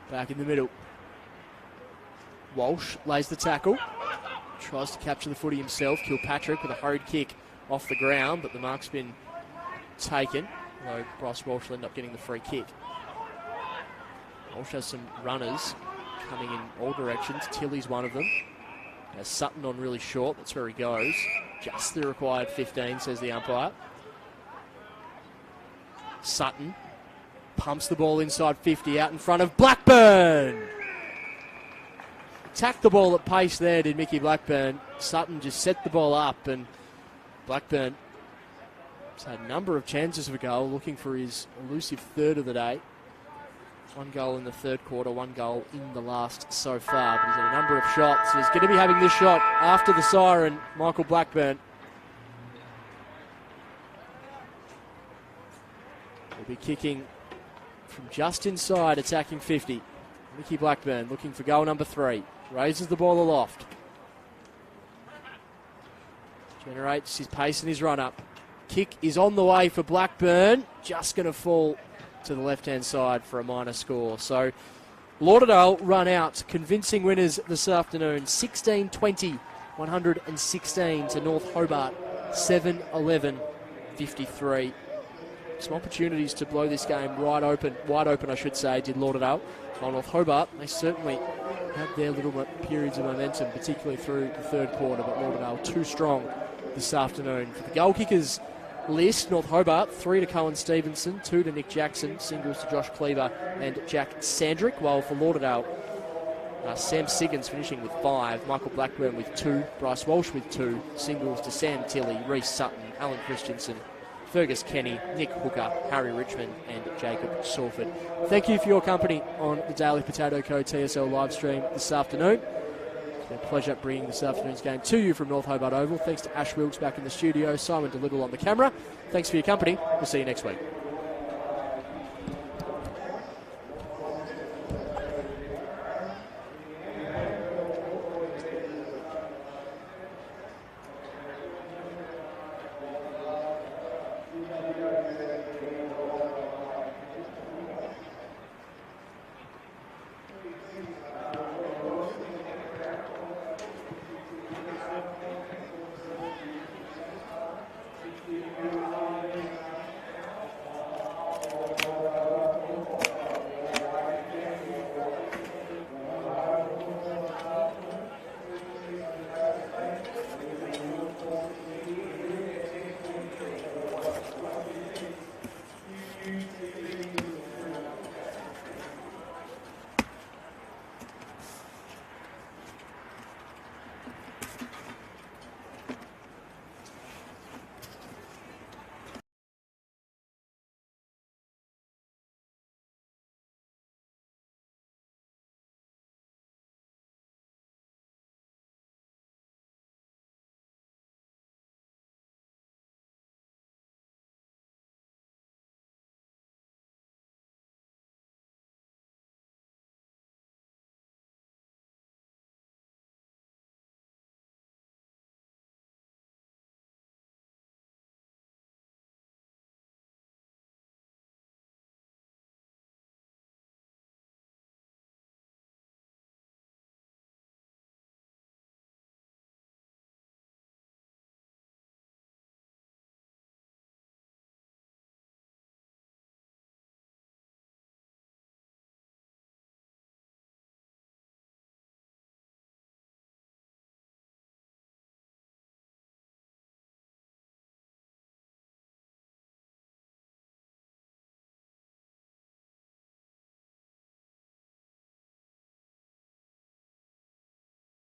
Back in the middle. Walsh lays the tackle. Tries to capture the footy himself. Kilpatrick with a hurried kick off the ground, but the mark's been taken. Although Bryce Walsh will end up getting the free kick. Walsh has some runners coming in all directions. Tilly's one of them. Has Sutton on really short. That's where he goes. Just the required 15, says the umpire. Sutton pumps the ball inside 50 out in front of Blackburn. Attacked the ball at pace there, did Mickey Blackburn. Sutton just set the ball up, and Blackburn has had a number of chances for goal, looking for his elusive 3rd of the day. 1 goal in the 3rd quarter, 1 goal in the last so far, but he's had a number of shots. He's going to be having this shot after the siren, Michael Blackburn. Will be kicking from just inside, attacking 50. Mickey Blackburn looking for goal number 3. Raises the ball aloft. Generates his pace and his run-up. Kick is on the way for Blackburn. Just going to fall to the left-hand side for a minor score. So Lauderdale run out. Convincing winners this afternoon. 16-20, 116 to North Hobart. 7-11, 53. Some opportunities to blow this game wide open I should say, did Lauderdale. While North Hobart, they certainly had their little periods of momentum, particularly through the 3rd quarter, but Lauderdale too strong this afternoon. For the goal kickers list, North Hobart, 3 to Cohen Stevenson, 2 to Nick Jackson, singles to Josh Cleaver and Jack Sandrick, while for Lauderdale, Sam Siggins finishing with 5, Michael Blackburn with 2, Bryce Walsh with 2, singles to Sam Tilley, Reece Sutton, Alan Christensen, Fergus Kenny, Nick Hooker, Harry Richmond and Jacob Sawford. Thank you for your company on the Daily Potato Co TSL live stream this afternoon. It's been a pleasure bringing this afternoon's game to you from North Hobart Oval. Thanks to Ash Wilkes back in the studio, Simon DeLittle on the camera. Thanks for your company. We'll see you next week.